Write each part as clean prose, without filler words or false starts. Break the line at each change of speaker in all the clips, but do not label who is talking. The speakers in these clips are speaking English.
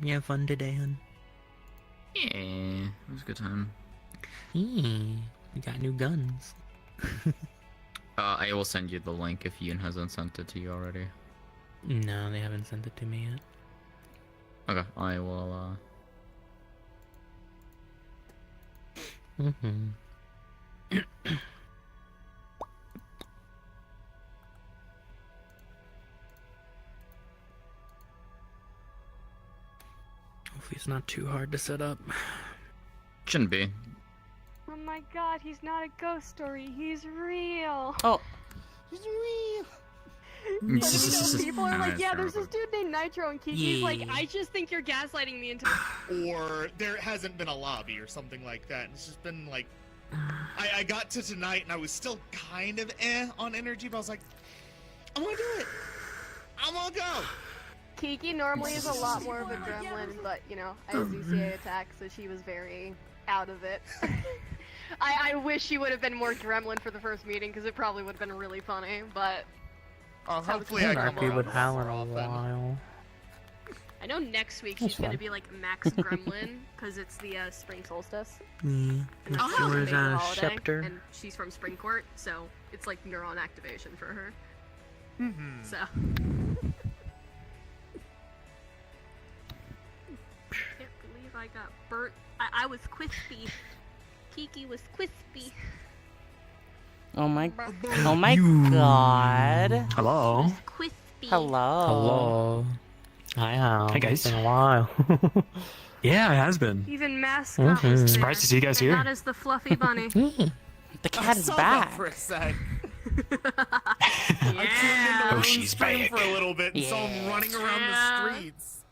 You have fun today, hun?
Yeah, it was a good time.
We got new guns.
I will send you the link if Ian hasn't sent it to you already.
No, they haven't sent it to me yet.
Okay, I will,
Hopefully it's not too hard to set up.
Shouldn't be.
Oh my god, he's not a ghost story, he's real!
Oh.
He's real! People are like, yeah, there's this dude named Nitro, and Kiki's like, I just think you're gaslighting me into
Or there hasn't been a lobby or something like that. It's just been like, I got to tonight and I was still kind of on energy, but I was like, I'm gonna do it. I'm gonna go.
Kiki normally is a lot more of a gremlin, but you know, I have ZCA attack, so she was very out of it. I wish she would have been more gremlin for the first meeting, because it probably would have been really funny, but...
hopefully I come around
with
more
Hal in a
often.
while.
I know next week she's gonna be like Max Gremlin, because it's the spring solstice.
Yeah.
And that's
She
a
wears
major
a
holiday,
scepter.
and she's from Springcourt, so it's like neuron activation for her. So... Can't believe I got burnt. I was crispy. Kiki was crispy.
Oh my god.
Hello.
Crispy.
Hello.
Hello. Hi, Hal.
Hey, guys.
It's been a while.
Yeah, it has been.
Even mascot was there.
Surprised to see you guys here.
Not as the fluffy bunny.
The cat is back.
For a sec.
Yeah.
Oh, she's back.
For a little bit and saw him running around the streets.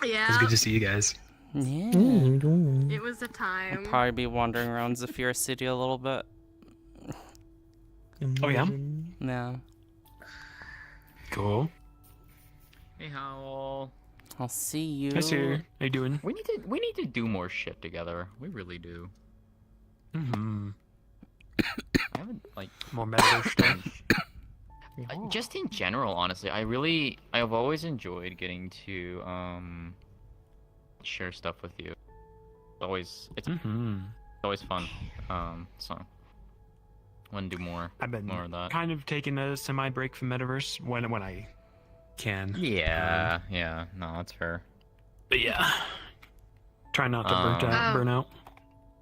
Yeah.
It was good to see you guys.
Yeah.
It was a time.
Probably be wandering around Zephyr City a little bit.
Oh, yeah?
No.
Cool.
Hey, Howl.
I'll see you.
Hi, sir. How you doing?
We need to do more shit together. We really do.
Mm-hmm.
I haven't, like...
More metaverse stuff.
Just in general, honestly, I've always enjoyed getting to, share stuff with you. It's always fun. So... want to do more.
I've been
more of that.
kind of taking a semi-break from metaverse when I can.
Yeah, yeah. No, that's fair.
But yeah. Try not to burn out.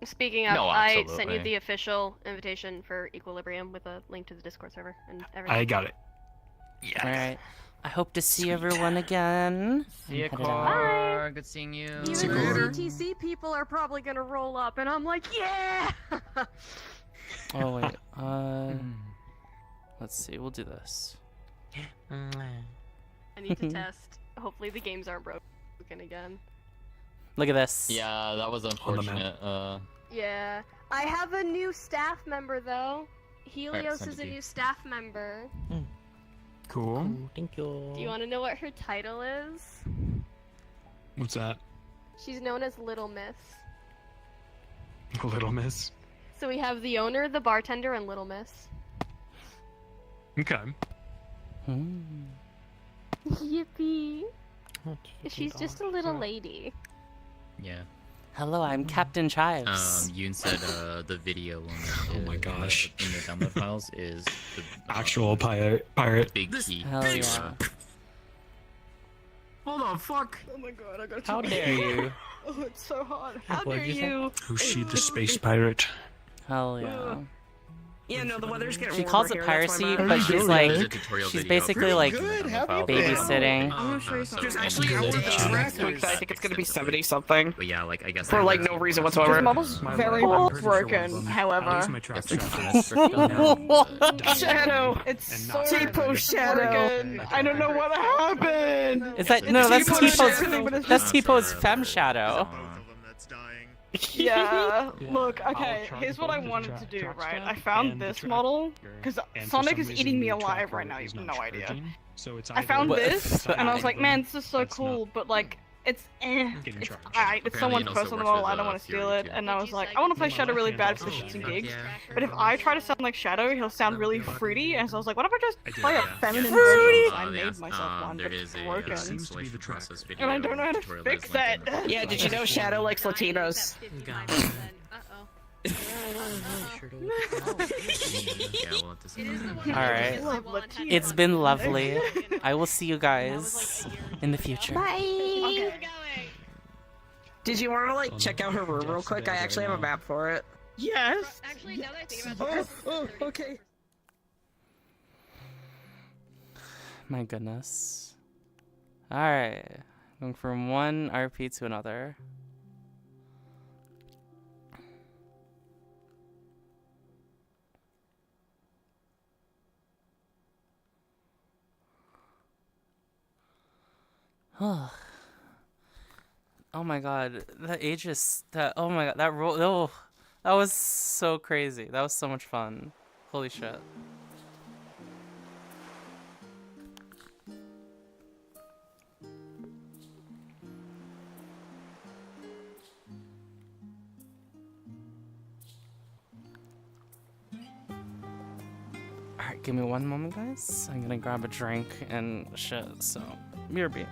Speaking of,
No,
I sent you
absolutely.
the official invitation for Equilibrium with a link to the Discord server and everything.
I got it. Yeah.
Alright. I hope to see everyone again.
See ya,
I'm headed
Car. Good seeing you.
Even
See
the
you later.
CTC people are probably gonna roll up, and I'm like, yeah!
Oh wait, let's see, we'll do this.
I need to test. Hopefully the games aren't broken again.
Look at this.
Yeah, that was unfortunate.
Yeah. I have a new staff member, though. Helios
send
is
it
a
to you.
new staff member.
Cool.
Thank you.
Do you want to know what her title is?
What's that?
She's known as Little Miss.
Little Miss.
So we have the owner, the bartender, and Little Miss.
Okay.
Yippee! She's just a little lady.
Yeah.
Hello, I'm Captain Chives.
Yoon said the video on
Oh my gosh.
in the download files is the
Actual pirate.
big key.
Hell yeah.
Hold on, fuck.
Oh my god, I gotta
How dare you?
Oh, it's so hot. How
What'd
dare
you say?
you?
Who's she, the space pirate?
Hell yeah.
Yeah, no, the weather's getting
She
warmer
calls it
here, that's why
piracy,
I'm
but
out.
she's
There's a
like,
tutorial
she's
video
basically
for
like
Good, have you
babysitting.
I'm gonna show you something. There's
and
actually
use
I
it
went
to
to
track
because I
those
think it's gonna be
specific-
70 something.
But yeah, like I guess
For like no reason whatsoever.
This model's very
I'm pretty sure
broken,
one of them.
however.
At least my track
Shadow!
It's
And
so
not
T-Post Shadow!
broken. I don't know what happened.
Is that no? That's
T-Po's
T-Po's.
shadow, but
it's
That's
just-
T-Po's femme shadow.
Both of them that's dying.
Yeah,
Yeah.
look,
I'll
okay,
try
here's
to
what I
find the
wanted to do,
track
right?
stuff
I found
and the
this
track
model,
here.
because
And for
Sonic
some
is
reason
eating me
the
alive
tracker
right now, you
is
have
not
no idea.
charging, so it's
I found
either
this,
it's
and I was
not
like,
open,
man, this is so
it's not-
cool, but like,
It's
Get in
it's
charge.
alright. It's
Apparently
someone's
it also
personal
works
model.
with,
I don't want to steal
Fury
it,
too.
and I
Did
was
you
like, I
cycle
want to play
the
Shadow really
left
bad
hand
for
also
shits and
fuck
gigs.
yeah.
But if I try to sound like Shadow, he'll sound really fruity, and so I was like, what if I just
I did,
play a
yeah.
feminine
Fruity!
version? I made myself one,
There
but
is
it's
a
broken.
Seems to be the
installation
track.
process
And I
video
don't know how to
tutorial
fix
that is linked in
it.
the
Yeah, did you know Shadow likes Latinos?
Uh-oh.
Yeah, we'll have to see.
It is the one
All
that
right.
I want had
It's
fun
been
with.
lovely.
You know,
I will see you
that was,
guys
like, a year
in the
ago.
future.
Bye. Did you want to like check out her room real quick? I actually have a map for it.
Yes.
Actually, now that I think about it,
Oh, okay.
My goodness. Alright. Going from one RP to another. Oh my god. That Aegis, oh my god, that roll, oh, that was so crazy. That was so much fun. Holy shit. Alright, give me one moment, guys. I'm gonna grab a drink and shit, so BRB.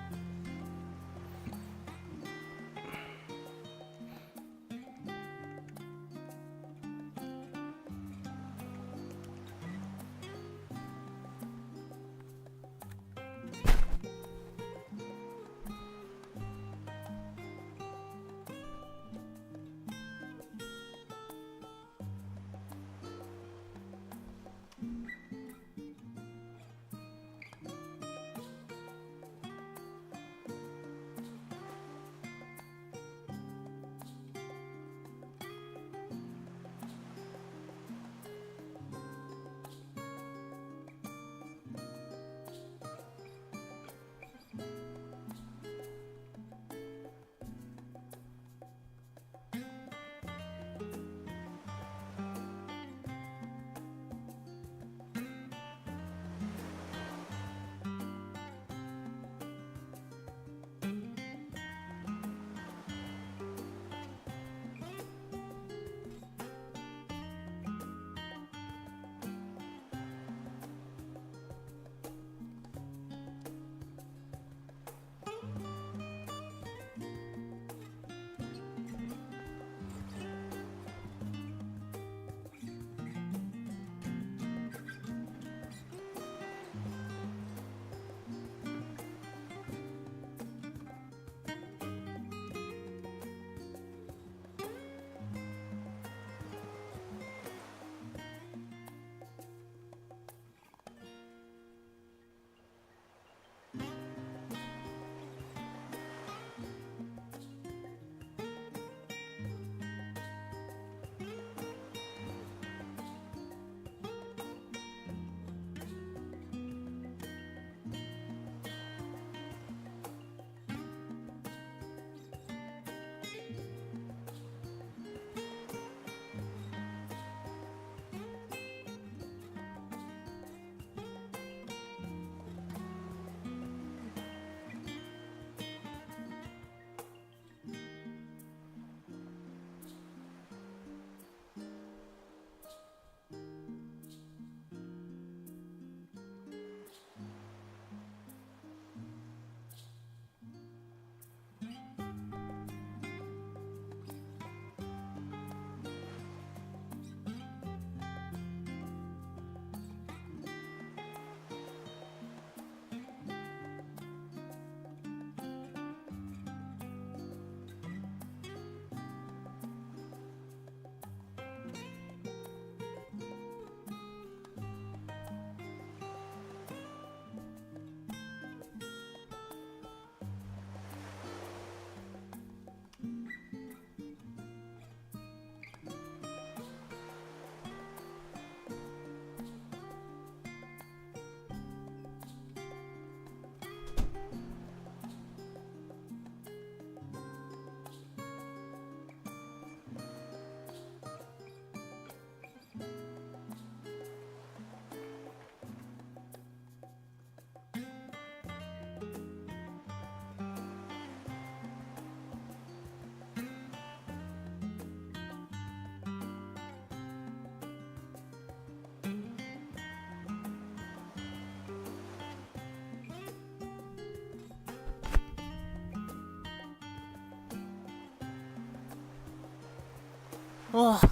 Oh, alright.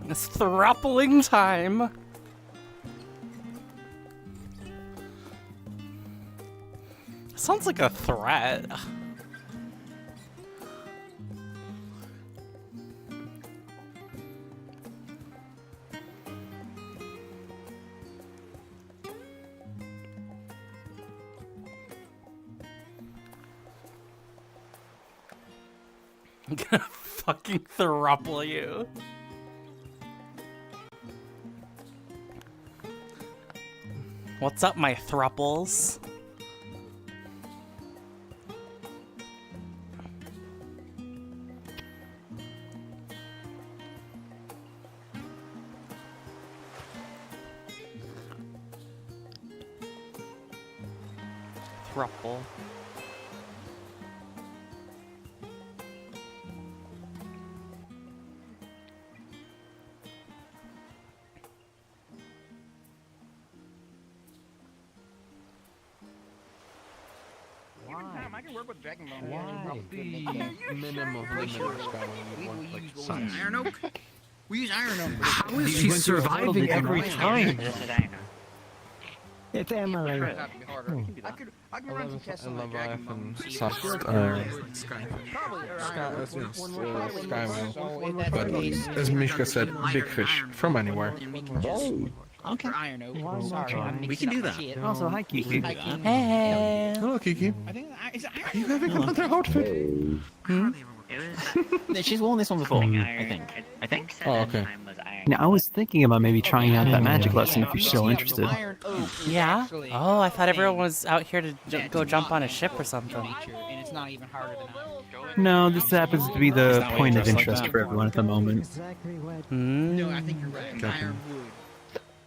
It's throppling time. Sounds like a threat. I'm gonna fucking throuple you. What's up, my thruples? Thruple.
I can work with Dragon Bone.
Why? The minimum
Iron Oak. We use Iron Oak.
How is she surviving every time?
It's Emily.
I can run some tests on like Dragon Bone.
But as Mishka said, big fish from anywhere.
Okay. Iron Oak. Sorry. We can do that.
Also, hi Kiki.
Hey.
Hello, Kiki.
I think is it
Are you having another outfit?
She's worn this one before. I think.
Oh, okay.
Now, I was thinking about maybe trying out that magic lesson if you're still interested.
Iron Oak.
Yeah? Oh, I thought everyone was out here to go jump on a ship or something.
And it's not even harder than Iron.
No, this happens to be the point of interest for everyone at the moment.
No, I think you're right. Iron wood.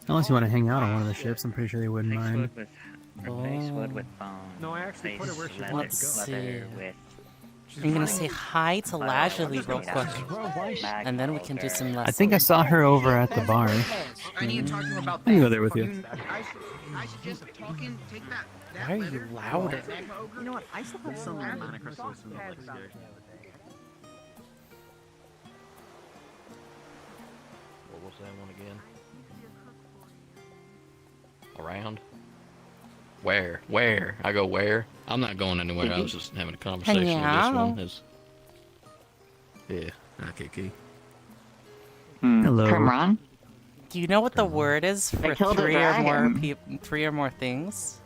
Unless you want to hang out on one of the ships, I'm pretty sure they wouldn't mind.
Replace wood with bone.
No, I actually put it where she
wants
to go.
leather with
I'm gonna say hi to Lazuli real quick, and then we can do some lessons.
I think I saw her over at the bar.
I need to talk to him about
I
that.
can go there with you.
I suggest talking. Take that.
Why are you louder?
You know what? I still have some mana crystals.
What was that one again? Around? Where? Where? I go where? I'm not going anywhere. I was just having a conversation with this one. Yeah. Okay, Key.
Hello.
Primron?
Do you know what the word is for
killed a
three or more things?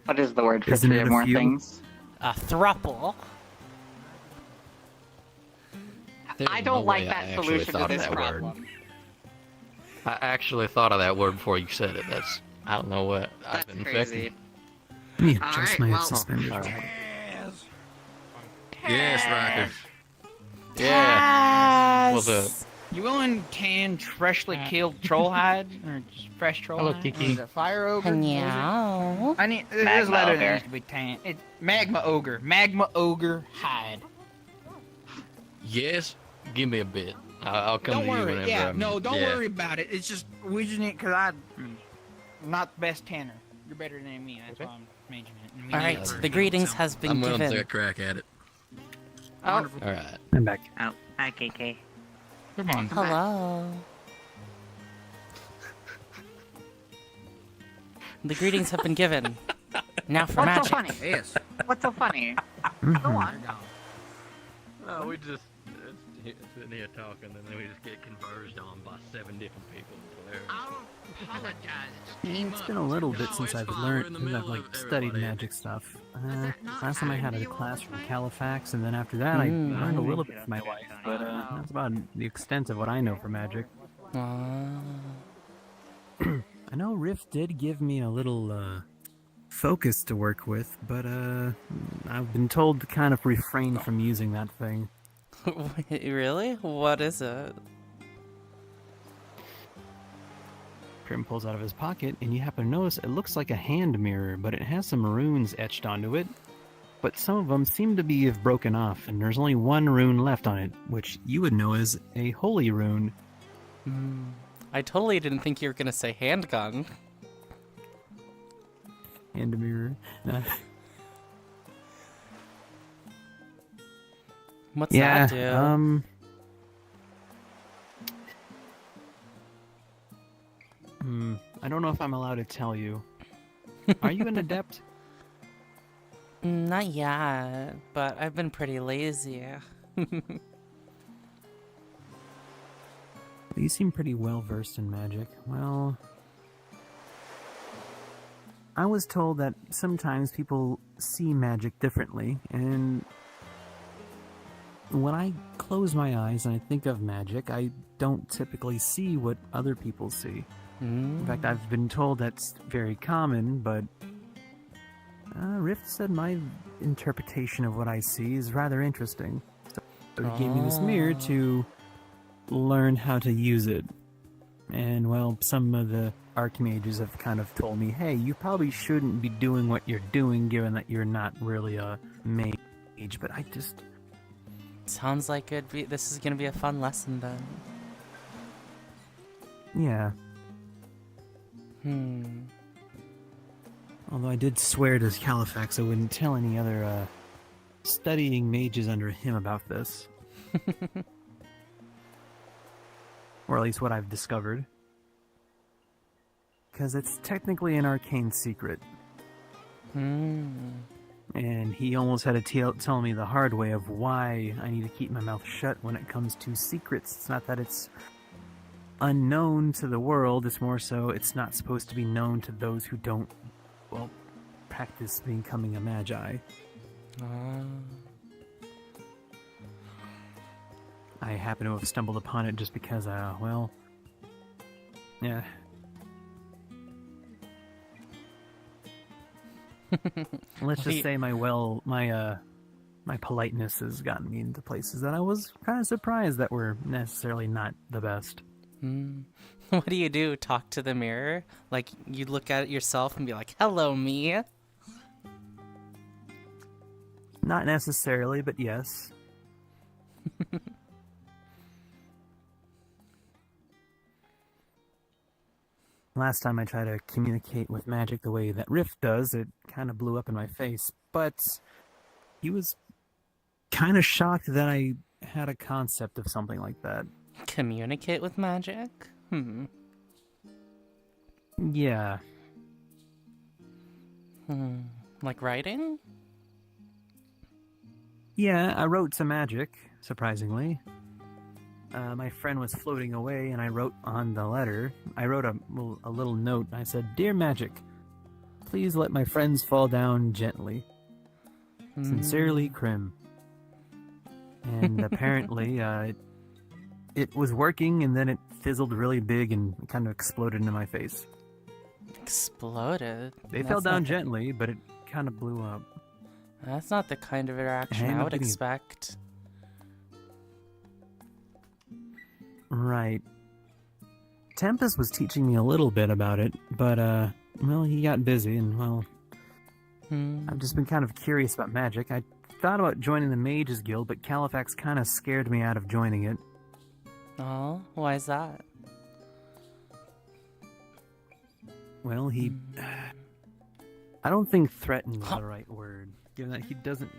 What is the word for
Isn't
three
it
or
a
more
few?
things?
A thruple.
I don't like that solution to this
word.
problem.
I actually thought of that word before you said it. That's, I don't know what. I've
That's
been
crazy.
Let me adjust my
well-
suspenders.
Yes, Rocker. Yeah. What's up?
You willing tan, freshly killed troll hide, or just fresh troll
Hello,
hide?
Kiki.
What is it, fire ogre?
Meow.
I need this
Magma
leather
ogre.
needs to be tan. It's magma ogre. Magma ogre hide.
Yes. Give me a bit. I'll come
Don't
to you
worry.
whenever.
Yeah,
I'm,
no, don't
yeah.
worry about it. It's just we just need because I'm not the best tanner. You're better than me. That's why I'm mentioning it. And we
All
need
right,
to-
the greetings has been
I'm willing to take a
given.
crack at it.
Oh,
All right.
I'm back.
oh, hi, KK.
Come on.
Hello. The greetings have been given. Now for
What's so
magic.
funny?
Yes.
What's so funny?
Mhm.
Go on.
No, we just sitting here talking, and then we just get converged on by 7 different people.
I don't apologize.
It's been a little bit since I've learned, since I've like studied magic stuff. Last time I had a class from Califax, and then after that I learned a little bit from my wife. But that's about the extent of what I know for magic. I know Riff did give me a little focus to work with, but I've been told to kind of refrain from using that thing.
Wait, really? What is it?
Grim pulls out of his pocket, and you happen to notice it looks like a hand mirror, but it has some runes etched onto it. But some of them seem to be broken off, and there's only one rune left on it, which you would know as a holy rune.
I totally didn't think you were gonna say handgun.
Hand mirror.
What's
Yeah,
that do?
I don't know if I'm allowed to tell you. Are you an adept?
Not yet, but I've been pretty lazy.
You seem pretty well versed in magic. Well, I was told that sometimes people see magic differently, and when I close my eyes and I think of magic, I don't typically see what other people see. In fact, I've been told that's very common, but Rift said my interpretation of what I see is rather interesting. So he gave me this mirror to learn how to use it. And, well, some of the archmages have kind of told me, hey, you probably shouldn't be doing what you're doing given that you're not really a mage, but I just...
Sounds like this is gonna be a fun lesson then.
Yeah. Although I did swear to Califax I wouldn't tell any other studying mages under him about this. Or at least what I've discovered. Because it's technically an arcane secret. And he almost had to tell me the hard way of why I need to keep my mouth shut when it comes to secrets. It's not that it's unknown to the world, it's more so it's not supposed to be known to those who don't, well, practice becoming a magi. I happen to have stumbled upon it just because, well, yeah. Let's just say my politeness has gotten me into places that I was kind of surprised that were necessarily not the best.
What do you do? Talk to the mirror? Like, you look at it yourself and be like, hello, me?
Not necessarily, but yes. Last time I tried to communicate with magic the way that Rift does, it kind of blew up in my face, but he was kind of shocked that I had a concept of something like that.
Communicate with magic?
Yeah.
Like writing?
Yeah, I wrote some magic, surprisingly. My friend was floating away, and I wrote on the letter, I wrote a little note, and I said, Dear Magic, please let my friends fall down gently. Sincerely, Krim. And apparently, it was working, and then it fizzled really big and kind of exploded into my face.
Exploded?
They fell down gently, but it kind of blew up.
That's not the kind of interaction I would expect.
Right. Tempest was teaching me a little bit about it, but, well, he got busy, and, well, I've just been kind of curious about magic. I thought about joining the Mages Guild, but Califax kind of scared me out of joining it.
Oh, why is that?
Well, he... I don't think threatened is the right word, given that he doesn't...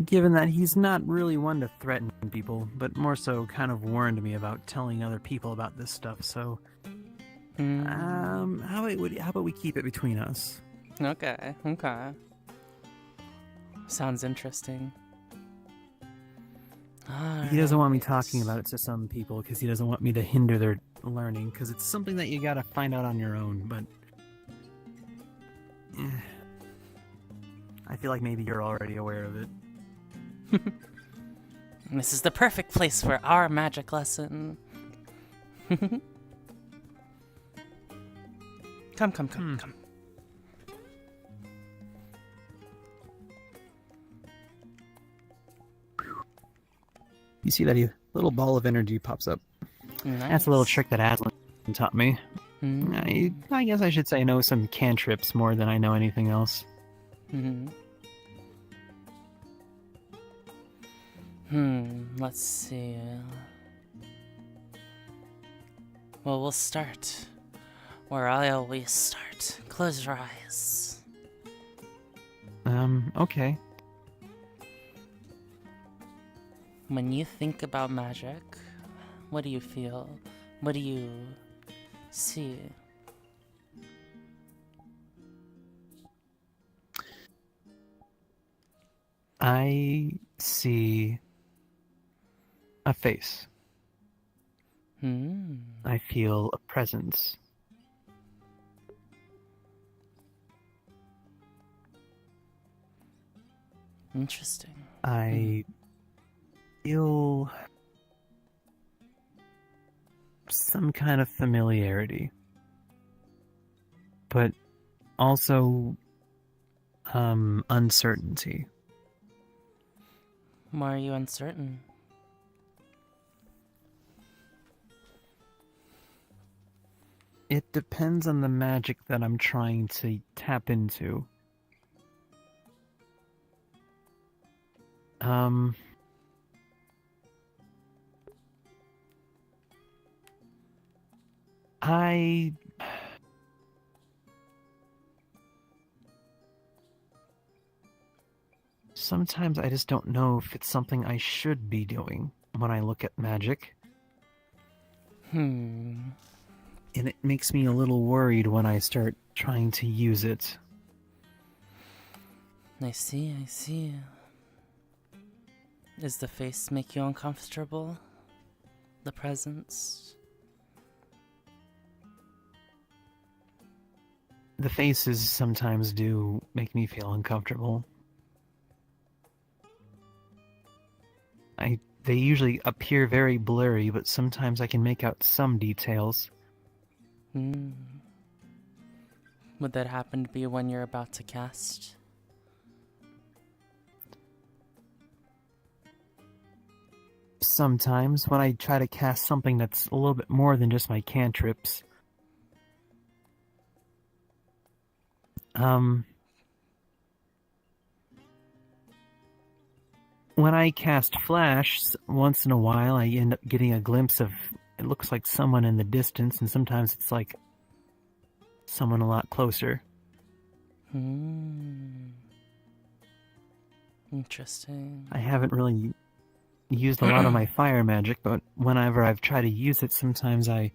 Given that he's not really one to threaten people, but more so kind of warned me about telling other people about this stuff, so... How about we keep it between us?
Okay. Sounds interesting.
He doesn't want me talking about it to some people because he doesn't want me to hinder their learning, because it's something that you gotta find out on your own, but... I feel like maybe you're already aware of it.
This is the perfect place for our magic lesson. Come.
You see that a little ball of energy pops up.
Nice.
That's a little trick that Aslan taught me. I guess I should say I know some cantrips more than I know anything else.
Let's see. Well, we'll start where I always start. Close your eyes.
Okay.
When you think about magic, what do you feel? What do you see?
I see a face. I feel a presence.
Interesting.
I feel some kind of familiarity, but also uncertainty.
Why are you uncertain?
It depends on the magic that I'm trying to tap into. Sometimes I just don't know if it's something I should be doing when I look at magic. And it makes me a little worried when I start trying to use it.
I see, I see. Does the face make you uncomfortable? The presence?
The faces sometimes do make me feel uncomfortable. They usually appear very blurry, but sometimes I can make out some details.
Would that happen to be when you're about to cast?
Sometimes, when I try to cast something that's a little bit more than just my cantrips. When I cast Flash, once in a while I end up getting a glimpse of, it looks like someone in the distance, and sometimes it's like someone a lot closer.
Interesting.
I haven't really used a lot of my fire magic, but whenever I've tried to use it, sometimes I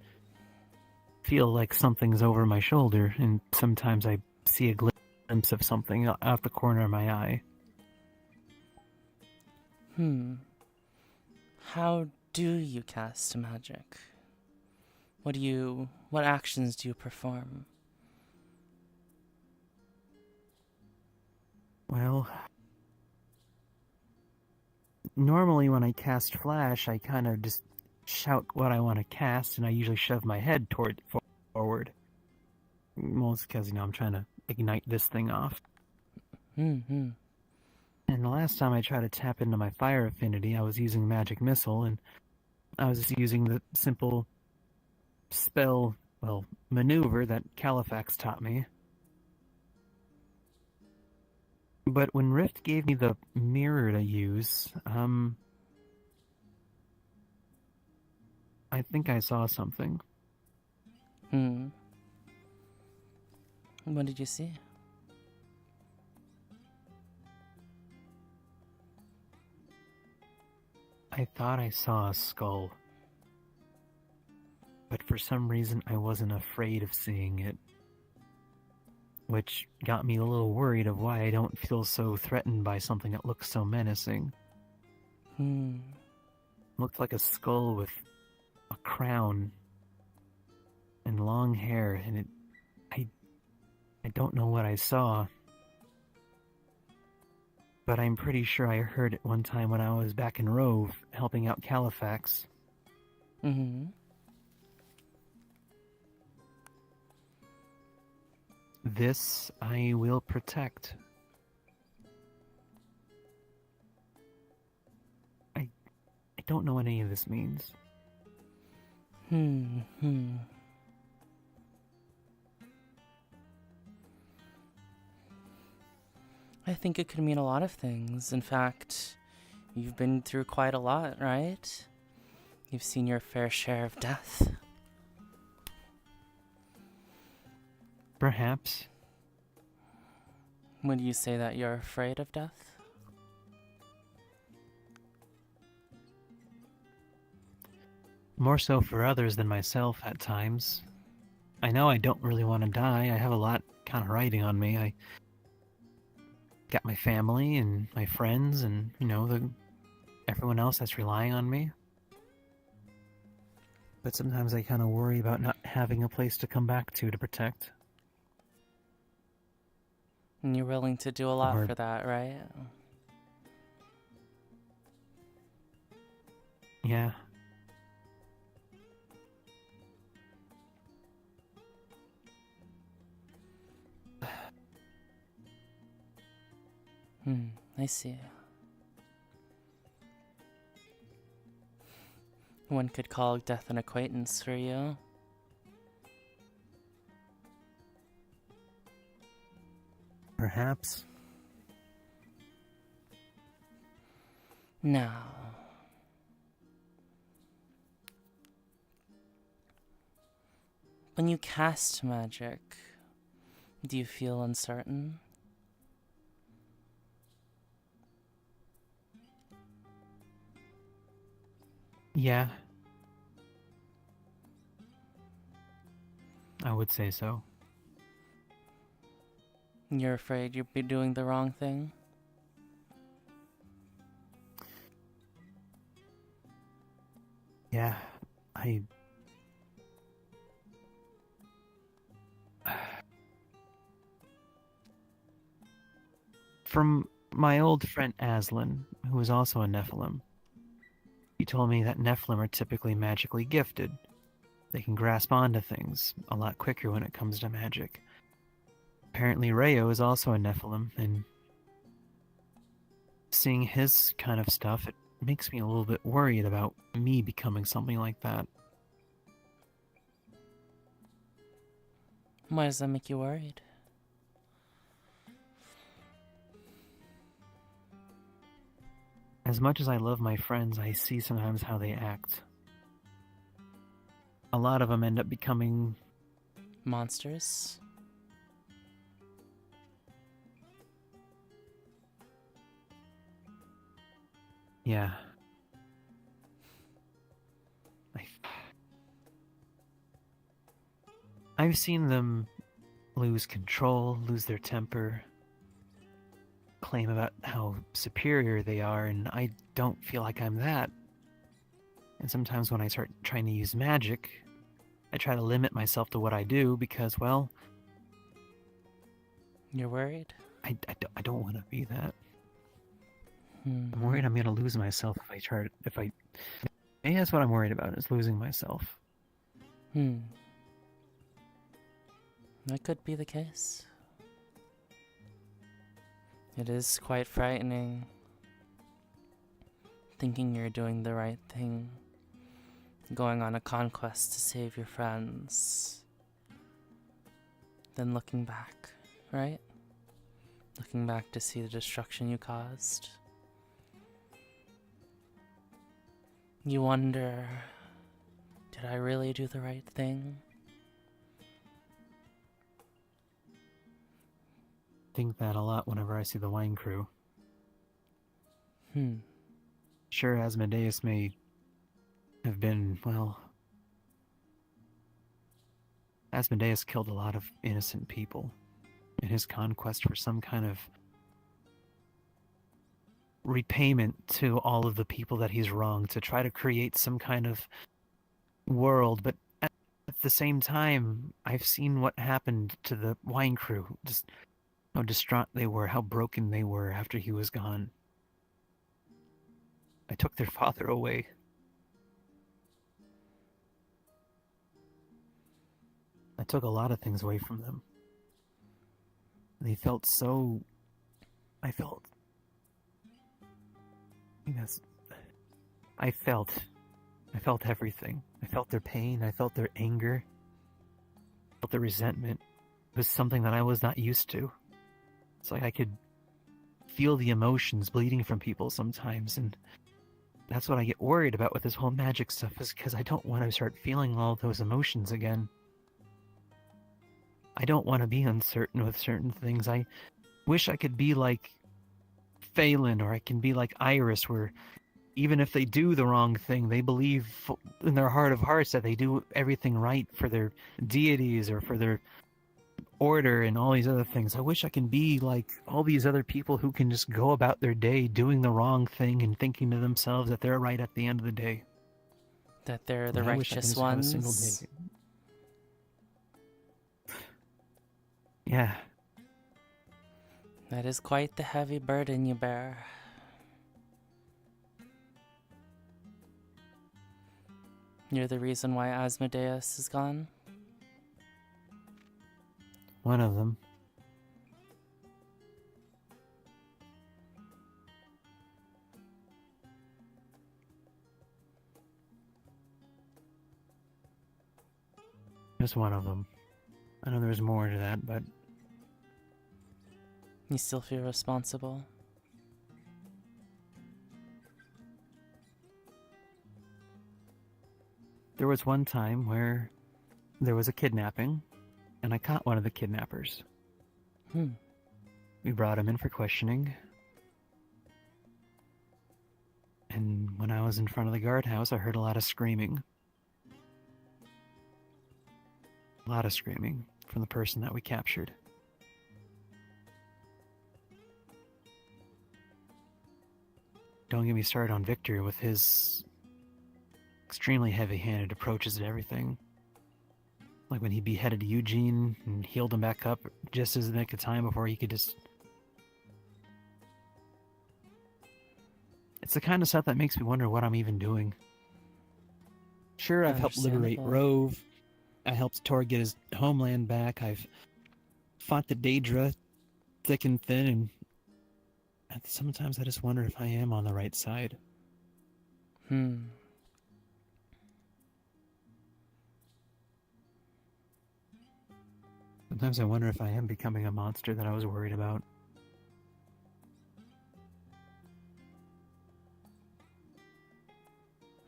feel like something's over my shoulder, and sometimes I see a glimpse of something out the corner of my eye.
How do you cast magic? What actions do you perform?
Well, normally when I cast Flash, I kind of just shout what I want to cast, and I usually shove my head forward. Most because, I'm trying to ignite this thing off. And the last time I tried to tap into my fire affinity, I was using Magic Missile, and I was just using the simple spell, maneuver that Califax taught me. But when Rift gave me the mirror to use, I think I saw something.
What did you see?
I thought I saw a skull. But for some reason I wasn't afraid of seeing it. Which got me a little worried of why I don't feel so threatened by something that looks so menacing. Looked like a skull with a crown and long hair, and I don't know what I saw. But I'm pretty sure I heard it one time when I was back in Rove, helping out Califax. This I will protect. I don't know what any of this means.
I think it could mean a lot of things. In fact, you've been through quite a lot, right? You've seen your fair share of death. Would you say that you're afraid of death?
More so for others than myself at times. I know I don't really want to die. I have a lot kind of riding on me. I got my family and my friends and, everyone else that's relying on me. But sometimes I kind of worry about not having a place to come back to protect.
And you're willing to do a lot for that, right?
Yeah.
I see. One could call death an acquaintance for you.
Perhaps.
Now, when you cast magic, do you feel uncertain?
Yeah. I would say so.
You're afraid you'll be doing the wrong thing?
Yeah, From my old friend Aslan, who is also a Nephilim, he told me that Nephilim are typically magically gifted. They can grasp onto things a lot quicker when it comes to magic. Apparently Rayo is also a Nephilim, and seeing his kind of stuff, it makes me a little bit worried about me becoming something like that.
Why does that make you worried?
As much as I love my friends, I see sometimes how they act. A lot of them end up becoming...
monsters?
Yeah. I've seen them lose control, lose their temper, claim about how superior they are, and I don't feel like I'm that. And sometimes when I start trying to use magic, I try to limit myself to what I do because, well...
You're worried?
I don't want to be that. I'm worried I'm going to lose myself if I... Maybe that's what I'm worried about, is losing myself.
That could be the case. It is quite frightening, thinking you're doing the right thing, going on a conquest to save your friends, then looking back, right? Looking back to see the destruction you caused. You wonder, did I really do the right thing?
Think that a lot whenever I see the wine crew. Sure, Asmodeus may have been, well... Asmodeus killed a lot of innocent people in his conquest for some kind of repayment to all of the people that he's wronged, to try to create some kind of world, but at the same time, I've seen what happened to the wine crew, just how distraught they were, how broken they were after he was gone. I took their father away. I took a lot of things away from them. They felt so... I felt everything. I felt their pain, I felt their anger, I felt their resentment. It was something that I was not used to. It's like I could feel the emotions bleeding from people sometimes, and that's what I get worried about with this whole magic stuff, is because I don't want to start feeling all those emotions again. I don't want to be uncertain with certain things. I wish I could be like Phelan, or I can be like Iris, where even if they do the wrong thing, they believe in their heart of hearts that they do everything right for their deities or for their order and all these other things. I wish I can be like all these other people who can just go about their day doing the wrong thing and thinking to themselves that they're right at the end of the day.
That they're the
And I wish I could
righteous
just have a single
ones.
day. Yeah.
That is quite the heavy burden you bear. You're the reason why Asmodeus is gone?
One of them. Just one of them. I know there's more to that, but
You still feel responsible?
there was one time where there was a kidnapping, and I caught one of the kidnappers. We brought him in for questioning. And when I was in front of the guardhouse, I heard a lot of screaming. A lot of screaming from the person that we captured. Don't get me started on Victor with his extremely heavy-handed approaches to everything. Like when he beheaded Eugene and healed him back up just as the nick of time before he could just... It's the kind of stuff that makes me wonder what I'm even doing. Sure, I've helped liberate
Understandable.
Rove. I helped Tor get his homeland back. I've fought the Daedra thick and thin, and sometimes I just wonder if I am on the right side. Sometimes I wonder if I am becoming a monster that I was worried about.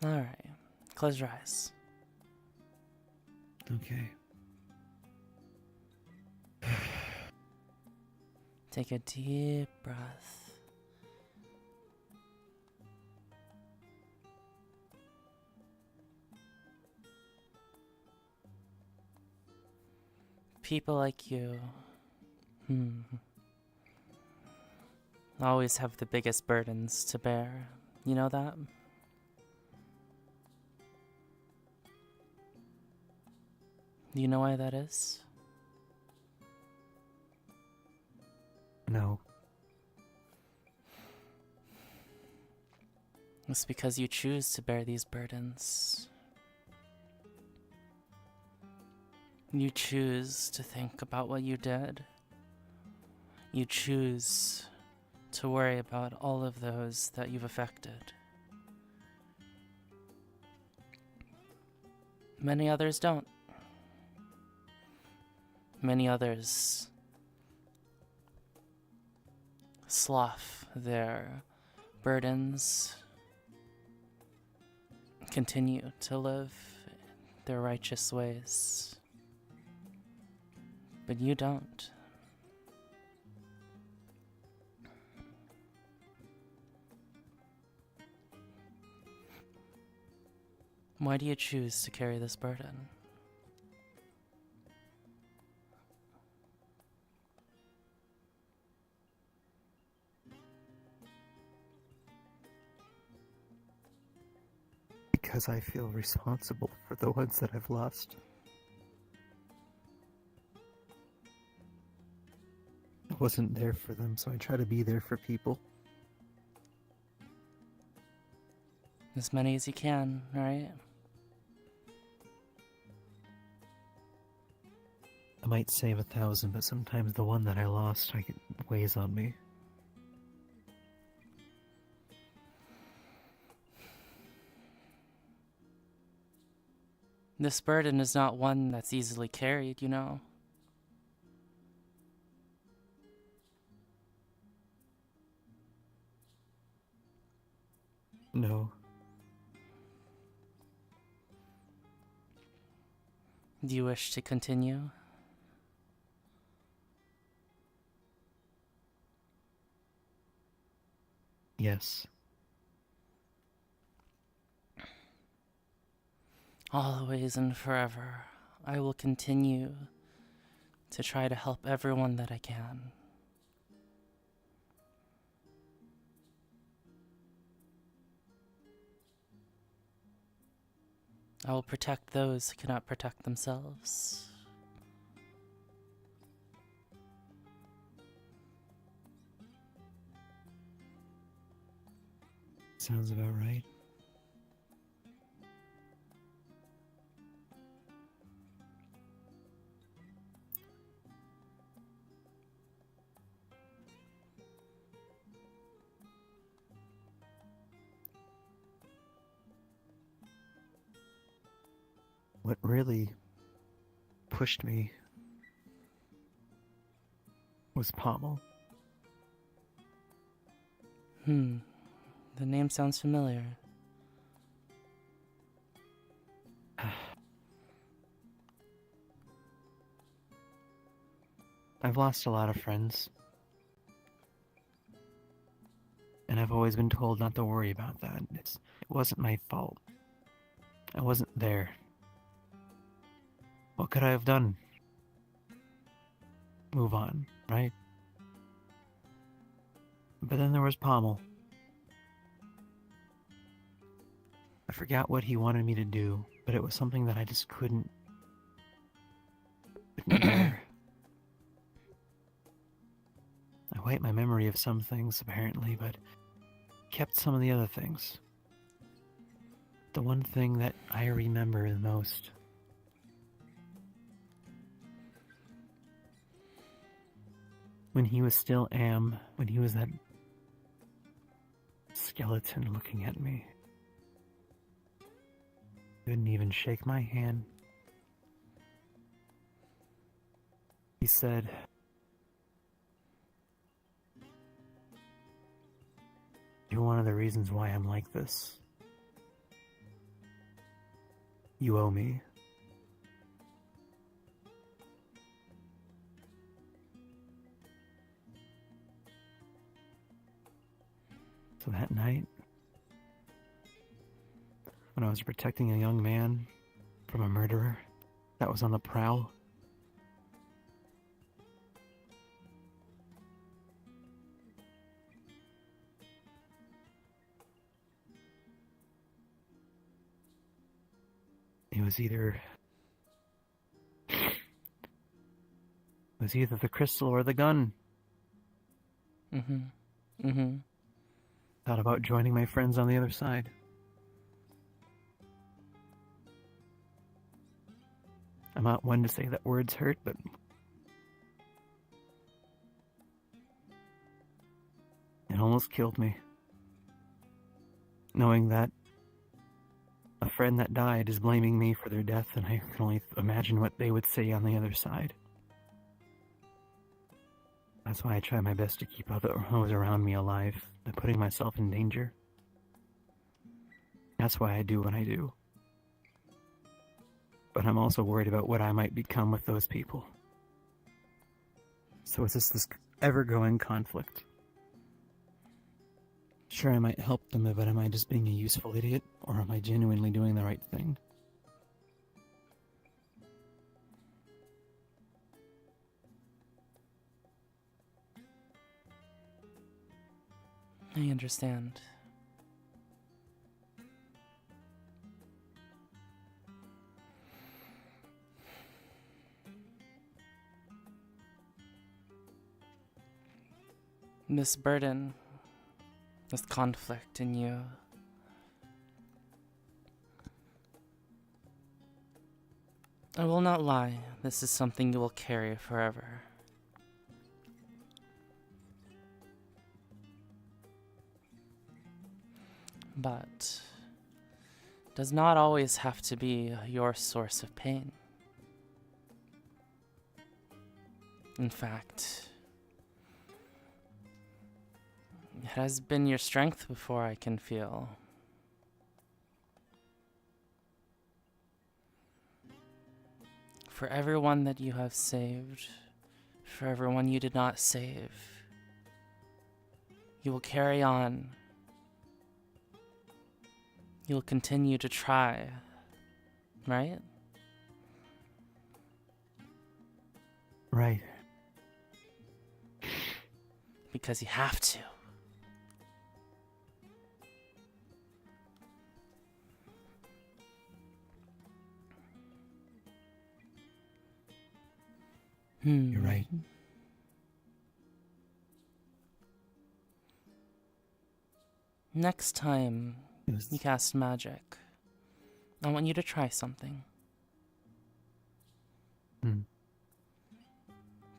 Alright. Close your eyes.
Okay.
Take a deep breath. People like you, always have the biggest burdens to bear. You know that? Do you know why that is?
No.
It's because you choose to bear these burdens. You choose to think about what you did. You choose to worry about all of those that you've affected. Many others don't. Many others slough their burdens, continue to live their righteous ways. But you don't. Why do you choose to carry this burden?
Because I feel responsible for the ones that I've lost. I wasn't there for them, so I try to be there for people.
As many as you can, right?
I might save 1,000, but sometimes the one that I lost, it weighs on me.
This burden is not one that's easily carried, you know?
No.
Do you wish to continue?
Yes.
Always and forever, I will continue to try to help everyone that I can. I will protect those who cannot protect themselves.
Sounds about right. What really pushed me was Pommel.
The name sounds familiar.
I've lost a lot of friends. And I've always been told not to worry about that. It wasn't my fault. I wasn't there. What could I have done? Move on, right? But then there was Pommel. I forgot what he wanted me to do, but it was something that I just couldn't bear. I wiped my memory of some things, apparently, but kept some of the other things. The one thing that I remember the most when he was still Am, when he was that skeleton looking at me. Couldn't even shake my hand. He said, "You're one of the reasons why I'm like this. You owe me." So that night, when I was protecting a young man from a murderer that was on the prowl, it was either the crystal or the gun. Thought about joining my friends on the other side. I'm not one to say that words hurt, but it almost killed me. Knowing that a friend that died is blaming me for their death, and I can only imagine what they would say on the other side. That's why I try my best to keep those around me alive, by putting myself in danger. That's why I do what I do. But I'm also worried about what I might become with those people. So it's just this ever-growing conflict. Sure, I might help them, but am I just being a useful idiot, or am I genuinely doing the right thing?
I understand. This burden, this conflict in you, I will not lie, this is something you will carry forever. But does not always have to be your source of pain. In fact, it has been your strength before, I can feel. For everyone that you have saved, for everyone you did not save, you will carry on you'll continue to try, right?
Right.
Because you have to.
You're right.
Next time you cast magic, I want you to try something.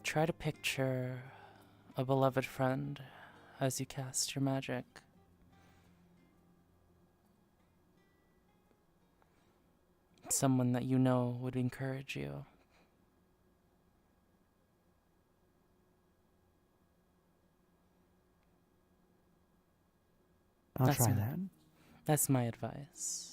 Try to picture a beloved friend as you cast your magic. Someone that you know would encourage you.
I'll try that.
That's my advice.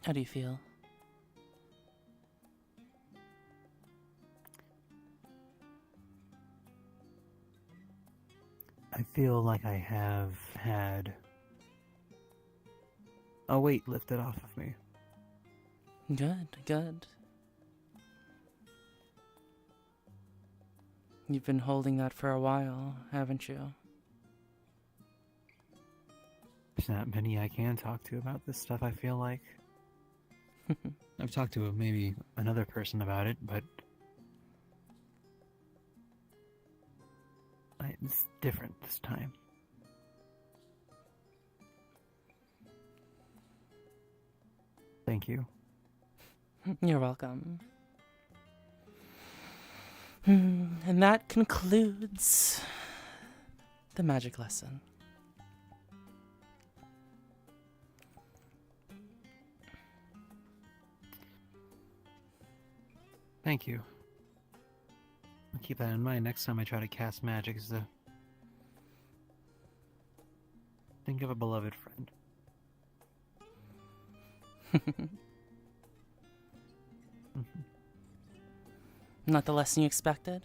How do you feel?
I feel like I have had a weight lifted off of me.
Good, good. You've been holding that for a while, haven't you?
There's not many I can talk to about this stuff, I feel like. I've talked to maybe another person about it, but it's different this time. Thank you.
You're welcome. And that concludes the magic lesson.
Thank you. I'll keep that in mind next time I try to cast magic, is to think of a beloved friend.
Not the lesson you expected?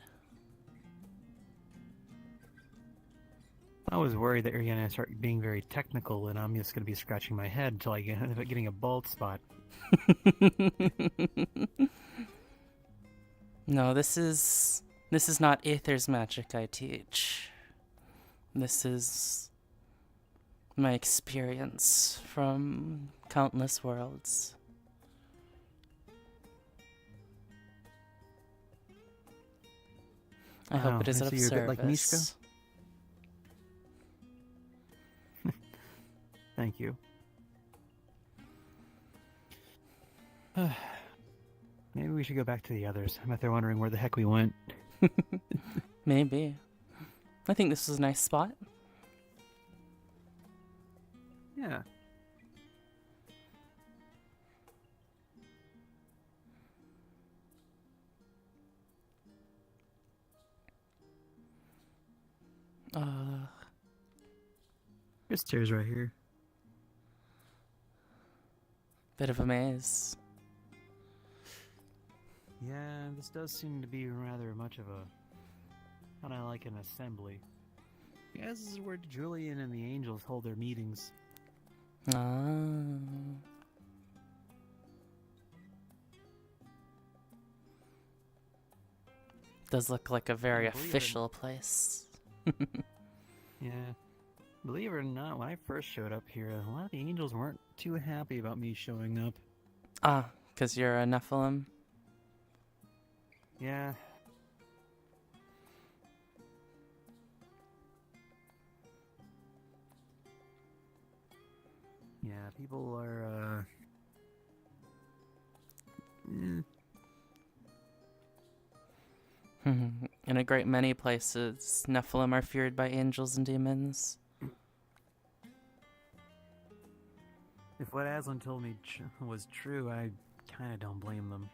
I was worried that you're going to start being very technical and I'm just going to be scratching my head until I end up getting a bald spot.
No, this is not Aether's magic I teach. This is my experience from countless worlds. I hope it is of
you're a bit like
service.
Mishka. Thank you. Maybe we should go back to the others. I bet they're wondering where the heck we went.
Maybe. I think this is a nice spot.
Yeah. There's stairs right here.
Bit of a maze.
Yeah, this does seem to be rather much of a kind of like an assembly. Yeah, this is where Julian and the angels hold their meetings.
Does look like a very official place.
Yeah. Believe it or not, when I first showed up here, a lot of the angels weren't too happy about me showing up.
Ah, because you're a Nephilim?
Yeah. Yeah, people are,
In a great many places, Nephilim are feared by angels and demons.
If what Aslan told me was true, I kind of don't blame them.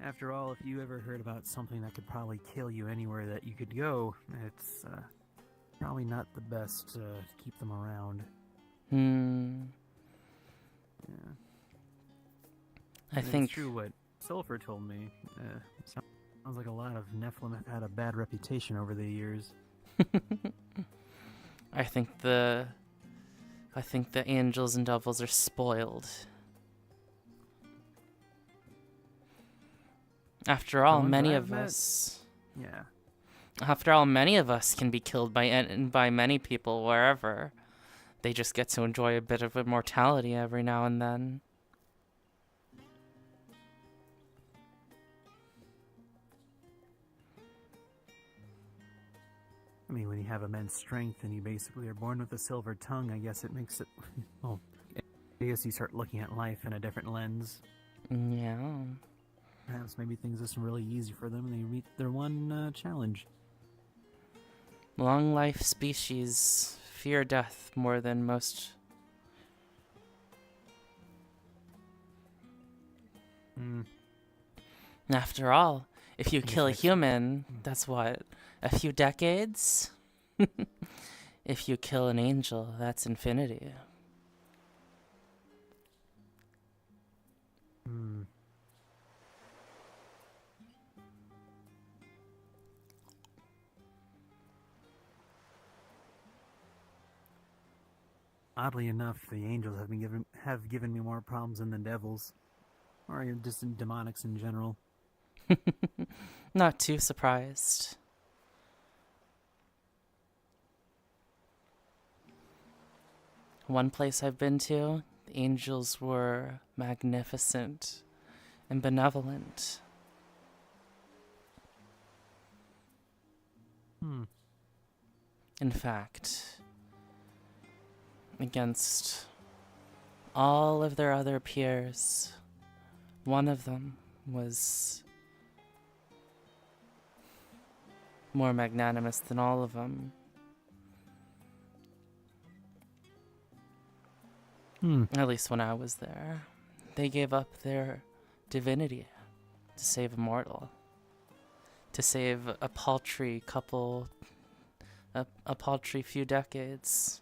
After all, if you ever heard about something that could probably kill you anywhere that you could go, it's probably not the best to keep them around. Yeah.
I think
it's true what Sulfur told me. Sounds like a lot of Nephilim have had a bad reputation over the years.
I think the angels and devils are spoiled. After all, many of us.
Yeah.
After all, many of us can be killed by many people wherever. They just get to enjoy a bit of immortality every now and then.
I mean, when you have immense strength and you basically are born with a silver tongue, I guess it makes it... Well, I guess you start looking at life in a different lens.
Yeah.
Perhaps maybe things are really easy for them and they meet their one challenge.
Long life species fear death more than most. After all, if you kill a human, that's what? A few decades? If you kill an angel, that's infinity.
Oddly enough, the angels have given me more problems than the devils. Or just demonics in general.
Not too surprised. One place I've been to, the angels were magnificent and benevolent. In fact, against all of their other peers, one of them was more magnanimous than all of them. At least when I was there. They gave up their divinity to save a mortal. To save a paltry couple, a paltry few decades.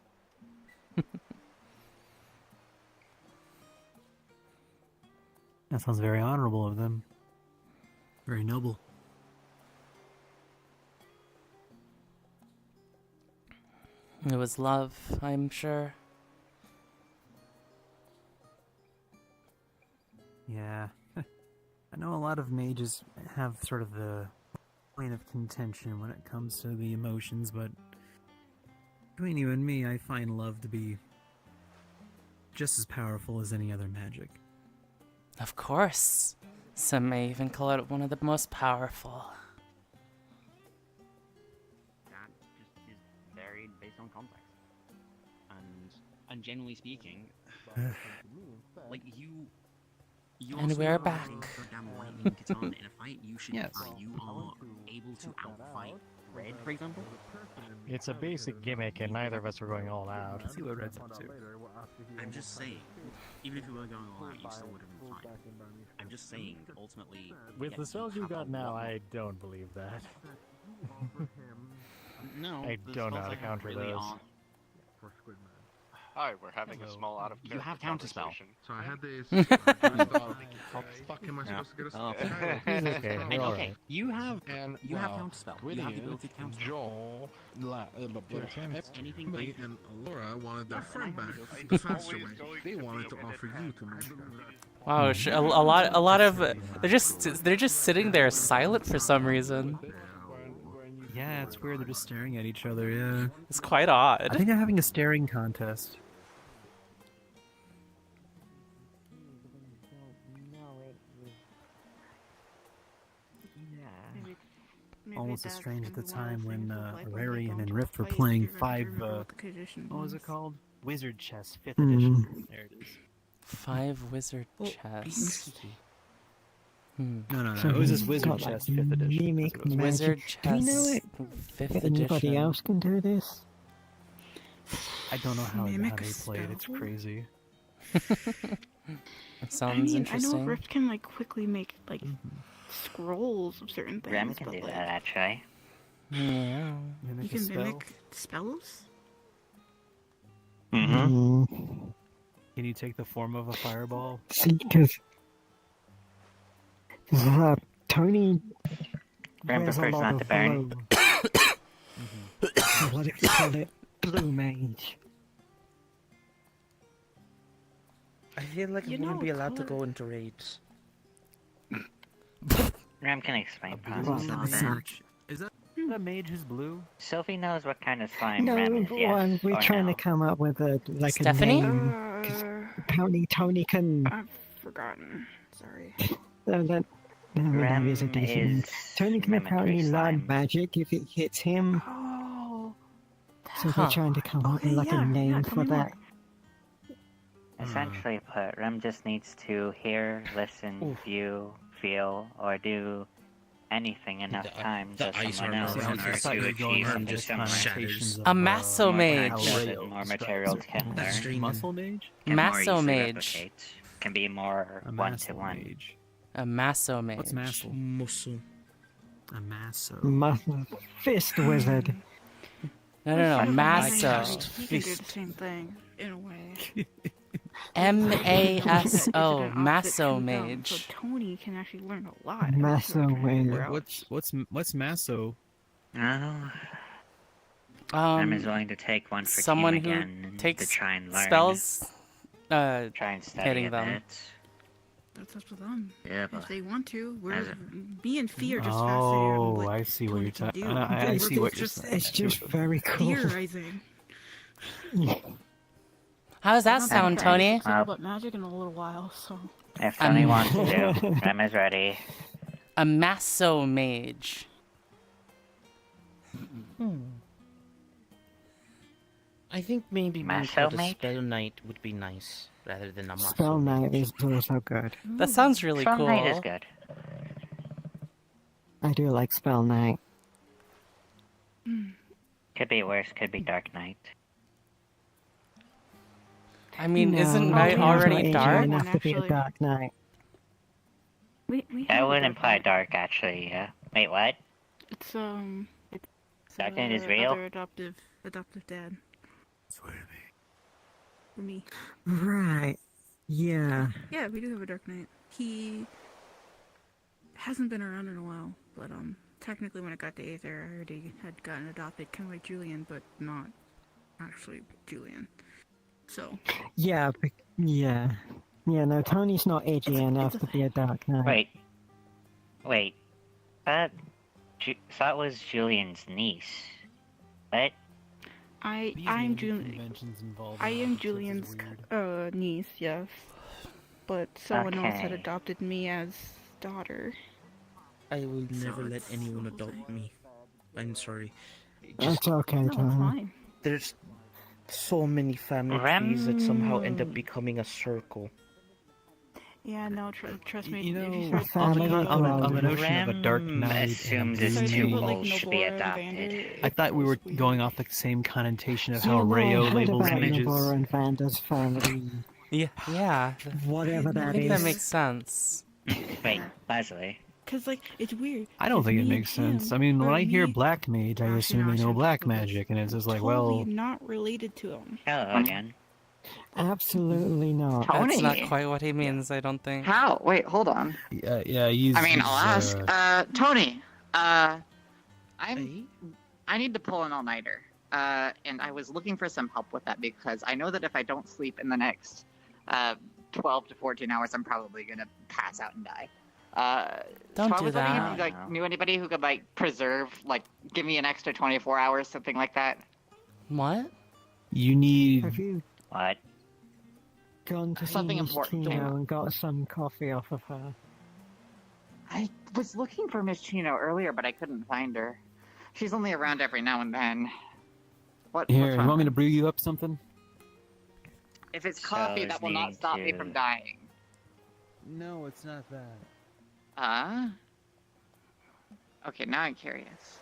That sounds very honorable of them. Very noble.
It was love, I'm sure.
Yeah. I know a lot of mages have sort of the point of contention when it comes to the emotions, but between you and me, I find love to be just as powerful as any other magic.
Of course. Some may even call it one of the most powerful.
That just is varied based on context. And generally speaking, like
And we're back.
In a fight, you should you are able to outfight Red, for example.
It's a basic gimmick, and neither of us were going all out.
Let's see what Red's up to.
I'm just saying, even if you were going all out, you still would have been fine. I'm just saying, ultimately...
With the spells you got now, I don't believe that.
No,
I don't know how to counter
really
those.
Hi, we're having a small out of
You have counterspell.
So I had this. How the fuck am I supposed to get a spell?
Okay,
And,
all
okay,
right.
you have
And
counterspell. You have the ability to counterspell.
Joel,
Anything
Emily, and Laura wanted their friend back the faster way. They wanted to offer you to me.
Wow, a lot of they're just sitting there silent for some reason.
Yeah, it's weird. They're just staring at each other. Yeah,
It's quite odd.
I think they're having a staring contest. Almost as strange at the time when Rarian and Rift were playing what was it called? Wizard Chess 5th edition. There it is.
5 wizard chess.
No. It was this Wizard Chess 5th edition.
Wizard chess 5th
Anybody
edition.
else can do this?
I don't know how they
Mimic a
play it. It's
spell?
crazy.
It sounds
I
interesting.
know Rift can like quickly make like scrolls of certain things.
Rem can
but
do
like,
that, actually.
Yeah.
you can mimic spells.
Can you take the form of a fireball?
See, because Tony
Rem
wears a
prefers
lot
not
of
to burn.
blue. So what if you call it Blue Mage?
I feel like I wouldn't be allowed to go into raids.
Rem can explain
Well,
process.
search.
Is that a mage who's blue?
Sophie knows what kind of slime
No,
Rem is, yes
we're
or
trying
no.
to come up with a
Stephanie?
a name. 'Cause apparently Tony can.
I've forgotten. Sorry.
That
Rem
is a decent name.
is
Tony can apparently learn magic if it hits him.
Oh.
So we're trying to come up with like a name for that.
Essentially put, Rem just needs to hear, listen, view, feel, or do anything enough times
the
as
ice
someone
armor
else in
around
order
his
to
arm
achieve
just
similar.
shatters.
A masso
More
mage.
time does it, more materials can
That's
learn.
Muscle mage?
Can more
Masso
easily
mage.
replicate, can be more
A
one-to-one.
A masso mage.
What's muscle?
Muscle.
A masso.
Fist wizard.
No, masso.
You can do the same thing in a way.
M-A-S-O. Masso
So
mage.
Tony can actually learn a lot.
Masso mage.
What's masso?
Oh. Rem is willing to take one for
someone
team
who
again
takes
to try and learn.
spells,
try and study
hitting
a
them.
bit.
That's up to them.
Yeah, but
if they want to,
as
me and Fee are just fascinated.
Oh,
on what
I see what you're
Tony
talking.
can do.
I see what you're
It's
saying.
It's just very cool.
theorizing.
How does that
I'm not
sound,
gonna
Tony?
talk about magic in a little while, so.
if Tony wants to, Rem is ready.
A masso mage.
I think maybe being
Masso
called a
mage?
spell knight would be nice, rather than a muscle
Spell
mage.
Knight is also good.
That sounds really
Strong
cool.
Knight is good.
I do like Spell Knight.
Could be worse, could be Dark Knight.
I mean,
No,
isn't
Tony's
night
not
already
aging
dark?
enough to be a Dark Knight.
We
That
have
would
a
imply Dark, actually, yeah. Wait, what?
It's
Dark Knight is
uh,
real?
other adoptive dad. For me.
Right. Yeah.
Yeah, we do have a Dark Knight. He hasn't been around in a while, but technically when it got to Aether, I already had gotten adopted, kind of like Julian, but not actually Julian. So.
Yeah. Yeah. Yeah. No, Tony's not aging enough to be a Dark Knight.
Wait. That was Julian's niece. What?
I am Julian's niece, yes. But someone else had
Okay.
adopted me as daughter.
I will never let anyone adopt me. I'm sorry. Just,
That's okay,
No, it's
Tony.
fine.
there's so many family trees that somehow end up becoming a circle.
Yeah, no, trust me.
You
if you
know,
start
on the notion of a Dark
Rem
Knight
assumes
and
it's
Blue
too
Mage,
old to be adopted.
I thought we were going off the same connotation of
So
how
I
Rayo
heard
labels
about
mages.
Nabora and Vanda's family.
Yeah.
Whatever
I
that
think
is.
that makes sense.
Wait, Leslie.
Cause like it's weird.
I don't think it makes sense. I mean, when I hear black mage, I assume they know black
actually,
magic, and it's just like,
totally
well,
not related to him.
Hello again.
Absolutely not.
That's not quite what he means, I don't think.
How? Wait, hold on.
yeah, he's.
I mean,
he's,
I'll ask. Tony. I need to pull an all-nighter. And I was looking for some help with that because I know that if I don't sleep in the next 12 to 14 hours, I'm probably gonna pass out and die.
Don't
so I
do
was wondering
that.
if you knew anybody who could preserve, give me an extra 24 hours, something like that.
What?
You need.
Have you
What?
gone to
Something
see Miss
important.
Chino and got some coffee off of her?
I was looking for Miss Chino earlier, but I couldn't find her. She's only around every now and then. What's
Here, you
wrong?
want me to brew you up something?
If it's coffee, that will not stop me from dying.
No, it's not that.
Okay, now I'm curious.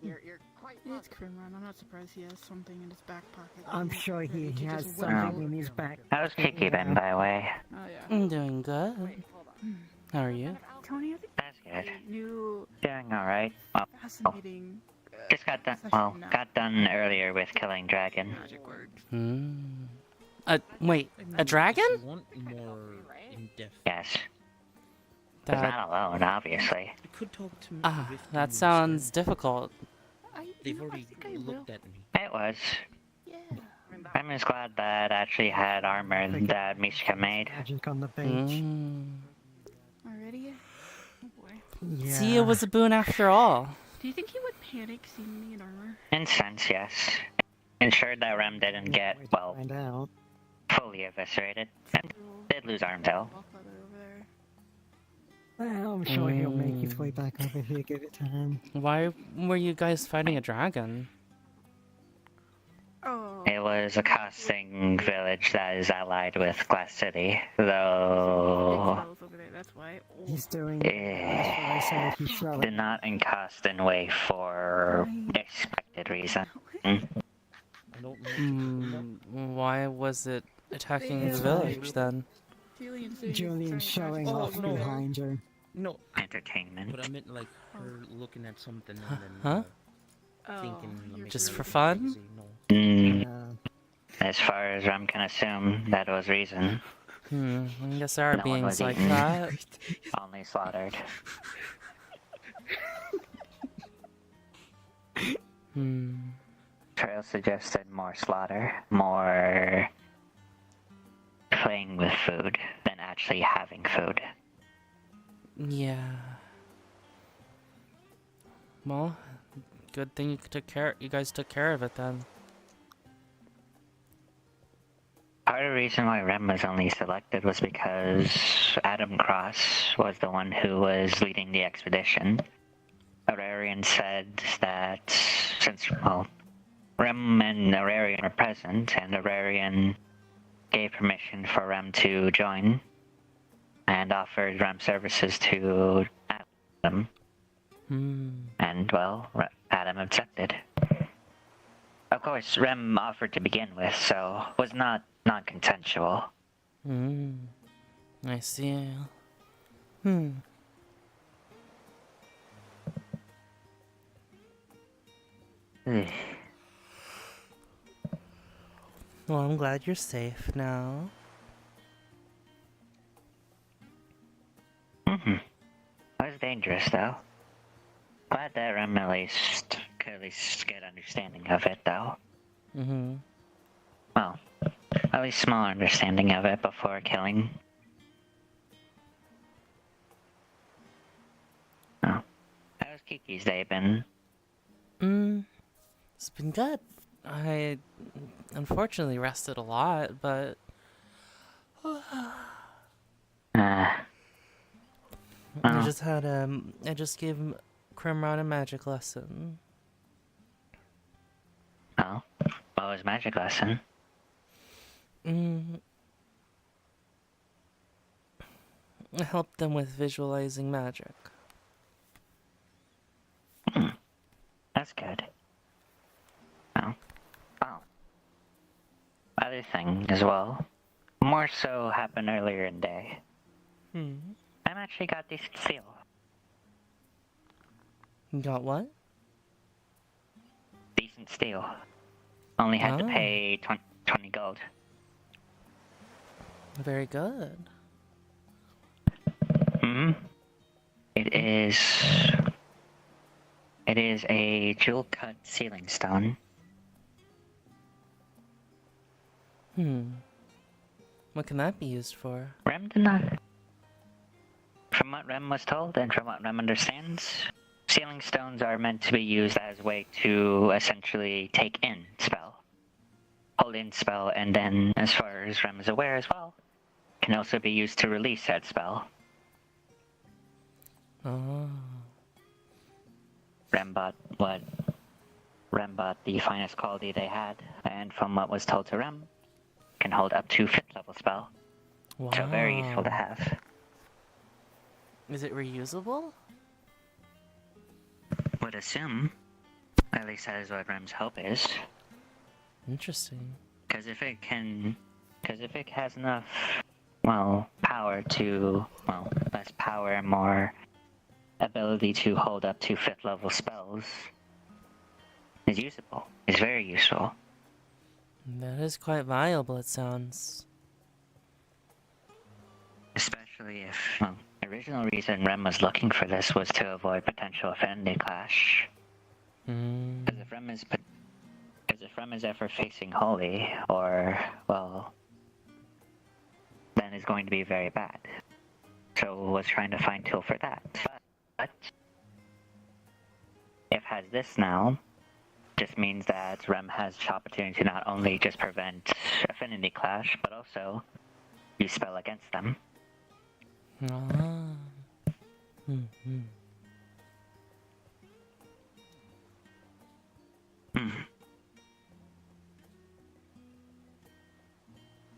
You're quite
It's Krimron. I'm not surprised he has something in his back pocket.
I'm sure he has
just
something in his back.
How's Kiki been, by the way?
Oh yeah.
I'm doing good.
Wait, hold on.
How are you?
Tony, I think
That's good.
new
Doing alright. Well,
fascinating
just got done. Well, got done earlier with killing dragon.
magic word.
Wait, a dragon?
If you want more in-depth.
Yes. It's not alone, obviously.
I could talk to Rift
that
and
sounds difficult.
They've already looked at me.
It was. I'm just glad that actually had armor that Mishka made.
Magic on the bench.
Already? Oh boy.
Yeah.
See, it was a boon after all.
Do you think he would panic seeing me in armor?
In sense, yes. Ensured that Rem didn't get, well, fully eviscerated. And did lose arm though.
Well, I'm sure he'll make his way back over here, give it time.
Why were you guys fighting a dragon?
Oh.
It was a casting village that is allied with Glass City, though...
That's why.
He's doing
did not encast in way for expected reason.
Why was it attacking the village then?
Julian's showing off behind her.
No.
Entertainment.
But I meant like her looking at something and then
Huh?
thinking.
Just for fun?
As far as Rem can assume, that was reason.
I guess there are
No one
beings
was
like
eaten.
that.
Only slaughtered. Trail suggested more slaughter, more playing with food than actually having food.
Yeah. Well, good thing you guys took care of it then.
Part of the reason why Rem was only selected was because Adam Cross was the one who was leading the expedition. Aurarian said that since, well, Rem and Aurarian were present, and Aurarian gave permission for Rem to join, and offered Rem services to Adam. And, well, Adam accepted. Of course, Rem offered to begin with, so was not non-consensual.
I see. Well, I'm glad you're safe now.
It was dangerous, though. Glad that Rem at least could at least get understanding of it, though. Well, at least small understanding of it before killing. Oh. How's Kiki's day been?
It's been good. I unfortunately rested a lot, but I just gave Crimrod a magic lesson.
Oh, what was magic lesson?
I helped them with visualizing magic.
That's good. Other thing as well. More so happened earlier in the day. I actually got decent steel.
You got what?
Decent steel. Only had to pay 20 gold.
Very good.
It is a jewel-cut sealing stone.
What can that be used for?
Rem did not. From what Rem was told, and from what Rem understands, sealing stones are meant to be used as a way to essentially take in spell. Hold in spell, and then, as far as Rem is aware as well, can also be used to release that spell. Rem bought the finest quality they had, and from what was told to Rem, can hold up to 5th level spell.
Wow.
So very useful to have.
Is it reusable?
Would assume. At least that is what Rem's hope is.
Interesting.
Because if it has enough, well, power to, well, less power and more ability to hold up to 5th level spells is usable. Is very useful.
That is quite viable, it sounds.
Especially if, well, the original reason Rem was looking for this was to avoid potential affinity clash. Because if Rem is ever facing Holy, or, well, then is going to be very bad. So was trying to find tool for that. But if has this now, just means that Rem has the opportunity to not only just prevent affinity clash, but also use spell against them.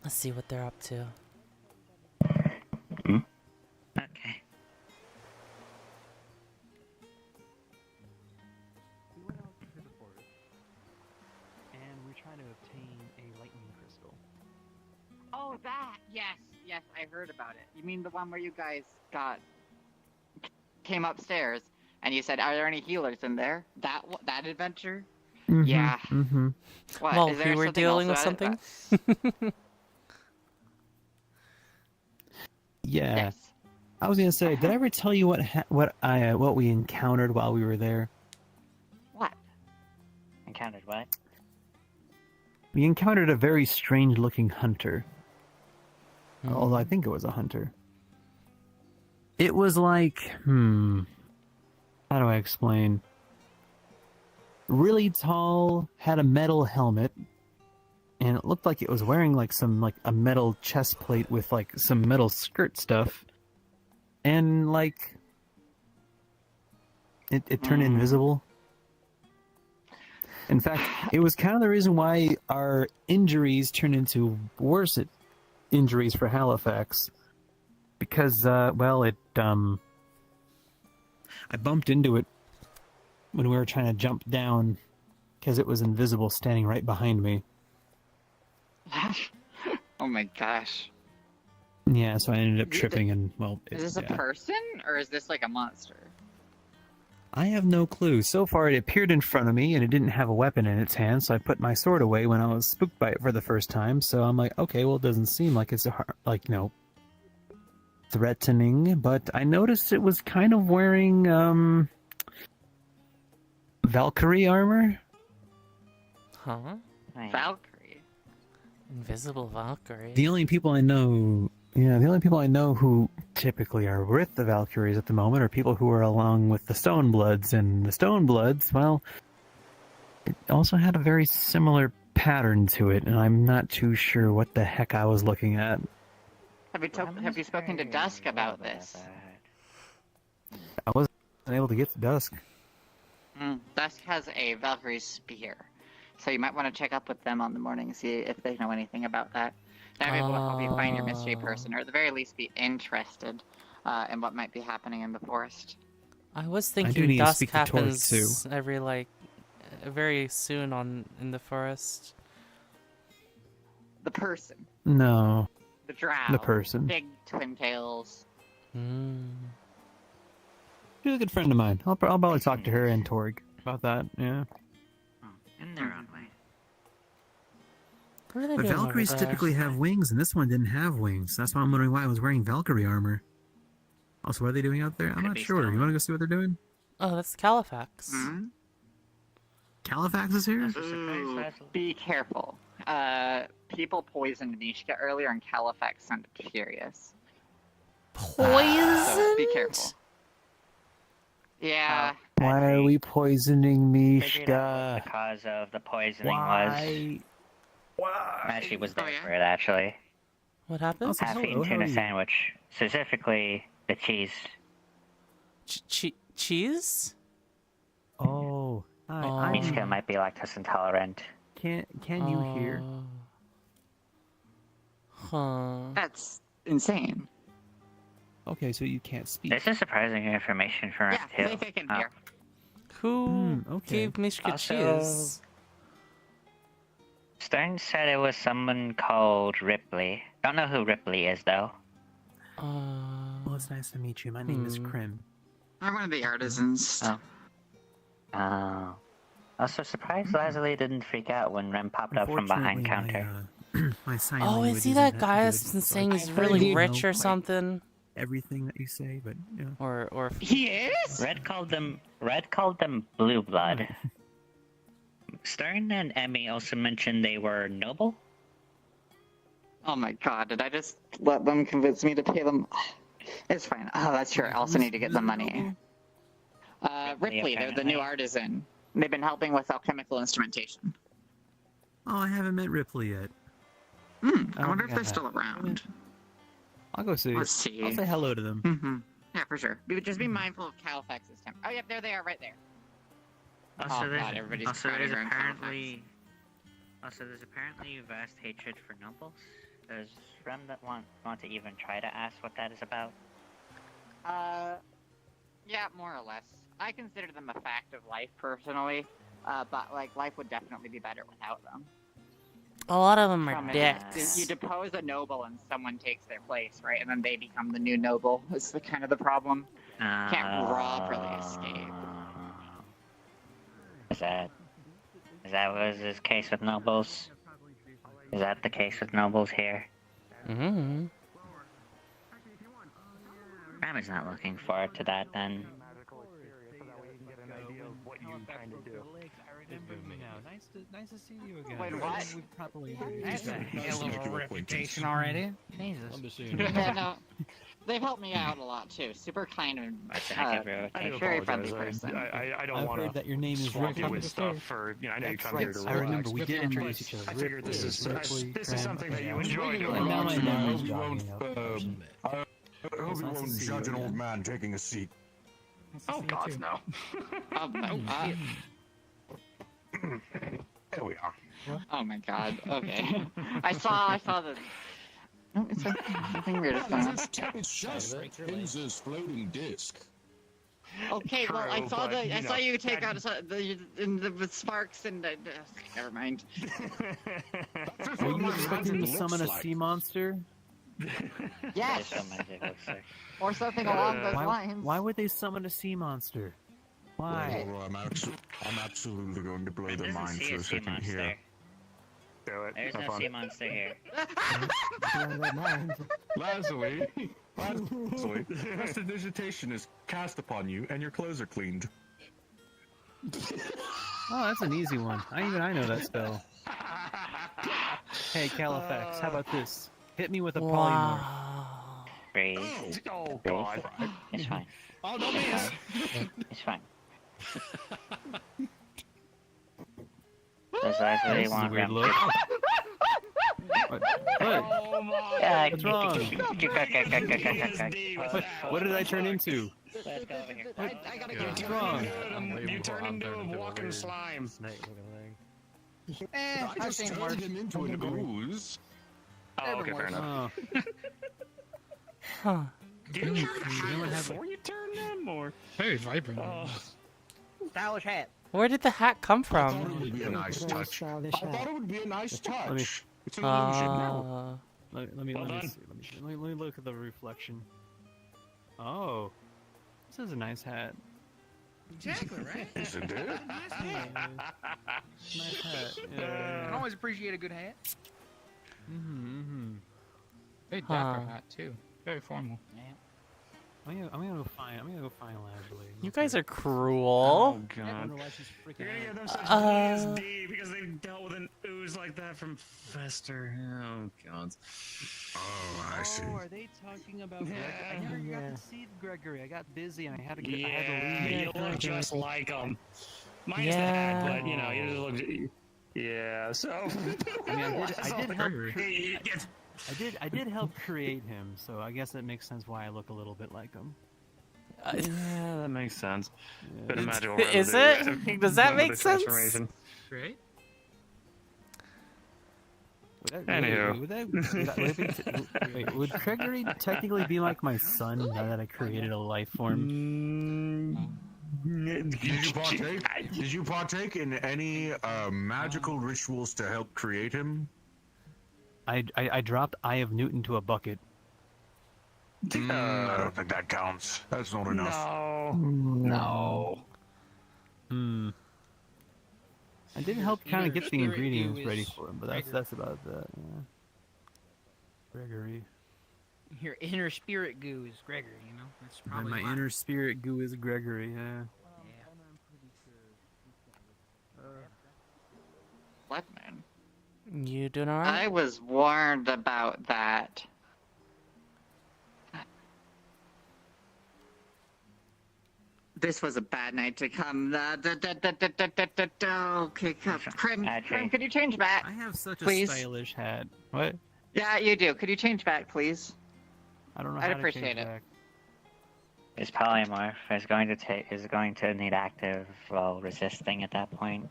Let's see what they're up to.
Okay.
We went out to the forest, and we're trying to obtain a lightning crystal.
Oh, that! Yes, I heard about it. You mean the one where you guys came upstairs and you said, "Are there any healers in there?" That adventure? Yeah. What?
Well,
is there
we were
something
dealing with
else
something?
Yeah.
Yes.
I was gonna say, did I ever tell you what we encountered while we were there?
What?
Encountered what?
We encountered a very strange-looking hunter. Although I think it was a hunter. It was like, how do I explain? Really tall, had a metal helmet, and it looked like it was wearing like a metal chest plate with like some metal skirt stuff. And like it turned invisible. In fact, it was kind of the reason why our injuries turned into worse injuries for Halifax. Because I bumped into it when we were trying to jump down because it was invisible standing right behind me.
Oh my gosh.
Yeah, so I ended up tripping and, well...
Is this a person, or is this like a monster?
I have no clue. So far, it appeared in front of me, and it didn't have a weapon in its hand, so I put my sword away when I was spooked by it for the first time, so I'm like, okay, well, it doesn't seem like it's, threatening, but I noticed it was kind of wearing, Valkyrie armor?
Huh?
Valkyrie?
Invisible Valkyrie.
The only people I know who typically are with the Valkyries at the moment are people who are along with the Stonebloods, and the Stonebloods, well, it also had a very similar pattern to it, and I'm not too sure what the heck I was looking at.
Have you spoken to Dusk about this?
I wasn't able to get to Dusk.
Dusk has a Valkyrie spear, so you might want to check up with them on the morning and see if they know anything about that. They're able to help you find your mystery person, or at the very least be interested in what might be happening in the forest.
I was thinking dusk happens very soon in the forest.
The person.
No.
The drow.
The person.
Big twin tails.
She's a good friend of mine. I'll probably talk to her and Torg about that, yeah.
In their own way.
What are they
But
doing
Valkyries
over there?
typically have wings, and this one didn't have wings. That's why I'm wondering why I was wearing Valkyrie armor. Also, what are they doing out there? I'm not sure. You want to go see what they're doing?
Oh, that's Califax.
Califax is here?
Ooh, be careful. People poisoned Mishka earlier, and Califax sounded furious.
Poisoned?
So be careful. Yeah.
Why are we poisoning
Figured out what
Mishka?
the cause of the poisoning
Why?
was. Actually, was there for it, actually.
What happened?
Half-eaten tuna sandwich. Specifically, the cheese.
Cheese?
Oh. Hi,
Mishka might be lactose intolerant.
Can you hear?
Huh.
That's insane.
Okay, so you can't speak.
This is surprising information for us, too.
Yeah, they can hear.
Who
okay.
gave Mishka
Also,
cheese?
Stern said it was someone called Ripley. Don't know who Ripley is, though.
Well, it's nice to meet you. My name is Krim.
I'm one of the artisans.
Oh. Oh. I was so surprised Lazuli didn't freak out when Rem popped up from behind counter.
My sign
Oh,
language
is he
isn't
that guy
good,
that's been
so
saying
I
he's
heard
really
you
rich
know,
or
like,
something?
everything that you say, but yeah.
Or
he is?
Red called them blue blood. Stern and Emmy also mentioned they were noble.
Oh my god, did I just let them convince me to pay them? It's fine. Oh, that's true. I also need to get the money. Ripley, they're the new artisan. They've been helping with alchemical instrumentation.
Oh, I haven't met Ripley yet.
I wonder if they're still around.
I'll go see.
Let's see.
I'll say hello to them.
Yeah, for sure. Just be mindful of Calfax's temper. Oh, yep, there they are, right there.
Also,
God, everybody's crowding around Califax.
There's apparently vast hatred for nobles. Does Rem that want to even try to ask what that is about?
Yeah, more or less. I consider them a fact of life, personally. But, like, life would definitely be better without them.
a lot of them are dicks.
You depose a noble and someone takes their place, right? And then they become the new noble. It's the kind of the problem. Can't properly escape.
Is that was his case with nobles? Is that the case with nobles here?
Mm-hmm.
Ram is not looking forward to that then.
Nice to see you again.
Wait, what?
That's a hell of a reputation already. Jesus.
Yeah, no. They've helped me out a lot too. Super kind and very friendly person.
I don't want to.
Heard that your name is
swamp you with stuff for, I know you come here to relax.
I remember we did introduce each other.
I figured this is something that you enjoy doing.
And now my memory's jogging
I hope you won't judge an old man taking a seat.
Oh God, no.
There we are.
Oh my God. Okay. I saw the. No, it's nothing weird.
It's just Finz's floating disc.
Okay, well, I saw you take out the sparks and never mind.
Were you expecting to summon a sea monster?
Yes. Or something along those lines.
Why would they summon a sea monster? Why?
Well, I'm absolutely going to blow their mind for a second here.
There's no sea monster here.
Lazuli, prestidigitation is cast upon you, and your clothes are cleaned.
Oh, that's an easy one. I know that spell. Hey, Califax, how about this? Hit me with a polymorph.
Breathe.
Oh God.
It's fine.
Oh, no, miss.
It's fine. Does Lazuli want Rem to...
What?
What's
wrong? What did I turn into?
Let's go over here.
What's wrong?
You turn into a walking slime.
I just turned him into an ooze.
Oh, okay, fair enough.
Huh.
Did you have a hat before you turned them, or?
Very vibrant. Stylish hat.
Where did the hat come
I thought it
from?
would be a nice touch. I thought it would be a nice touch. It's an illusion.
Let me look at the reflection. Oh, this is a nice hat.
Exactly, right?
Yes, it did.
Nice hat.
Nice hat.
I
Yeah.
can always appreciate a good hat.
Very dapper hat too. Very formal.
Yeah.
I'm gonna go find Lazuli.
You guys are cruel.
Oh God.
I don't know why she's freaking
You're gonna get them
out.
such PTSD because they've dealt with an ooze like that from Fester. Oh God.
Oh, I see.
Oh, are they talking about Gregory? I never got to see Gregory. I got busy and I had to
Yeah,
leave.
you look just like him. Minus the hat, but you know, you just look. Yeah, so.
I mean, I did help create him, so I guess that makes sense why I look a little bit like him.
Yeah, that makes sense.
Yeah.
But imagine
Is it? Does that make sense?
Right?
Would Gregory technically be like my son now that I created a life form?
Did you partake in any magical rituals to help create him?
I dropped Eye of Newton to a bucket.
I don't think that counts. That's not enough.
No. I did help kind of get the ingredients ready for him, but that's about that. Yeah. Gregory.
Your inner spirit goo is Gregory, you know? That's probably
My
why.
inner spirit goo is Gregory, yeah.
What, man?
You doing alright?
I was warned about that. This was a bad night to come. Okay, Krim, could you change back?
I have such
please?
a stylish hat. What?
Yeah, you do. Could you change back, please?
I don't know
I'd
how to
appreciate
change
it.
back.
His polymorph is going to need active while resisting at that point.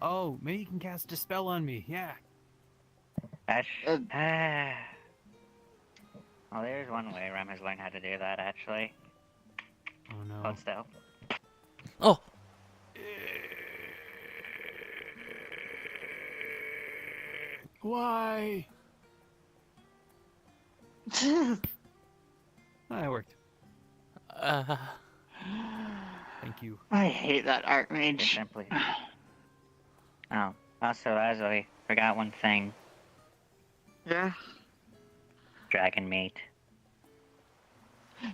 Oh, maybe you can cast a spell on me. Yeah.
Well, there's one way Rem has learned how to do that, actually.
Oh no.
Hold still.
Oh!
Why? That worked. Thank you.
I hate that Archmage.
Simply. Oh, also, Leslie, forgot one thing.
Yeah?
Dragon meat.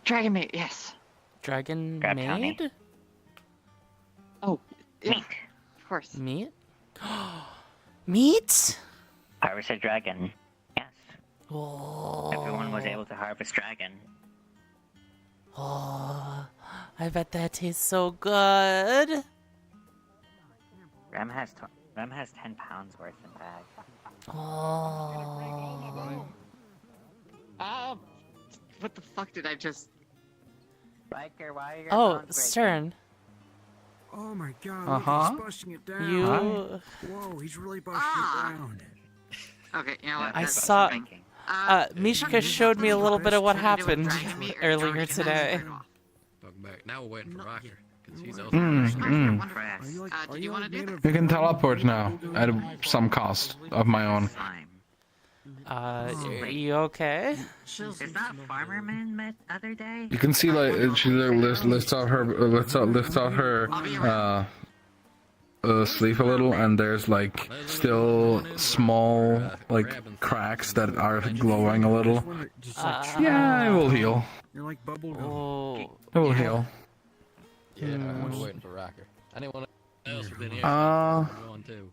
Dragon meat, yes.
Dragon
Grab Tony.
maid?
Oh, yeah.
Meat.
Of course.
Meat? Meat?
Harvest a dragon. Yes.
Oh.
Everyone was able to harvest dragon.
Oh, I bet that tastes so good.
Rem has 10 pounds worth in bag.
Oh.
What the fuck did I just...
Riker, why are your
Oh,
bones breaking?
Stern.
Oh my god,
Uh-huh.
look, he's busting it down.
You...
Whoa, he's really busting it down.
Okay, you know what?
I
that's
saw...
something.
Mishka showed me a little bit of what happened earlier today.
Welcome back. Now we're waiting for Rocker, because he's also
Did you want to do that?
You can teleport now at some cost of my own.
Are you okay?
Is that Farmerman met other day?
You can see like she lifts off her sleeve a little, and there's like still small like cracks that are glowing a little. Yeah, it will heal.
You're like bubble gum.
Oh.
It will heal.
Yeah, we're waiting for Rocker. Anyone else within here? Going too.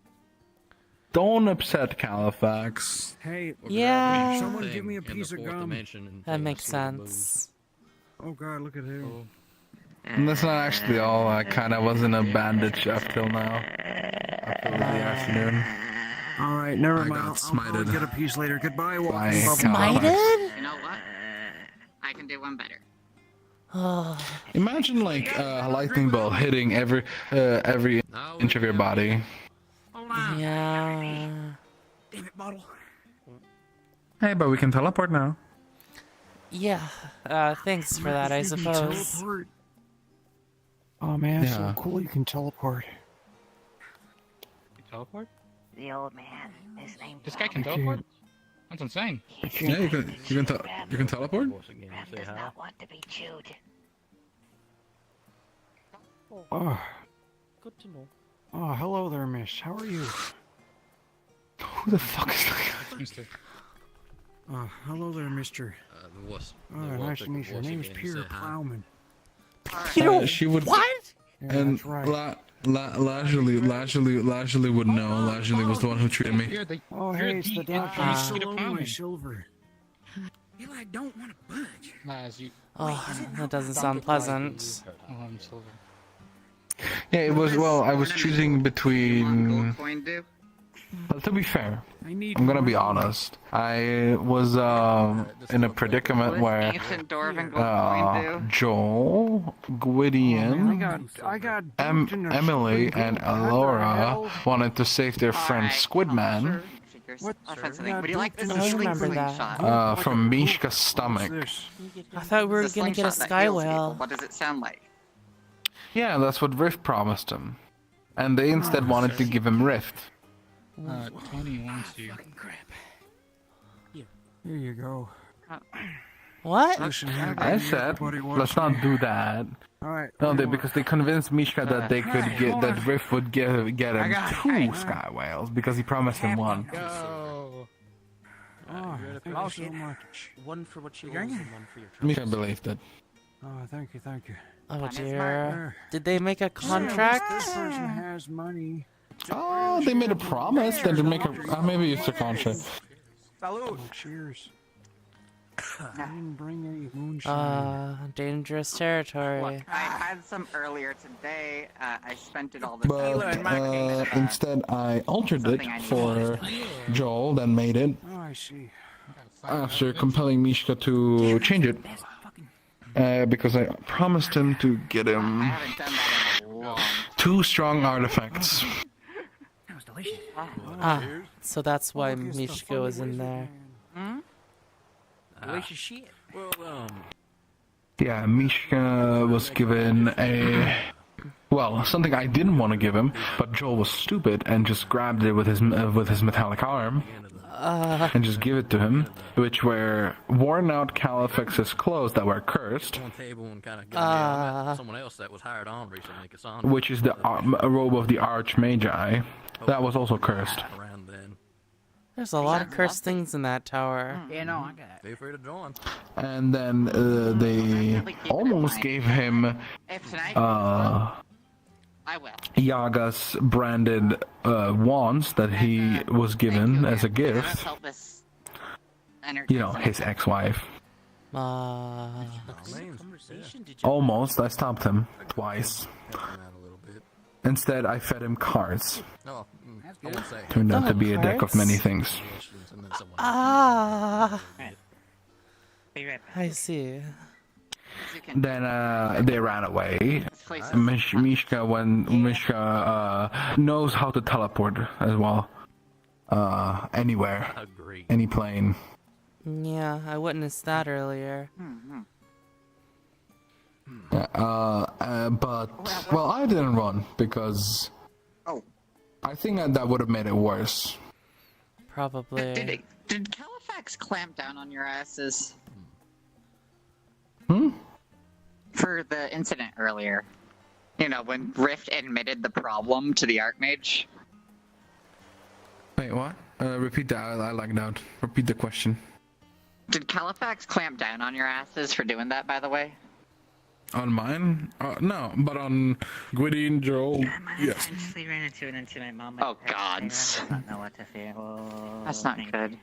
Don't upset Califax.
Hey,
Yeah.
someone give me a piece of gum.
That makes sense.
Oh god, look at him.
And that's not actually all. I kind of was in a bandage up till now. Up till the afternoon.
Alright, never
I
mind.
got
I'll
smited.
get a piece later. Goodbye, walking
By
bubble.
Smited?
You know what? I can do one better.
Oh.
Imagine like a lightning bolt hitting every inch of your body.
Yeah.
Damn it, bottle.
Hey, but we can teleport now.
Yeah. Thanks for that, I suppose.
Teleport.
Oh man, it's
Yeah.
so cool you can teleport.
You teleport?
The old man. His name.
This guy can teleport? That's insane.
Yeah, you can teleport.
Rem does not want to be chewed.
Oh,
Good to know.
oh, hello there, miss. How are you?
Who the fuck is that?
Mister.
Oh, hello there, mister.
The wuss.
Oh, nice to meet you. Your name's Peter Plowman.
Peter,
She would.
what?
Yeah,
And
that's right.
Lajuli would know. Lajuli was the one who treated me.
You're the,
Oh,
you're
hey, it's the doctor.
Peter
He's so lonely,
Plowman.
Silver. Eli, I don't want to budge.
Naz, you.
Oh, that doesn't sound pleasant.
Oh, I'm Silver.
Yeah, it was. Well, I was choosing between.
Coin do?
To be fair,
I need
I'm gonna be
one.
honest. I was in a predicament where
Ancient Dwarven gold coin do?
Joel, Gwydion,
I got
Emily, and Alora wanted to save their friend Squidman
What? Would you like this
I remember that.
from Mishka's stomach.
I thought we were
It's a
gonna get a
slingshot that
sky
heals people.
whale.
What does it sound like?
Yeah, that's what Rift promised him, and they instead wanted to give him Rift.
Tony wants you.
Here you go.
What?
I said, let's not do that.
Alright.
No, because they convinced Mishka that they could get that Riff would get him 2 sky whales because he promised him 1.
Go. Oh, thank you so much.
One for what you want and one for your
Mishka believed it.
Oh, thank you, thank you.
Oh dear. Did they make a contract?
This person has money.
Oh, they made a promise. Then to make a maybe it's a contract.
Salute. Cheers. I didn't bring any moonshine.
Dangerous territory.
I had some earlier today. I spent it all this
But instead, I altered it for Joel, then made it.
Oh, I see.
After compelling Mishka to change it. Because I promised him to get him 2 strong artifacts.
That was delicious.
So that's why Mishka was in there.
Delicious shit.
Yeah, Mishka was given something I didn't want to give him, but Joel was stupid and just grabbed it with his metallic arm and just give it to him, which were worn out Califex's clothes that were cursed,
Someone else that was hired on recently, Cassandra.
which is the robe of the Archmagi. That was also cursed.
There's a lot of cursed things in that tower.
Yeah, no, I got it.
Feel free to join.
And then they almost gave him Yaga's branded wands that he was given as a gift. You know, his ex-wife. Almost, I stopped him twice. Instead, I fed him cards. Turned out to be a deck of many things.
I see.
Then they ran away. Mishka knows how to teleport as well. Anywhere, any plane.
Yeah, I witnessed that earlier.
But I didn't run because I think that would have made it worse.
Probably.
Did Califax clamp down on your asses? For the incident earlier. You know, when Rift admitted the problem to the Archmage.
Wait, what? Repeat that. I like that. Repeat the question.
Did Califax clamp down on your asses for doing that, by the way?
On mine? No, but on Gwyddy and Joel, yes.
I actually ran into it into my mom.
Oh, gods.
I don't know what to feel.
That's not good.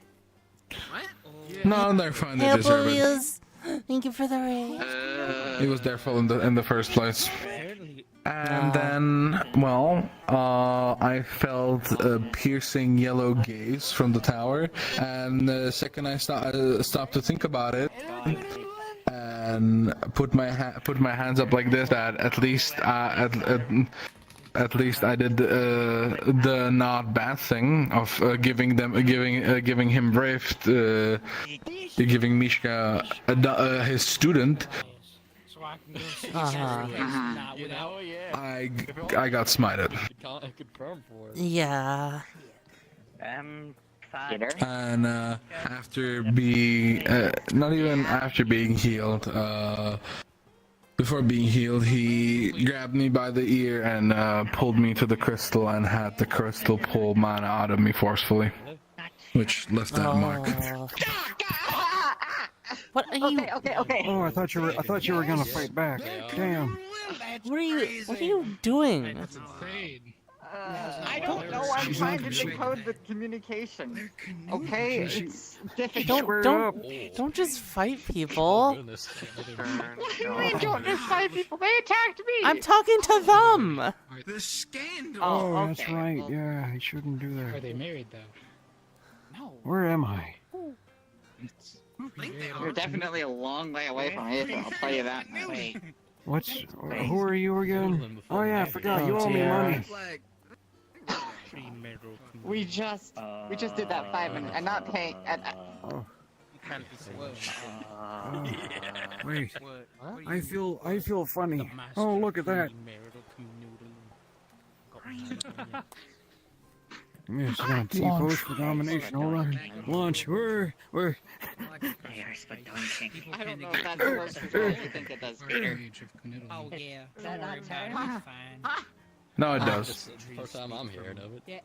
No, they're fine. They deserve it.
Thank you for the raid.
It was their fault in the first place. And then, I felt a piercing yellow gaze from the tower, and the second I stopped to think about it, and put my hands up like this, that at least I did the not bad thing of giving him Rift, giving Mishka his student. I got smited.
Yeah.
And after being not even after being healed, before being healed, he grabbed me by the ear and pulled me to the crystal and had the crystal pull mana out of me forcefully, which left that mark.
What are you?
Okay.
Oh, I thought you were gonna fight back. Damn.
What are you doing?
That's insane. I don't know. I'm trying to decode the communication. Okay, it's difficult.
Don't just fight people.
What do you mean don't just fight people? They attacked me.
I'm talking to them.
The scandal.
Oh, that's right. Yeah, I shouldn't do that.
Are they married though?
No.
Where am I?
You're definitely a long way away from Aether, I'll tell you that.
Who are you again? Oh yeah, I forgot. You owe me money.
We just did that 5 minutes. I'm not paying.
Wait, I feel funny. Oh, look at that.
We're just gonna T-pose for domination. Hold on. Launch. We're.
They are squidonking. I don't know if that works as well as you think it does, Peter.
Oh yeah.
Is that not
Sorry,
turn?
it's fine.
No, it
This
does.
is the first time I'm hearing of it.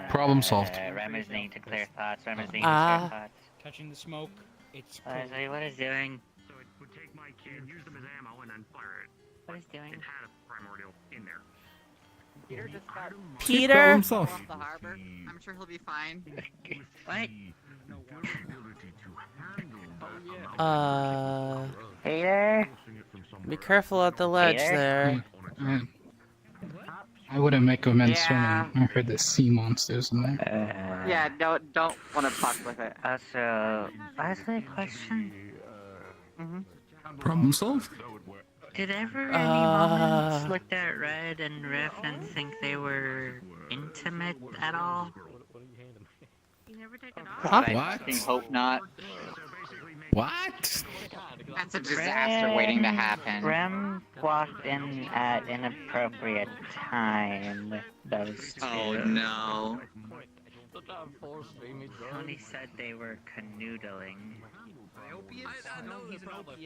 Problem solved.
Remmers need to clear thoughts. Remmers need to clear thoughts.
Touching the smoke. It's cool.
Leslie, what is doing?
So it would take my kid, use them as ammo, and then fire it.
What is doing?
It had a primordial in there.
Peter just got
Peter?
off the harbor. I'm sure he'll be fine.
What?
Peter? Be careful at the ledge there.
I wouldn't recommend
Yeah.
swimming. I heard there's sea monsters in there.
Yeah, don't want to fuck with it.
Also, Leslie, question.
Problem solved?
Did ever any moments look at Red and Riff and think they were intimate at all?
You never take it
Huh?
I fucking hope not.
What?
That's a disaster waiting to happen.
Rem walked in at inappropriate time. Those two.
Oh no.
Tony said they were canoodling.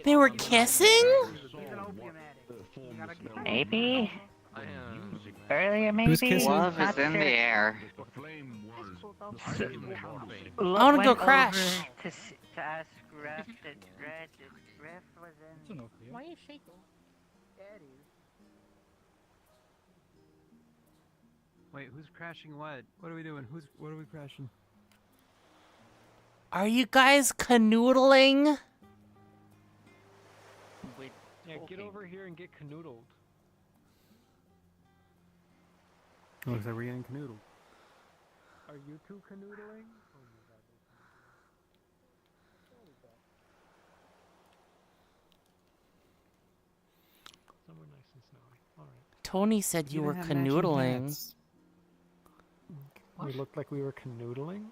They were kissing?
Maybe? Earlier, maybe?
Who's kissing?
Love
Not
is in
sure.
the air.
I wanna go
Went
crash.
over to ask Riff that Riff was in.
Why are you shaking?
Wait, who's crashing what? What are we doing? What are we crashing?
Are you guys canoodling?
Yeah, get over here and get canoodled.
Looks like we're getting canoodled.
Are you two canoodling? Somewhere nice and snowy. Alright.
Tony said you were canoodling.
We looked like we were canoodling?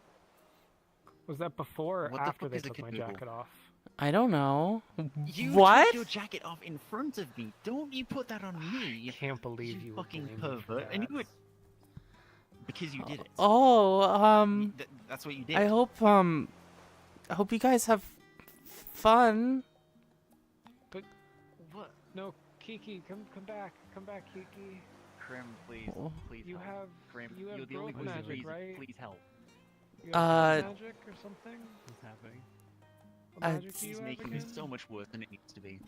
Was that before or
What the
after
fuck
they
is a
took my
canoodle?
jacket off?
I don't know.
You
What?
took your jacket off in front of me. Don't you put that on me.
I can't believe you would
fucking
blame me for
pervert. And
that.
you would. Because you did it.
Oh,
That's what you did.
I hope you guys have fun.
But what? No, Kiki, come back, Kiki.
Krim, please, please.
You
help.
have
Krim,
you have
you're the
growth
only
magic,
reason.
right?
Please help.
You have
Uh,
magic or something? What's happening? What
Uh,
magic do you
He's
have
making
again?
this so much worse than it needs to be.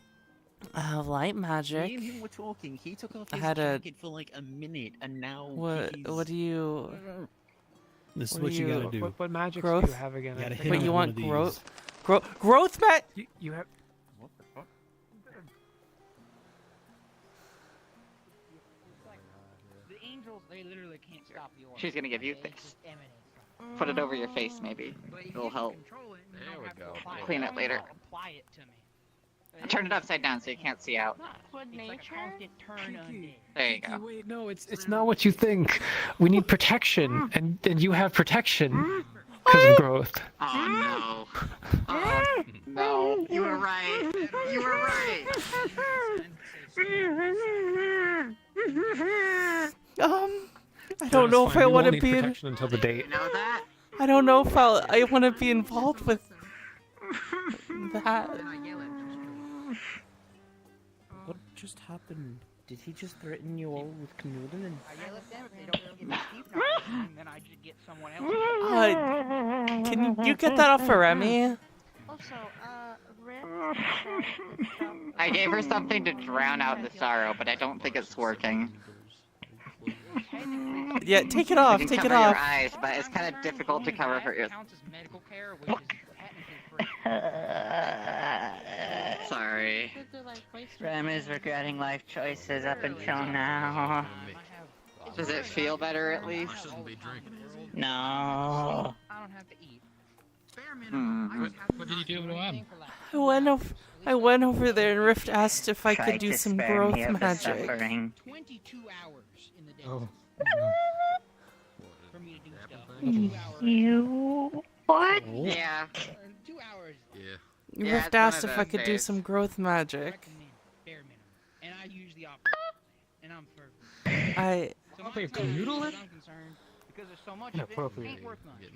Light
Me
magic.
and him were talking. He took off
I
his
had a-
jacket for like a minute, and now
What do you?
This is
What
what
do
you
you-
gotta do.
What magic
Growth?
do you have again?
You gotta
I
hit
forgot.
him
But you
with one
want
of these.
growth mat?
You have.
What the fuck?
The angels, they literally can't stop the order.
She's gonna give you
They
this.
just emanate from
Put it over your face, maybe.
But if
It'll
you
help.
control it, you
There
don't
we
have to
go.
apply it.
Clean
You
it
don't
later.
have to apply it to me.
Turn it upside down so you can't see out.
It's like a constant turn on.
There you go.
Wait, no, it's not what you think. We need protection, and you have protection because of growth.
Oh no. Oh no. You were right. You were right.
I don't know if I want to be.
protection until the date.
You know that?
I don't know if I want to be involved with that.
What just happened? Did he just threaten you all with canoodling?
I yell at them if they don't give me deep knowledge, and then I just get someone else.
Can you get that off for Remy?
Also,
I gave her something to drown out the sorrow, but I don't think it's working.
Yeah, take it
You
off.
can
Take it
cover
off.
your eyes, but it's kind of difficult to cover her ears.
Counts as medical care, which is technically free.
Sorry.
Rem is regretting life choices up until now.
Does it feel better at least?
No.
I don't have to eat. Bare minimum.
What did you do to him?
I went over there and Rift asked if I
Tried
could do
to
some
spare
growth
me of the
magic.
suffering.
22 hours in the day.
Oh.
For me to do stuff. 2 hours.
You what?
Yeah.
2 hours.
Yeah.
Yeah,
Rift
it's one
asked
of
if I
those
could do
days.
some growth magic.
Recommend bare minimum. And I use the opposite. And I'm fervent.
I
So
Wait, canoodling?
Because there's so much of it, ain't worth nothing.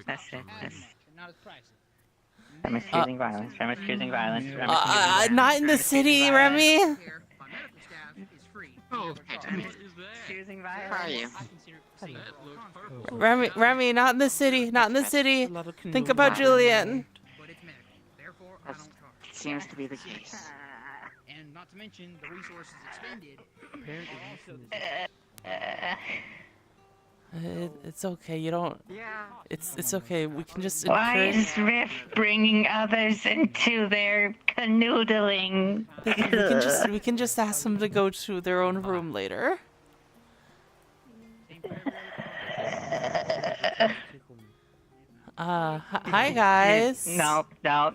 That's it.
Not as pricey.
Remi's choosing violence. Remi's choosing violence.
Not in the city, Remy.
Choosing
How are you?
Remy, not in the city. Not in the city. Think about Julian.
That seems to be the case.
And not to mention the resources expended.
It's okay. You don't. It's okay. We can just.
Why is Riff bringing others into their canoodling?
We can just ask them to go to their own room later. Hi guys.
No. Rem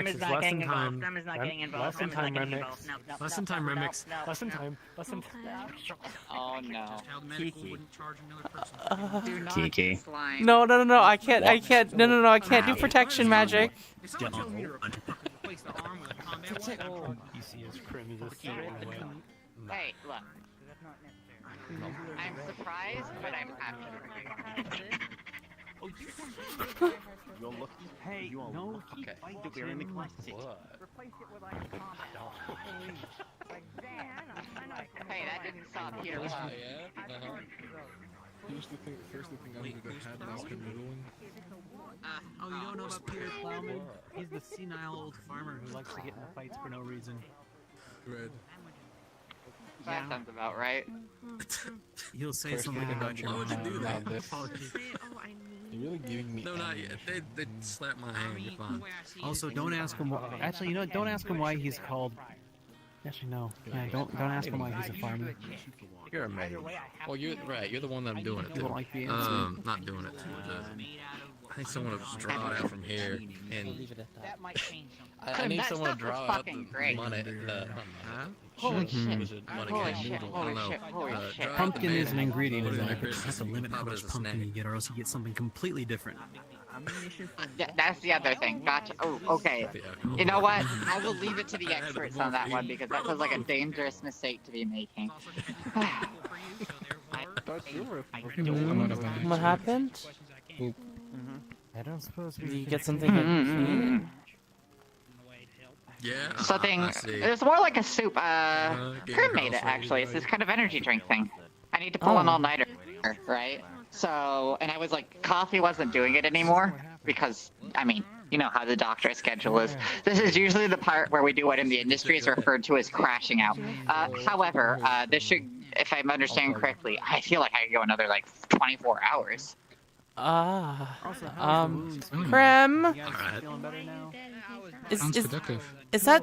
is not getting involved. Rem is not getting involved.
Lesson time, Remix. Lesson time, Remix. Lesson time. Lesson time.
Oh no.
Kiki.
No. I can't. No. I can't do protection magic.
If someone tells me to replace the arm with a combat one,
You see his Krim is a
Hey, look. I'm surprised, but I'm happy.
You're lucky.
Hey, no,
okay.
We're in the
classic.
Hey, that didn't stop here.
Here's the thing under the head that's canoodling.
Oh, you don't know about Peter Plowman? He's the senile old farmer who likes to get into fights for no reason.
Red.
That sounds about right.
He'll say something about your
Why would you do that?
You're really giving me.
No, not yet. They slapped my hand. You're fine.
Also, don't ask him. Actually, you know, don't ask him why he's called. Actually, no. Yeah, don't ask him why he's a farmer.
You're a maid. Well, you're right. You're the one that I'm doing it to.
Don't like the answer.
Not doing it to. I think someone will just draw it out from here, and I need someone to draw out the money.
Holy shit.
Was it money?
Holy
Noodle?
shit.
I don't
Holy
know.
shit. Holy shit.
Draw out
Pumpkin
the
is an
man,
ingredient
put
in
it
that.
a
You have to limit how
pop it
much
as a
pumpkin
snack.
you get, or else you get something completely different.
That's the other thing. Gotcha. Oh, okay. You know what? I will leave it to the experts on that one because that feels like a dangerous mistake to be making.
What happened?
I don't suppose
Did you get something?
Yeah.
Something.
I see.
It's more like a soup. Krim made it actually. It's this kind of energy drink thing. I need to pull an all-nighter, right? So, and I was like, coffee wasn't doing it anymore because, I mean, you know how the doctor's schedule is. This is usually the part where we do what in the industry is referred to as crashing out. However, this should, if I'm understanding correctly, I feel like I could go another like 24 hours.
Krim.
Sounds productive.
Is that?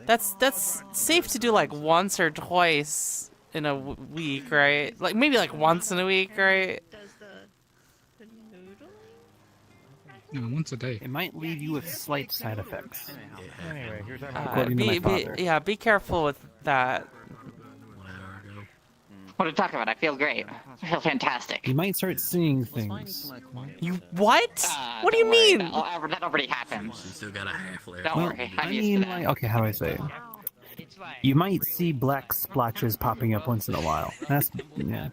That's safe to do like once or twice in a week, right? Like maybe like once in a week, right?
No, once a day.
It might leave you with slight side effects.
Anyway, here's our
Be careful with that.
What are you talking about? I feel great. I feel fantastic.
You might start seeing things.
You what? What do you
Don't worry,
mean?
that already happened.
Still got a half left.
Don't worry, I'm used to that.
like, okay, how do I say it? You might see black splotches popping up once in a while. That's, yeah.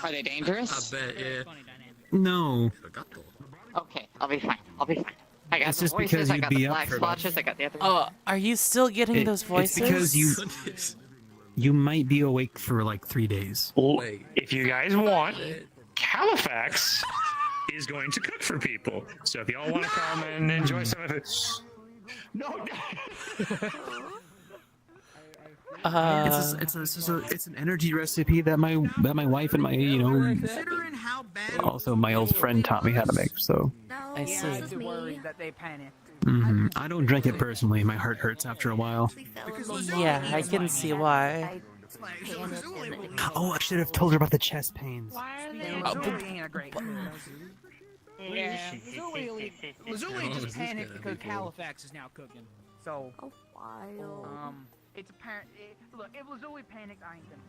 Are they dangerous?
I bet, yeah.
No.
Okay, I'll be fine. I'll be fine. I got
It's
the
just
voices,
because
I
you'd
got
be
the
up
black
for about-
splotches, I got the other
Are you still getting those voices?
It's because you might be awake for like 3 days.
Well, if you guys want, Califax is going to cook for people. So if y'all want to come and enjoy some of it.
No.
It's an energy recipe that my wife and my also my old friend taught me how to make. So
I see.
I'm worried that they panicked.
I don't drink it personally. My heart hurts after a while.
Yeah, I can see why.
Oh, I should have told her about the chest pains.
Lazuli just panicked because Halifax is now cooking. So, it's apparent. Look, if Lazuli panicked, I ain't gonna.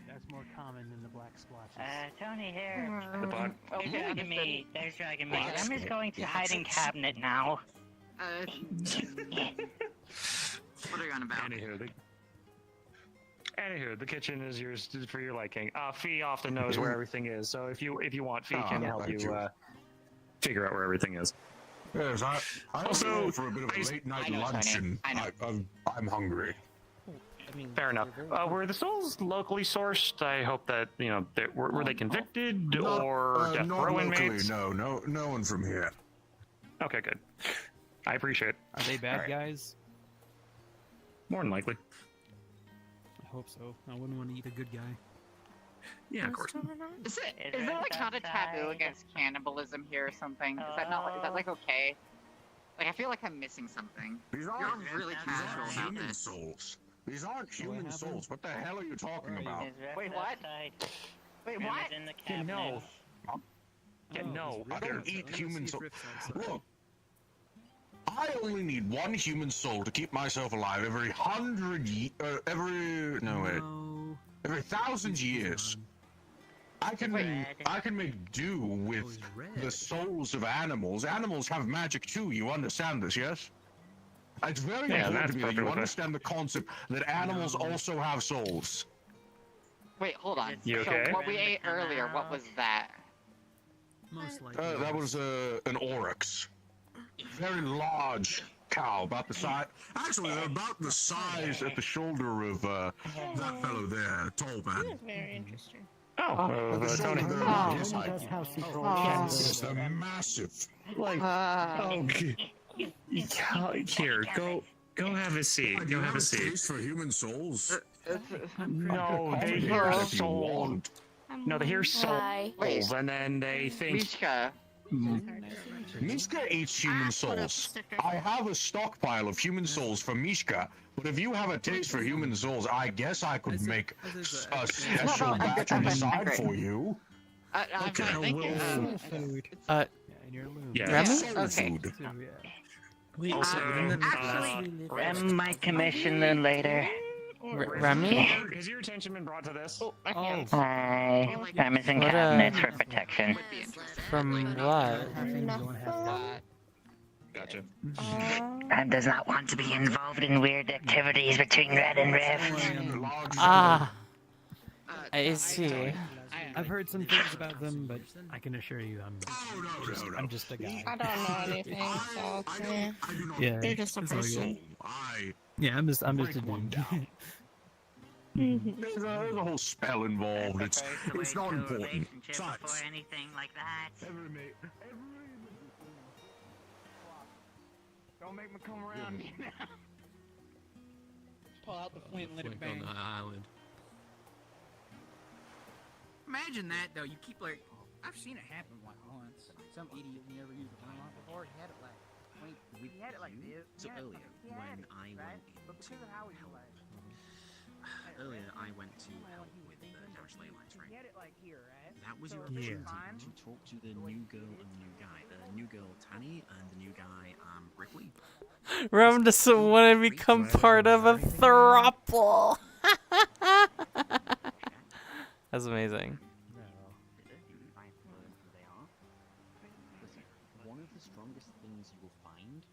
That's more common than the black splotches.
Tony here.
The black.
There's Dragon Meat. I'm just going to hiding cabinet now.
What are you on about?
Anywho, the kitchen is yours for your liking. Fee often knows where everything is, so if you want, Fee can help you figure out where everything is.
Yes, I
Also,
also for a bit of a late night lunch, and I'm hungry.
Fair enough. Were the souls locally sourced? I hope that were they convicted or death
not
row
locally,
inmates?
no one from here.
Okay, good. I appreciate it.
Are they bad
All right.
guys?
More than likely.
I hope so. I wouldn't want to eat a good guy.
Yeah, of course.
Is there like not a taboo against cannibalism here or something? Is that not like, is that like okay? Like I feel like I'm missing something.
These
You're
aren't
really casual about
human
this.
souls. These aren't human souls. What the hell are you talking about?
Wait, what? Wait, what?
No. No.
I don't eat human souls. Look, I only need one human soul to keep myself alive every 1,000 years. I can make do with the souls of animals. Animals have magic too. You understand this, yes? It's very important to me that you understand the concept that animals also have souls.
Wait, hold on.
You okay?
So what we ate earlier, what was that?
Most likely.
That was an oryx. Very large cow, about the size. Actually, they're about the size at the shoulder of that fellow there, tall man.
Very interesting.
Tony.
Yes, they're massive.
Here, go have a seat. Go have a seat.
Taste for human souls.
No, they hear soul. No, they hear souls, and then they think.
Mishka eats human souls. I have a stockpile of human souls for Mishka, but if you have a taste for human souls, I guess I could make a special batch on the side for you.
Thank you.
Okay. Rem might commission them later.
Remy?
Has your attention been brought to this?
Hi. I'm in cabinets for protection.
From what?
Gotcha.
Ram does not want to be involved in weird activities between Red and Rift.
I see.
I've heard some things about them, but I can assure you, I'm just a guy.
I don't know anything, so
Yeah,
you're just a
it's all good.
person.
Yeah, I'm just a dude.
There's a whole spell involved. It's not important.
Before anything like that.
Don't make me come around you now. Pull out the flint and let it bang.
On the island.
Imagine that though. You keep like, I've seen it happen like once. Some idiot never used a flint before. He had it like, he had it like this.
So earlier, when I went
but because of how he played.
Earlier, I went to help with the National Alliance, right?
He had it like here, right?
That was your opportunity to talk to the new girl and the new guy. The new girl, Tanny, and the new guy, Ripley.
Rem doesn't want to become part of a throuple. That's amazing.
One of the strongest things you will find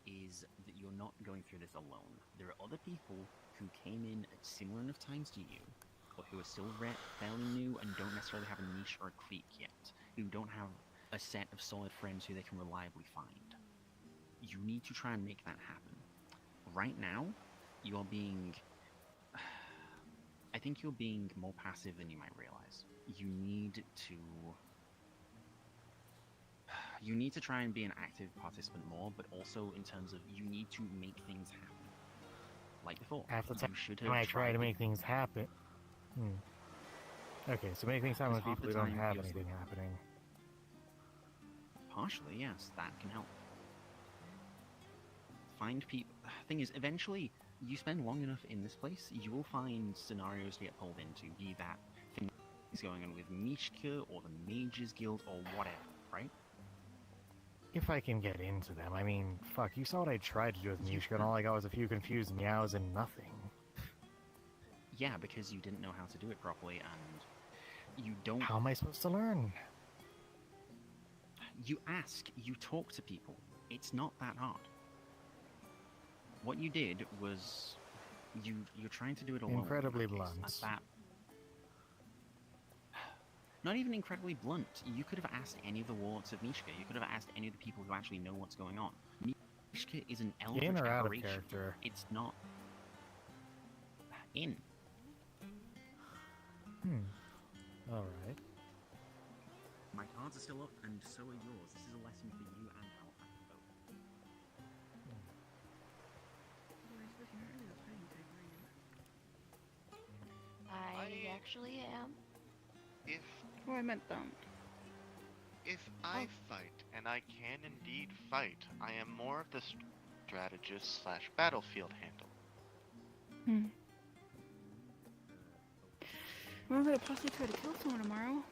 is that you're not going through this alone. There are other people who came in at similar enough times to you, or who are still fairly new and don't necessarily have a niche or a clique yet, who don't have a set of solid friends who they can reliably find. You need to try and make that happen. Right now, you are being... I think you're being more passive than you might realize. You need to try and be an active participant more, but also in terms of you need to make things happen. Like before.
Half the time
you should
when I
have
try to
tried
make things happen. Okay, so make things happen with
Half
people
the
who don't
time,
have
you're
anything happening.
Partially, yes, that can help. Find people. Thing is, eventually, you spend long enough in this place, you will find scenarios to get pulled into, be that things going on with Mishka or the Mages Guild or whatever, right?
If I can get into them, I mean, fuck, you saw what I tried to do with Mishka, and all I got was a few confused meows and nothing.
Yeah, because you didn't know how to do it properly, and you don't...
How am I supposed to learn?
You ask, you talk to people. It's not that hard. What you did was you're trying to do it alone.
Incredibly blunt.
That not even incredibly blunt. You could have asked any of the warlocks of Mishka. You could have asked any of the people who actually know what's going on. Mishka is an eldritch
In or out of
aberration.
character?
It's not in.
Alright.
My cards are still up, and so are yours. This is a lesson for you and Halifax both.
I actually am.
If I meant them.
If I fight, and I can indeed fight, I am more of the strategist / battlefield handle.
Well, I'm gonna possibly try to kill someone tomorrow.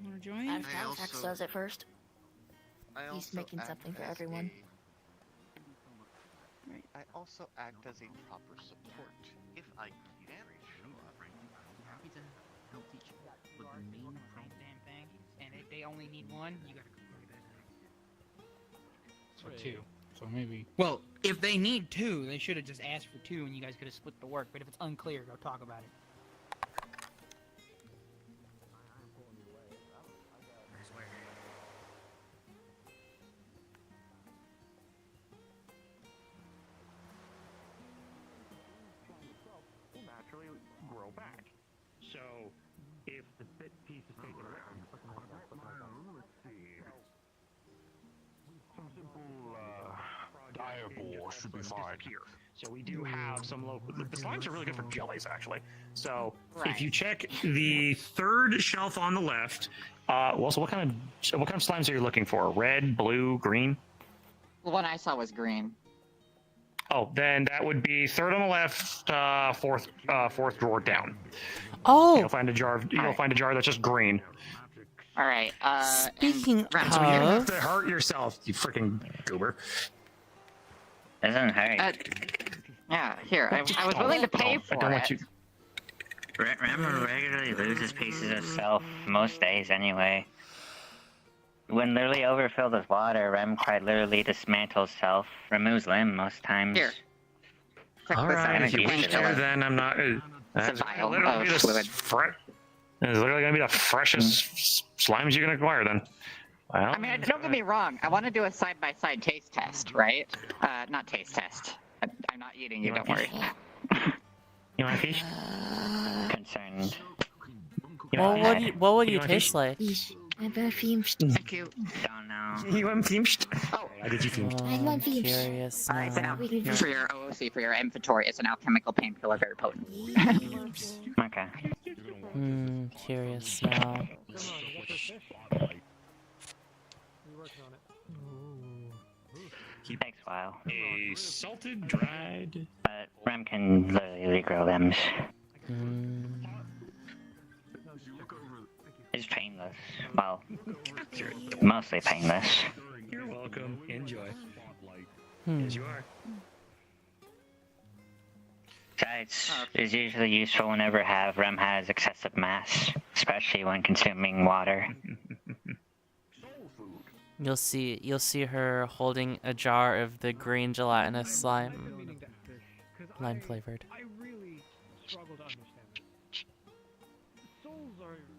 You wanna join?
Halifax does it first. He's making something for everyone.
I also act as a proper support, if I can.
Happy to help teach you. But the main problem
Damn thing. And if they only need one, you gotta
So 2. So maybe.
Well, if they need 2, they should have just asked for 2 and you guys could have split the work. But if it's unclear, go talk about it.
Naturally grow back. So, if the bit piece is taken away, let's see. Some simple diaball should be fine. So we do have some local. The slimes are really good for jellies, actually. So if you check the third shelf on the left, well, so what kind of slimes are you looking for? Red, blue, green?
The one I saw was green.
Oh, then that would be third on the left, fourth drawer down.
Oh,
you'll find a jar. You'll find a jar that's just green.
All right.
Speaking
So you don't have to hurt yourself, you freaking goober.
Doesn't hurt.
Yeah, here. I was willing to pay for
I don't
it.
want you.
Rem regularly loses pieces of self most days anyway. When literally overfilled with water, Rem quite literally dismantles self, removes limb most times.
Here.
Alright, if you wish to, then I'm not. That's literally the it's literally going to be the freshest slimes you can acquire then. Well,
I mean, don't get me wrong. I want to do a side-by-side taste test, right? Not taste test. I'm not eating you, don't worry.
You want fish?
Concerned.
What would you taste like?
Thank you.
Don't know.
You want finished?
Oh,
did you finish?
I'm curious now.
For your OOC, for your inventory, it's an alchemical painkiller, very potent.
Okay.
Curious now.
Takes a while.
A salted, dried.
But Rem can literally regrow limbs. It's painless. Well, mostly painless.
You're welcome. Enjoy.
Hmm.
As you are.
Besides, is usually useful whenever Rem has excessive mass, especially when consuming water.
You'll see her holding a jar of the green gelatinous slime, lime flavored.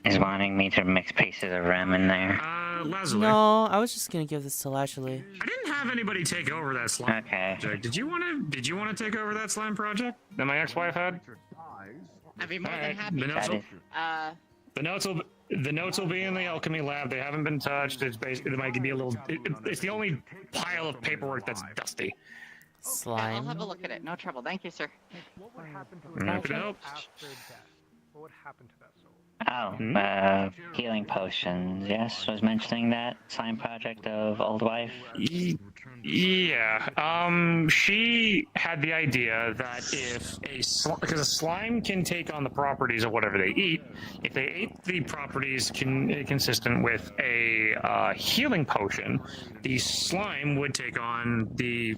Is wanting me to mix pieces of Rem in there.
Leslie.
No, I was just gonna give this to Lashley.
I didn't have anybody take over that slime project. Did you want to take over that slime project that my ex-wife had?
I'd be more than happy.
The notes will be in the alchemy lab. They haven't been touched. It's basically it might be a little. It's the only pile of paperwork that's dusty.
Slime.
I'll have a look at it. No trouble. Thank you, sir.
What would happen to
If it helps.
after death? What would happen to that soul?
Oh, healing potions. Yes, was mentioning that slime project of Old Wife.
Yeah. She had the idea that if because a slime can take on the properties of whatever they eat, if they ate the properties consistent with a healing potion, the slime would take on the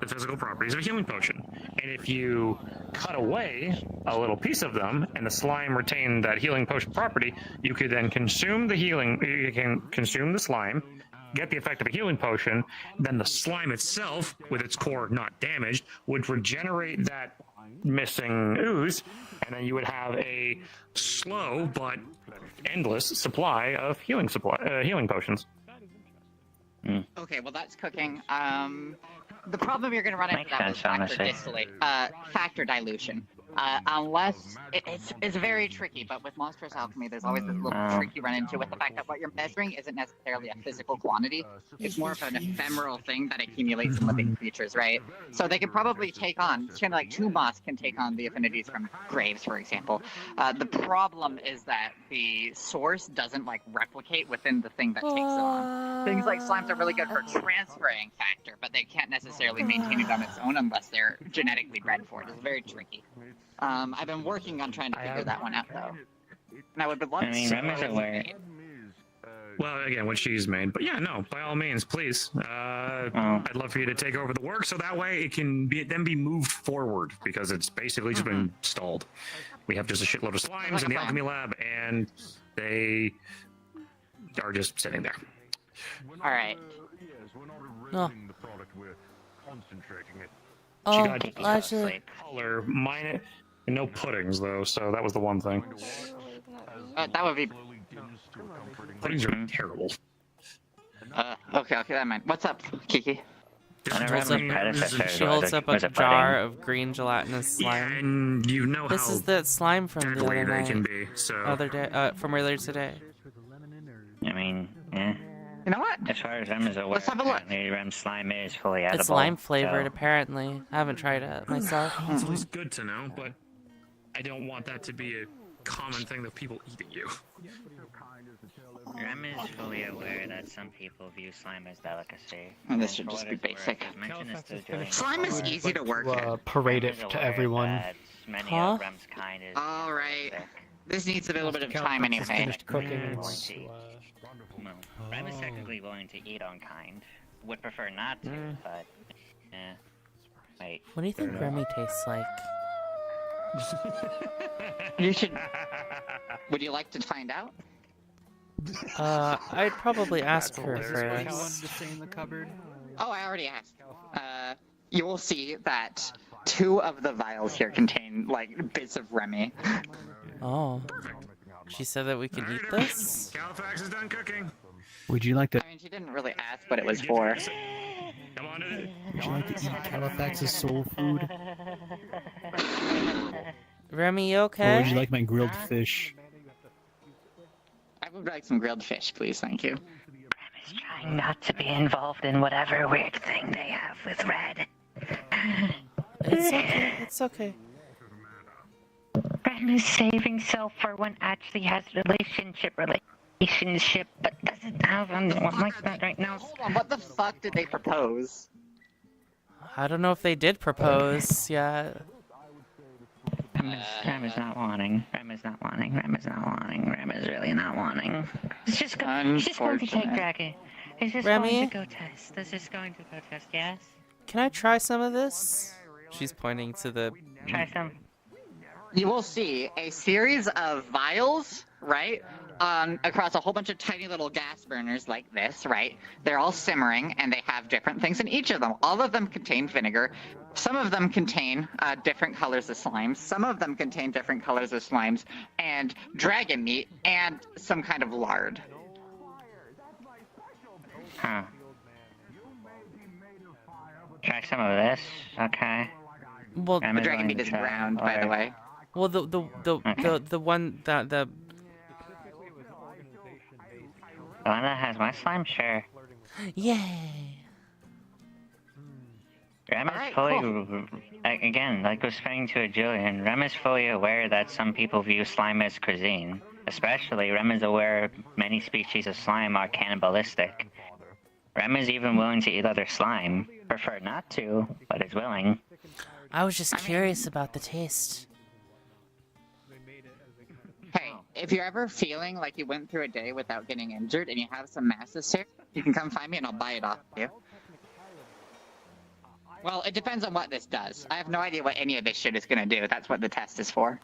physical properties of a healing potion. And if you cut away a little piece of them and the slime retained that healing potion property, you could then consume the healing. You can consume the slime, get the effect of a healing potion, then the slime itself, with its core not damaged, would regenerate that missing ooze, and then you would have a slow but endless supply of healing potions.
Okay, well that's cooking. The problem you're going to run into that with factor dilution. Unless it's very tricky, but with monstrous alchemy, there's always this little trick you run into with the fact that what you're measuring isn't necessarily a physical quantity. It's more of an ephemeral thing that accumulates in living creatures, right? So they could probably take on, kind of like two moss can take on the affinities from graves, for example. The problem is that the source doesn't like replicate within the thing that takes it on. Things like slimes are really good for transferring factor, but they can't necessarily maintain it on its own unless they're genetically bred for it. It's very tricky. I've been working on trying to figure that one out, though. And I would love to.
Well, again, what she's made. But yeah, no, by all means, please. I'd love for you to take over the work so that way it can then be moved forward because it's basically just been stalled. We have just a shitload of slimes in the alchemy lab, and they are just sitting there.
All right.
No.
She got color, mine, and no puddings though, so that was the one thing.
That would be.
Puddings are terrible.
Okay, never mind. What's up, Kiki?
She holds up a jar of green gelatinous slime.
Yeah, and you know
this is the slime from the other night.
Can be, so.
Other day, from earlier today.
I mean, yeah.
You know what?
As far as Rem is aware, apparently Rem's slime is fully edible.
It's lime flavored, apparently. I haven't tried it myself.
It's at least good to know, but I don't want that to be a common thing that people eat at you.
Rem is fully aware that some people view slime as delicacy.
And this should just be basic. Slime is easy to work with.
Parade it to everyone.
Huh? Rem's kind is
Alright. This needs a little bit of time anyway.
Finished cooking.
Rem is technically willing to eat on kind. Would prefer not to, but yeah. Wait.
What do you think Remy tastes like?
You should. Would you like to find out?
I'd probably ask her
Anyone
first.
to stay in the cupboard?
Oh, I already asked. You will see that 2 of the vials here contain like bits of Remy.
Oh. She said that we can eat this?
Califax is done cooking.
Would you like to?
I mean, she didn't really ask what it was for.
Come on to it.
Would you like to eat Califax's soul food?
Remy, you okay?
Or would you like my grilled fish?
I would like some grilled fish, please. Thank you.
Rem is trying not to be involved in whatever weird thing they have with Red.
It's okay. It's okay.
Rem is saving self for when actually has relationship, but doesn't have one like that right now.
Hold on, what the fuck did they propose?
I don't know if they did propose yet.
Rem is not wanting. Rem is not wanting. Rem is not wanting. Rem is really not wanting. He's just going to take Dragon. He's just
Remy?
going to go test. This is going to go test, yes?
Can I try some of this? She's pointing to the...
Try some.
You will see a series of vials, right? Across a whole bunch of tiny little gas burners like this, right? They're all simmering, and they have different things in each of them. All of them contain vinegar. Some of them contain different colors of slimes. Some of them contain different colors of slimes, and dragon meat, and some kind of lard.
Huh. Try some of this, okay.
Well,
the dragon meat is browned, by the way.
Well, the one that the
one that has my slime, sure.
Yay!
Rem is fully, again, like I was saying to Julian, Rem is fully aware that some people view slime as cuisine. Especially, Rem is aware many species of slime are cannibalistic. Rem is even willing to eat other slime. Prefer not to, but is willing.
I was just curious about the taste.
Hey, if you're ever feeling like you went through a day without getting injured and you have some masses here, you can come find me and I'll buy it off you. Well, it depends on what this does. I have no idea what any of this shit is gonna do. That's what the test is for.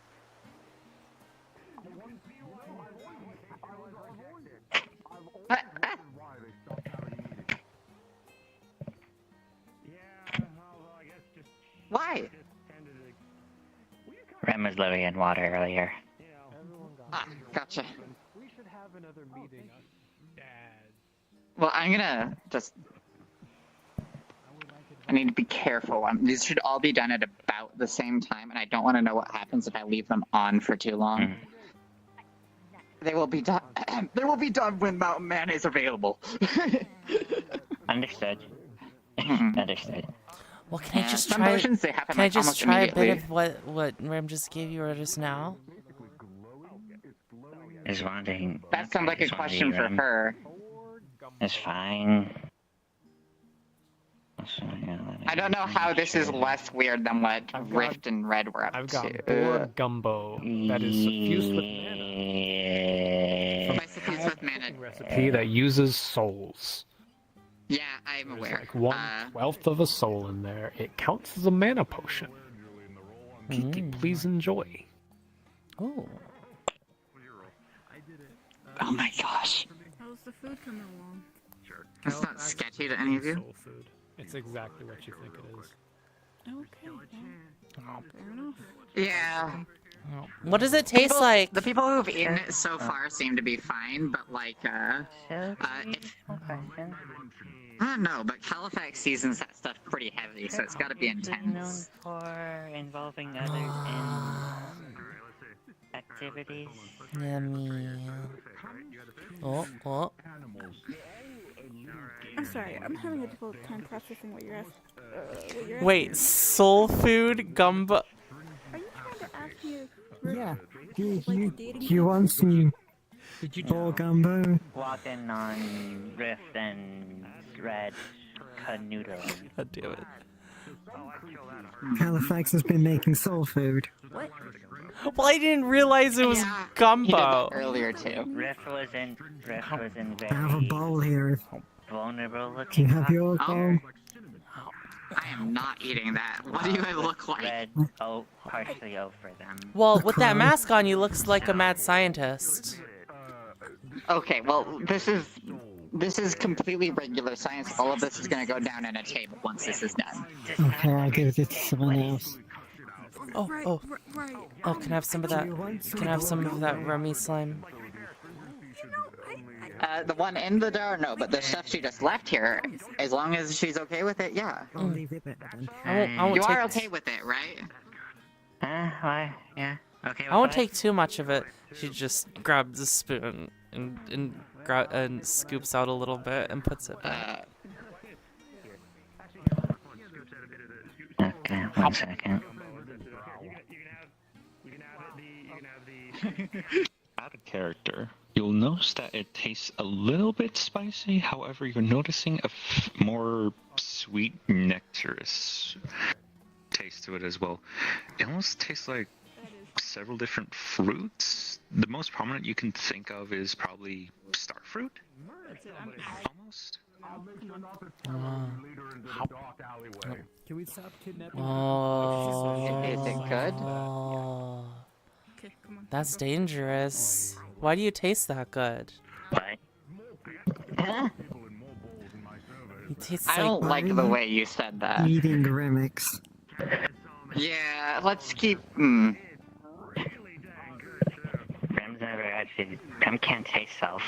Why?
Rem was literally in water earlier.
Ah, gotcha.
We should have another meeting.
Well, I'm gonna just... I need to be careful. These should all be done at about the same time, and I don't want to know what happens if I leave them on for too long. They will be done. They will be done when Mountain Man is available.
Understood. Understood.
Well, can I just
some
try?
motions, they happen,
Can I
like,
just
almost
try a bit
immediately.
of what Rim just gave you just now?
Is wanting.
That sounds like a question for her.
It's fine.
I don't know how this is less weird than what Rift and Red were up
I've got
to.
boar gumbo that is suffused with mana.
Suffused with mana.
Recipe that uses souls.
Yeah, I'm aware.
Like 1/12 of a soul in there. It counts as a mana potion. Kiki, please enjoy.
Oh.
Oh my gosh.
How's the food coming along?
That's not sketchy to any of you?
Soul food. It's exactly what you think it is.
Okay. Fair enough.
Yeah.
What does it taste like?
The people who've eaten it so far seem to be fine, but like, I don't know, but Califax seasons that stuff pretty heavy, so it's gotta be intense.
For involving others in activities.
Yummy. Oh.
I'm sorry, I'm having a difficult time processing what you're asking.
Wait, soul food gumbo.
Are you trying to ask me if
Yeah. You want some boar gumbo?
Walking on Rift and Red canoodling.
God damn it.
Halifax has been making soul food.
What?
Well, I didn't realize it was gumbo.
Earlier too.
Rift was in
I have a
very
bowl here.
vulnerable
Do
looking.
you have your bowl?
I am not eating that. What do I look like?
Red, partially over them.
Well, with that mask on, you looks like a mad scientist.
Okay, well, this is completely regular science. All of this is gonna go down in a table once this is done.
Okay, I'll give it to someone else.
Oh, can I have some of that? Can I have some of that rummy slime?
The one in the jar, no, but the stuff she just left here, as long as she's okay with it, yeah.
I'll leave it there then.
I won't
You
take
are okay with it, right?
Why? Yeah. Okay.
I won't take too much of it. She just grabs a spoon and scoops out a little bit and puts it back.
Okay, 1 second.
Out of character, you'll notice that it tastes a little bit spicy. However, you're noticing a more sweet, nectarous taste to it as well. It almost tastes like several different fruits. The most prominent you can think of is probably starfruit. Almost.
Can we stop kidnapping?
Is it good?
Okay, come on.
That's dangerous. Why do you taste that good? It tastes
I don't like the way you said that.
Eating remix.
Yeah, let's keep.
Rem's never actually. Rem can't taste self.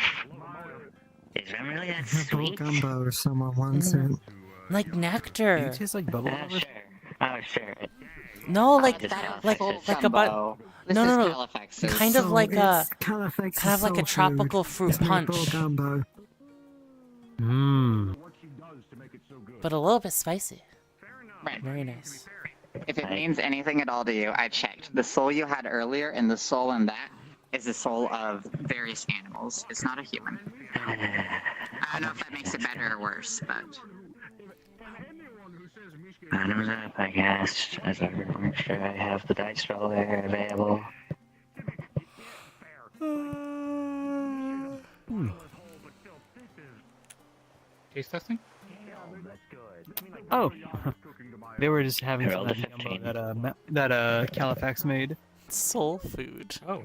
Is Rem really that
Boar
sweet?
gumbo if someone wants it.
Like nectar.
You taste like bubble
Sure. Oh, sure.
No, like
Just
like
Halifax's
a but.
This
No,
is
no.
Califax's.
Kind of
So
like a
it's Halifax's
kind of like a
soul
tropical
food.
fruit
It's made boar
punch,
gumbo.
Mmm.
but a little bit spicy.
Right.
Very nice.
If it means anything at all to you, I checked. The soul you had earlier and the soul in that is the soul of various animals. It's not a human. I don't know if that makes it better or worse, but...
Bottoms up, I guess. As I make sure I have the dice roller available.
Taste testing?
Oh, they were just having some
Rolled
of
a
that gumbo
15.
that Califax made.
Soul food.
Oh.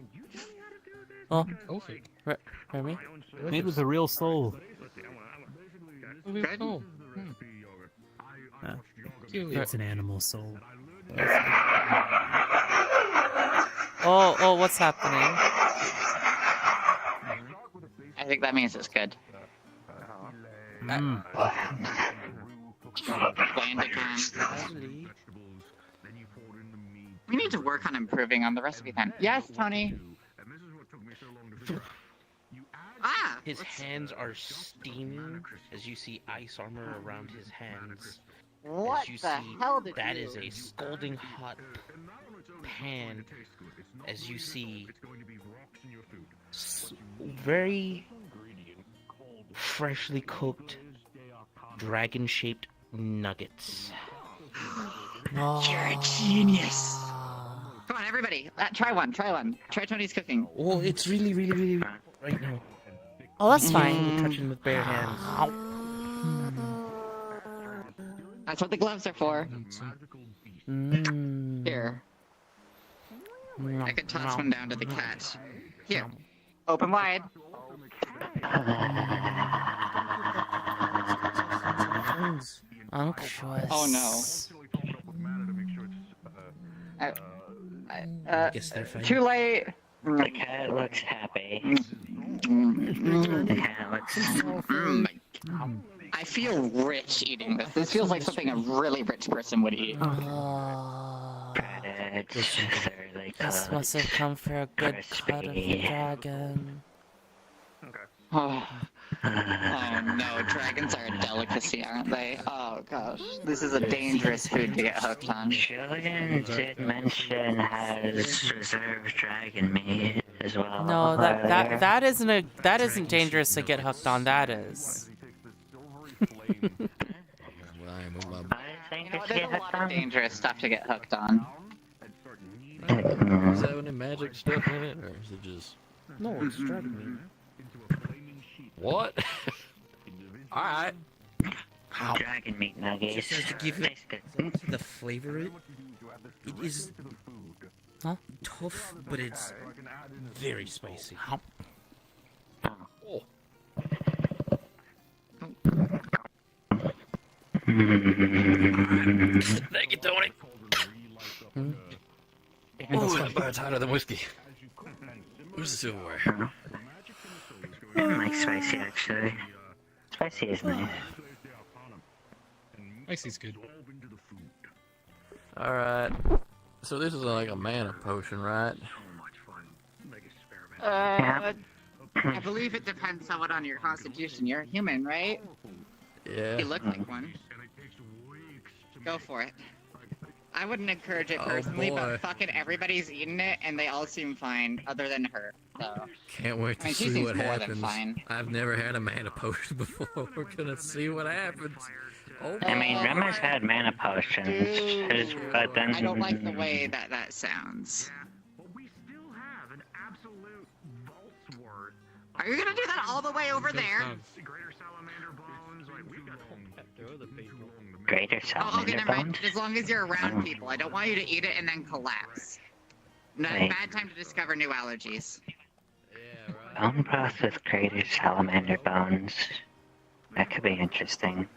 Oh,
Okay.
Remy?
Made with a real soul.
Oh.
It's an animal soul.
Oh, what's happening?
I think that means it's good. Bland again. We need to work on improving on the recipe then. Yes, Tony. Ah!
His hands are steaming as you see ice armor around his hands.
What
as you
the
see,
hell did
that
you
is a scalding hot pan. As you see, very freshly cooked dragon-shaped nuggets.
You're a genius. Come on, everybody. Try one. Try Tony's cooking.
Oh, it's really right now.
Oh, that's fine.
Touching with bare hands.
That's what the gloves are for. Here. I could toss one down to the cat. Here. Open wide.
Unctuous.
Oh no.
I guess they're fine.
Too late.
The cat looks happy. The cat looks...
I feel rich eating this. This feels like something a really rich person would eat.
This must have come for a good cut of the dragon.
Oh no, dragons are a delicacy, aren't they? Oh gosh, this is a dangerous food to get hooked on.
Julian did mention has reserved dragon meat as well.
No, that isn't dangerous to get hooked on. That is.
You know, there's a lot of dangerous stuff to get hooked on.
Does that have any magic stuff in it, or is it just...
No, it's dragon meat.
What? Alright.
Dragon meat nuggets.
Just has to give it the flavor. It is tough, but it's very spicy.
Oh. Thank you, Tony. Oh, that bites hotter than whiskey. Where's the silverware?
I like spicy, actually. Spicy is nice.
Spicy's good.
Alright. So this is like a mana potion, right?
I believe it depends somewhat on your constitution. You're a human, right?
Yeah.
You look like one. Go for it. I wouldn't encourage it personally, but fucking everybody's eating it, and they all seem fine, other than her. So.
Can't wait to
she
see
seems
what
more than
happens.
fine.
I've never had a mana potion before. We're gonna see what happens. Oh,
I mean, Rema's had mana potions, but then...
I don't like the way that sounds. Are you gonna do that all the way over there?
Greater
Oh,
salamander
okay, never mind.
bones?
As long as you're around people. I don't want you to eat it and then collapse. No,
Right.
bad time to discover new allergies.
Bone broth with greater salamander bones. That could be interesting.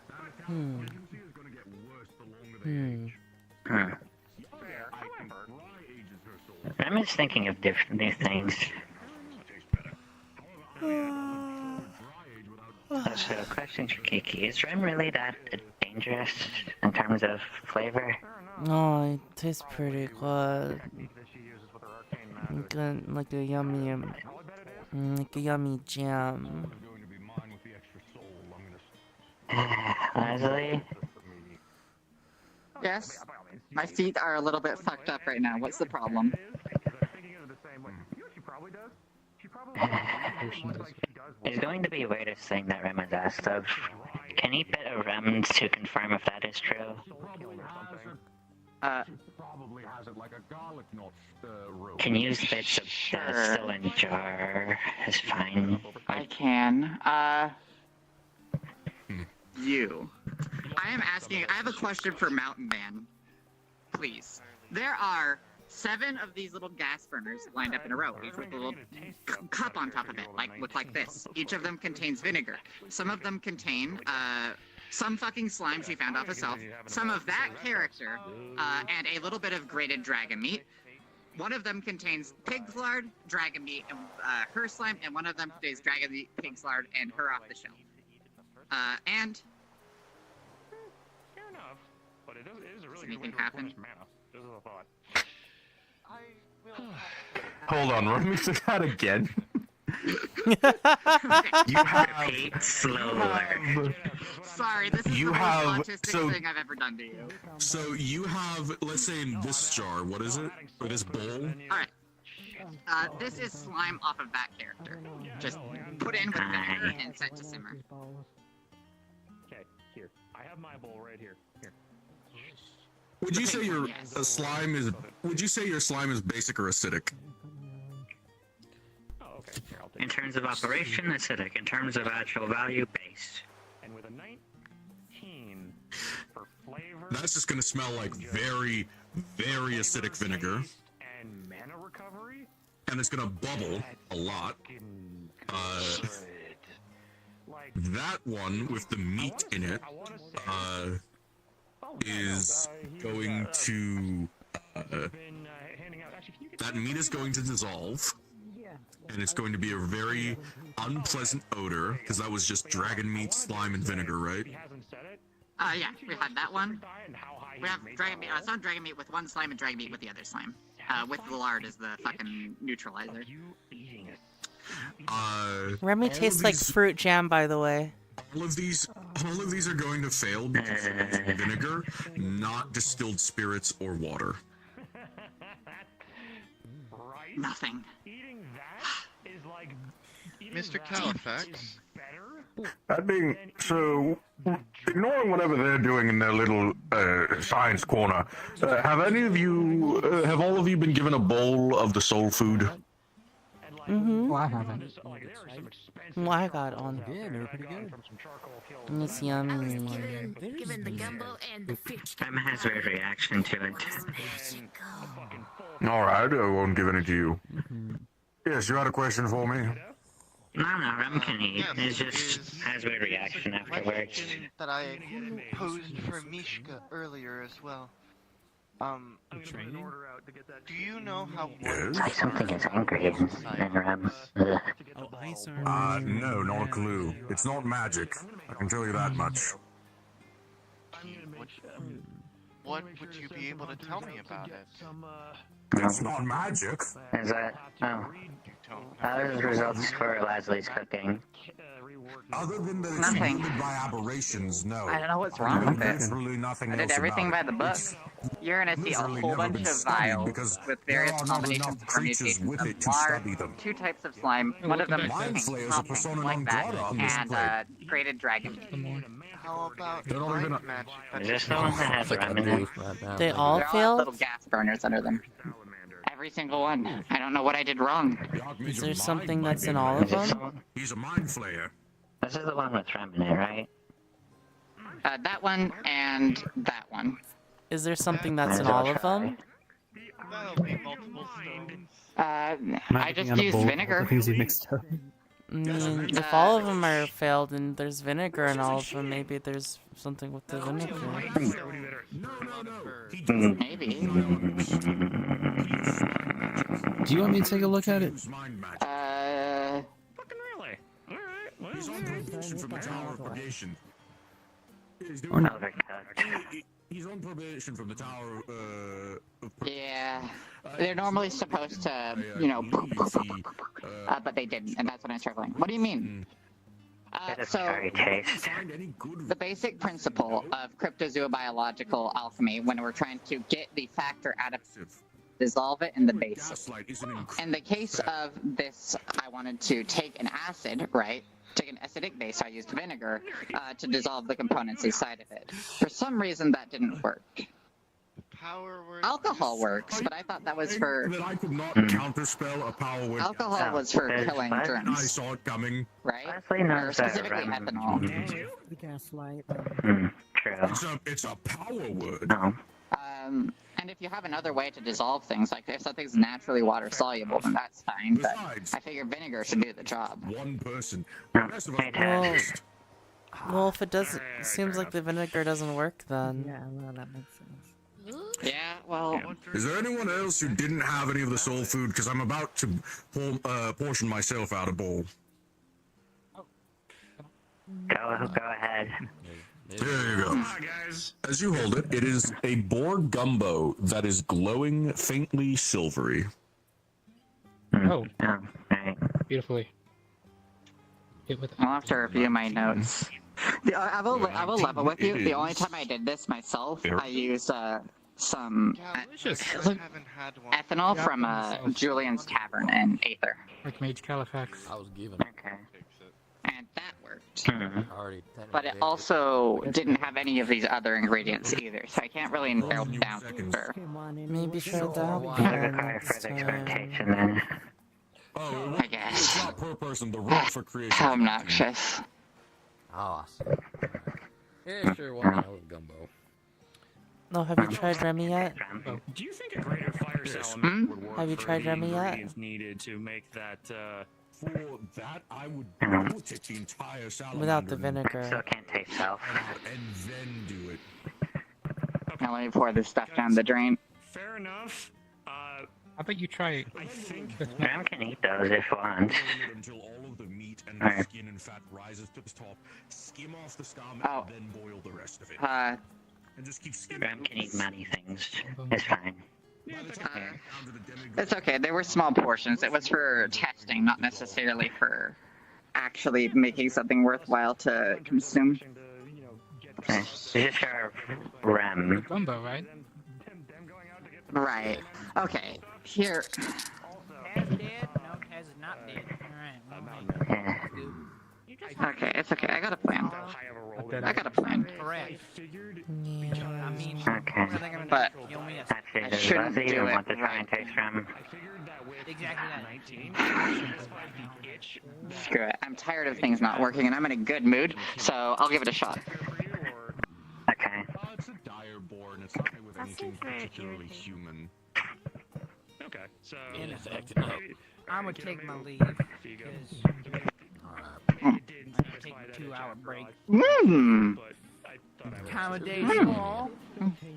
Rema's thinking of different new things. So, question for Kiki. Is Rem really that dangerous in terms of flavor?
No, it tastes pretty good. Like a yummy jam.
Leslie?
Yes? My feet are a little bit fucked up right now. What's the problem?
Is going to be the weirdest thing that Rem has asked of. Can you bit a Rem to confirm if that is true? Can use bits of that still in jar. Is fine.
I can. You. I am asking, I have a question for Mountain Man. Please. There are 7 of these little gas burners lined up in a row, each with a little cup on top of it, look like this. Each of them contains vinegar. Some of them contain, some fucking slime she found off herself, some of that character, and a little bit of grated dragon meat. One of them contains pig's lard, dragon meat, and her slime, and one of them contains dragon meat, pig's lard, and her off the shelf. And
Fair enough, but it is a really
anything
good way to
happen?
replenish mana. This is a thought.
Hold on, let me say that again.
Sorry, this is the most autistic thing I've ever done to you.
So you have, let's say in this jar, what is it? Or this bowl?
Alright. This is slime off of that character. Just put in with vinegar and set to simmer.
Okay, here. I have my bowl right here. Here.
Would you say your slime is? Would you say your slime is basic or acidic?
Oh, okay. Here, I'll take
In terms of operation, acidic. In terms of actual value, base.
And with a 19 for flavor.
That's just gonna smell like very, very acidic vinegar,
And mana recovery.
and it's gonna bubble a lot. That one with the meat in it is going to. That meat is going to dissolve, and it's going to be a very unpleasant odor because that was just dragon meat, slime, and vinegar, right?
Yeah, we had that one. We have dragon meat. It's not dragon meat with one slime and dragon meat with the other slime. With the lard as the fucking neutralizer.
Remy tastes like fruit jam, by the way.
All of these are going to fail because it's vinegar, not distilled spirits or water.
Nothing.
Mr. Califax.
I mean, so ignoring whatever they're doing in their little science corner, have all of you been given a bowl of the soul food?
Mm-hmm.
Well, I haven't.
Well, I got on.
Yeah, they were pretty good.
It's yummy.
Given the gumbo and the fish.
Emma has a weird reaction to it.
All right, I won't give any to you. Yes, you had a question for me?
No, Rem can eat. It just has a weird reaction afterwards.
Question that I posed for Mishka earlier as well. Do you know how
It's like something is angry in Rem.
No, not a clue. It's not magic. I can tell you that much.
What would you be able to tell me about it?
It's not magic.
Is that? Oh. Those results for Leslie's cooking.
Other than that it's
Nothing.
limited by aberrations, no.
I don't know what's wrong with it.
Literally nothing
I did
else
everything by
about
the
it.
book. You're gonna see a
literally
whole
never
bunch
been
of
studied
vials
because
with
there
various
are not
combinations
enough
and
creatures
permutations
with
of
it to
lard,
study them.
2 types of slime, one of them
Mind
contains
flayers are
something
persona
like
non
that,
grata on this
and
plate.
grated dragon meat.
How about
They're not even
bright magic?
Is this the one that has Rem in it?
They all
They're all
failed?
little gas burners under them. Every single one. I don't know what I did wrong.
Is there something that's in all of them?
He's a mind flayer.
This is the one with Rem in it, right?
That one and that one.
Is there something that's in all of them?
That'll be multiple stones.
I just used vinegar.
Things you mixed up.
If all of them are failed and there's vinegar in all of them, maybe there's something with the vinegar.
Maybe.
Do you want me to take a look at it?
He's on probation from the Tower of Purgation.
Or not?
He's on probation from the Tower of
Yeah. They're normally supposed to, you know, but they didn't, and that's what I'm struggling. What do you mean? So, the basic principle of cryptozoobiological alchemy, when we're trying to get the factor out of dissolve it in the base. In the case of this, I wanted to take an acid, right? Take an acidic base, I used vinegar to dissolve the components inside of it. For some reason, that didn't work. Alcohol works, but I thought that was for...
That I could not counterspell a power word.
Alcohol was for killing germs.
I saw it coming.
Right?
knows that
Specifically
Rem-
ethanol.
The gaslight.
True.
It's a power word.
No.
And if you have another way to dissolve things, like if something's naturally water soluble, then that's fine. But I figure vinegar should do the job.
One person.
Hey, Ted.
Well, if it doesn't, seems like the vinegar doesn't work then.
Yeah, well, that makes sense.
Yeah, well.
Is there anyone else who didn't have any of the soul food? Because I'm about to portion myself out a bowl.
Go ahead.
There you go. As you hold it, it is a boar gumbo that is glowing faintly silvery.
Oh. Beautifully.
I'll have to review my notes. I will level with you. The only time I did this myself, I used some ethanol from Julian's Tavern in Aether.
Archmage Califax.
I was given.
Okay. And that worked. But it also didn't have any of these other ingredients either, so I can't really narrow down for.
Maybe try that
Require further experimentation then.
I guess.
Not per person, the rock for creation.
How obnoxious.
Awesome. Yeah, sure. Why not? I love gumbo.
No, have you tried Remy yet?
Do you think a greater fire salamander would work?
Have you
for
tried
the
Remy yet?
ingredients needed to make that?
For that, I would take the entire salamander.
Without the vinegar.
Still can't taste self.
And then do it.
Now let me pour this stuff down the drain.
Fair enough.
How about you try?
I think
Ram can eat those if wants.
Until all of the meat and the skin and fat rises to the top. Skim off the scum and then boil the rest of it. And just keep skimming.
Ram can eat many things. It's fine.
It's okay. They were small portions. It was for testing, not necessarily for actually making something worthwhile to consume.
Okay. You just got Ram.
Gumbo, right?
Right. Okay. Here.
Kaz dead? No, Kaz is not dead. Alright.
Okay, it's okay. I got a plan. I got a plan.
Correct.
Yeah.
I mean,
Okay.
But
Actually,
I
does
shouldn't
Leslie
do
even
it.
want to try and taste Ram?
Exactly that.
Screw it. I'm tired of things not working, and I'm in a good mood, so I'll give it a shot.
Okay.
It's a dire boar, and it's not made with anything particularly human.
Okay, so
In
It's
effect,
acting up.
I'm gonna take my leave. Because I take a 2-hour break. Time of day to you all.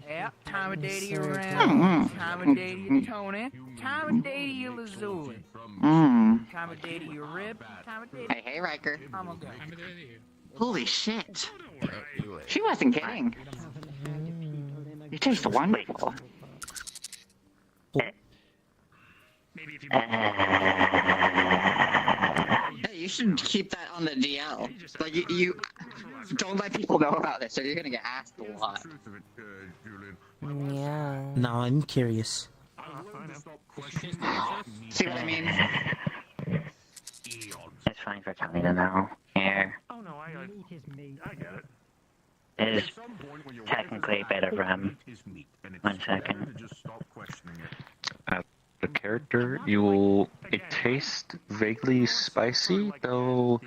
Yeah, time of day to you Ram. Time of day to you Tony. Time of day to you Lazuli. Time of day to you Rib. Time of day to
Hey, Riker.
I'm gonna go.
Holy shit. She wasn't kidding. You taste wonderful. Hey, you should keep that on the DL. Like, you don't let people know about this, or you're gonna get asked a lot.
Yeah.
No, I'm curious.
See what I mean?
It's fine for Tony to know. Here.
Oh no, I get it.
It is technically a bit of Ram. 1 second.
The character, it tastes vaguely spicy, though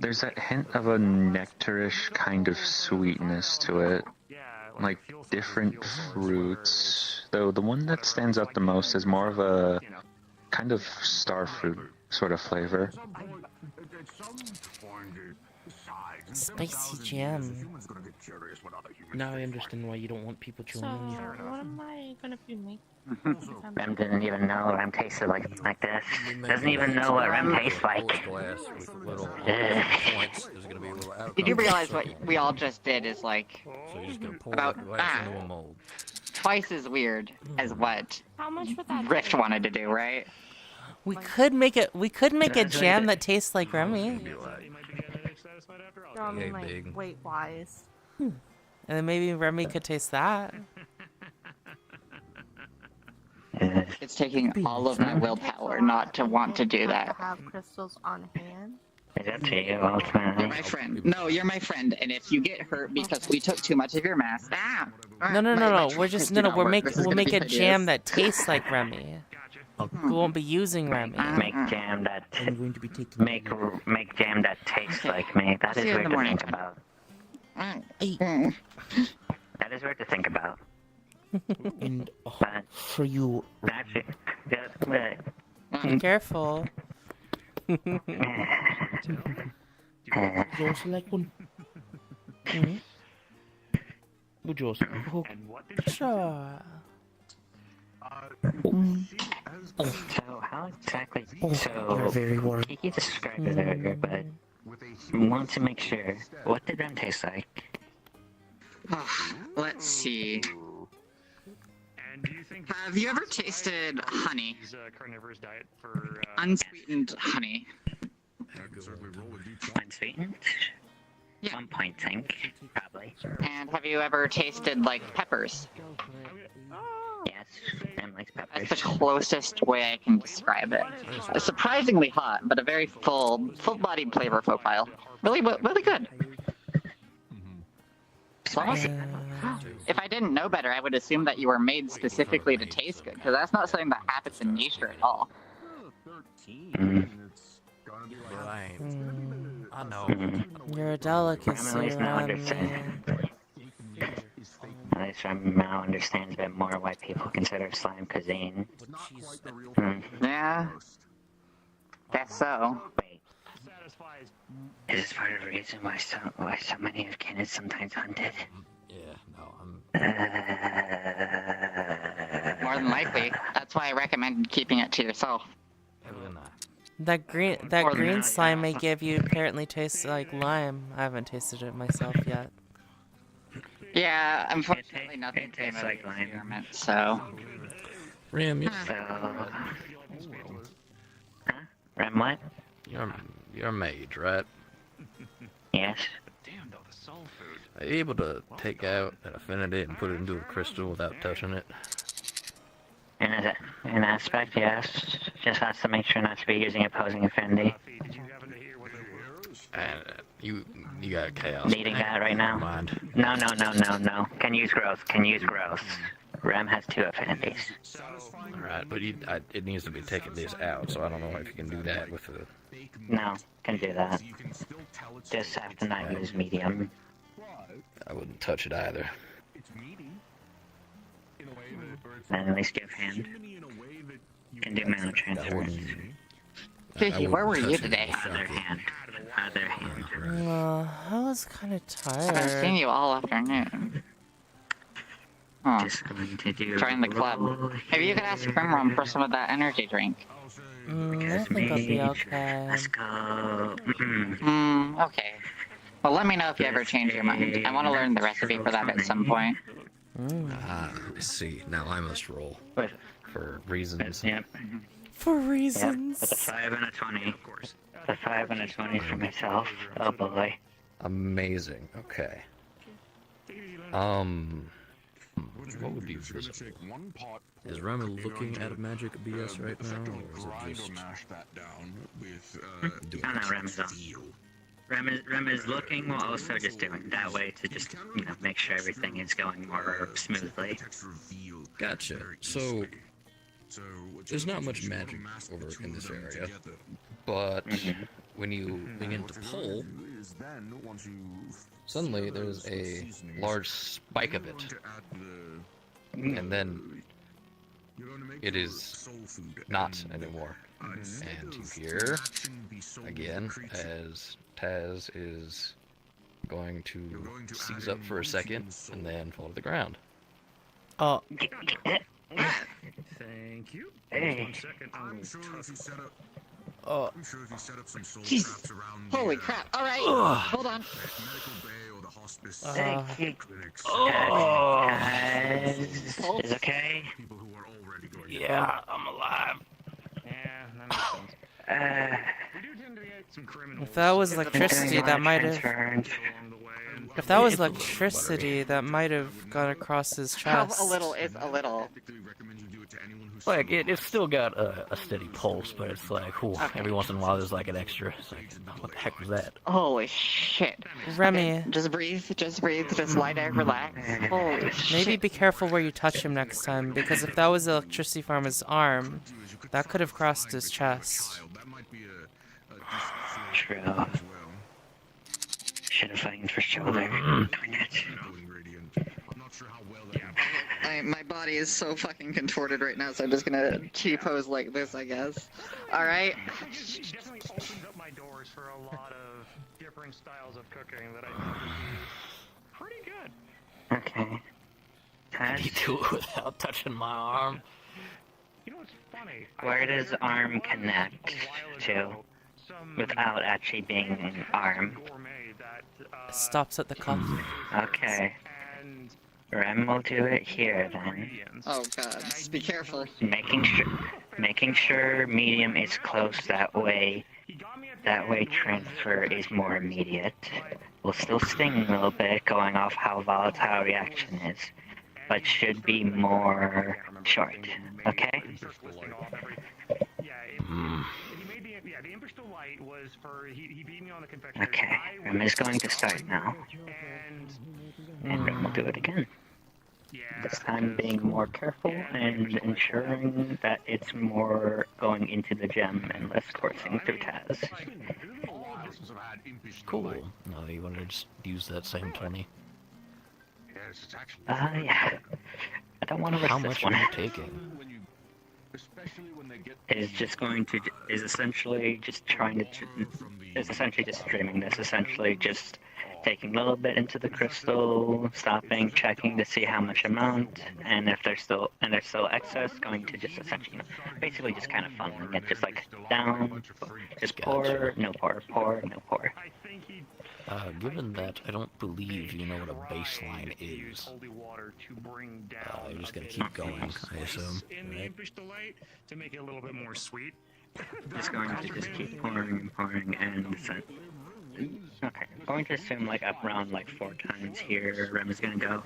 there's that hint of a nectarish kind of sweetness to it. Like different fruits, though the one that stands out the most is more of a kind of star fruit sort of flavor.
Spicy jam.
Now I understand why you don't want people
So,
joining you.
what am I gonna be making?
Ram didn't even know Ram tasted like this. Doesn't even know what Ram tastes like.
Did you realize what we all just did is like about twice as weird as what
How much would that
Rift wanted to do, right?
We could make it. We could make a jam that tastes like Remy.
No, I mean, like, weight-wise.
And then maybe Remy could taste that.
It's taking all of my willpower not to want to do that.
Have crystals on hand.
It's up to you, ultimately.
You're my friend. No, you're my friend, and if you get hurt because we took too much of your mass,
No. We're just we'll make a jam that tastes like Remy. We won't be using Remy.
Make jam that make jam that tastes like me. That is weird to think about. That is weird to think about.
And
But
for you,
actually,
Be careful.
you also like one.
Sure.
So how exactly?
You're
So
very warm.
Kiki described it earlier, but want to make sure. What did them taste like?
Let's see. Have you ever tasted honey?
Carnivorous diet for
Unsweetened honey.
Unsweetened?
Yeah.
1 point, think, probably.
And have you ever tasted, like, peppers?
Yes, Em likes peppers.
That's the closest way I can describe it. It's surprisingly hot, but a very full-bodied flavor profile. Really good. If I didn't know better, I would assume that you were made specifically to taste good, because that's not something that happens in nature at all.
I know.
You're a delicacy, Remy.
At least Remy now understands a bit more why people consider slime cuisine.
Yeah. Guess so.
Wait. Is this part of the reason why so many of kin is sometimes hunted?
Yeah, no,
More than likely. That's why I recommend keeping it to yourself.
That green slime I gave you apparently tastes like lime. I haven't tasted it myself yet.
Yeah, unfortunately nothing came out of the experiment, so...
Ram, you...
Ram what?
You're a mage, right?
Yes.
Damn, though, the soul food. Are you able to take out an affinity and put it into a crystal without touching it?
In an aspect, yes. Just has to make sure not to be using opposing affinity.
And you got a chaos.
Needing that right now?
Mind.
No. Can use growth. Rem has 2 affinities.
Alright, but it needs to be taking this out, so I don't know if you can do that with the...
No, can do that. Just have to not use medium.
I wouldn't touch it either.
And at least give hand. Can do mana transfers.
Kiki, where were you today?
Other hand.
I was kind of
I've been seeing
tired.
you all afternoon. Oh.
Just going to do...
Join the club. Maybe you could ask Primrome for some of that energy drink.
I think I'll be okay.
Let's go.
Okay. Well, let me know if you ever change your mind. I want to learn the recipe for that at some point.
Let's see. Now I must roll. For reasons.
Yep.
For reasons.
Yep. With a 5 and a 20. Of course. A 5 and a 20 for myself. Oh boy.
Amazing. Okay. What would be visible? Is Remy looking at magic BS right now, or is it just...
Oh no, Rem's on. Rem is looking while also just doing it that way to just, make sure everything is going more smoothly.
Gotcha. So, there's not much magic over in this area, but when you begin to pull, suddenly there's a large spike of it, and then it is not anymore. And you hear, again, as Taz is going to seize up for a second and then fall to the ground.
Oh.
Thank you.
Hey.
1 second. I'm sure if you set up...
Oh.
I'm sure if you set up some soul
Jeez.
traps around
Holy crap. Alright. Hold on.
Medical Bay or the hospice clinics.
Is okay?
Yeah, I'm alive.
Yeah, that makes sense. We do tend to get some criminals.
If that was electricity, that might have... If that was electricity, that might have gone across his chest.
A little is a little.
Like, it's still got a steady pulse, but it's like, whew, every once in a while there's like an extra. It's like, what the heck was that?
Holy shit.
Remy.
Okay, just breathe, just lie down, relax. Holy shit.
Maybe be careful where you touch him next time, because if that was electricity from his arm, that could have crossed his chest.
True. Should have fighting for shoulder. Darn it.
My body is so fucking contorted right now, so I'm just gonna T-pose like this, I guess. Alright?
It definitely opens up my doors for a lot of different styles of cooking that I think would be pretty good.
Okay.
Can you do it without touching my arm?
You know what's funny?
Where does arm connect to without actually being arm?
It stops at the cuff.
Okay. Rem will do it here then.
Oh god, just be careful.
Making sure medium is close that way transfer is more immediate. Will still sting a little bit going off how volatile reaction is, but should be more short. Okay? Okay, Rem is going to start now. And Rem will do it again. This time being more careful and ensuring that it's more going into the gem and less coursing through Taz.
Cool. No, you want to just use that same 20?
Yeah. I don't want to risk
How
this
much
one.
are you taking?
Is essentially just trying to is essentially just streaming this, essentially just taking a little bit into the crystal, stopping, checking to see how much amount, and if there's still excess, going to just essentially, basically just kind of funneling it, just like down, just pour, no pour, pour, no pour.
Given that I don't believe you know what a baseline is, you're just gonna keep going, I assume, right?
To make it a little bit more sweet.
Just going to just keep pouring and pouring and okay, I'm going to assume like up around like 4 times here, Rem is gonna go.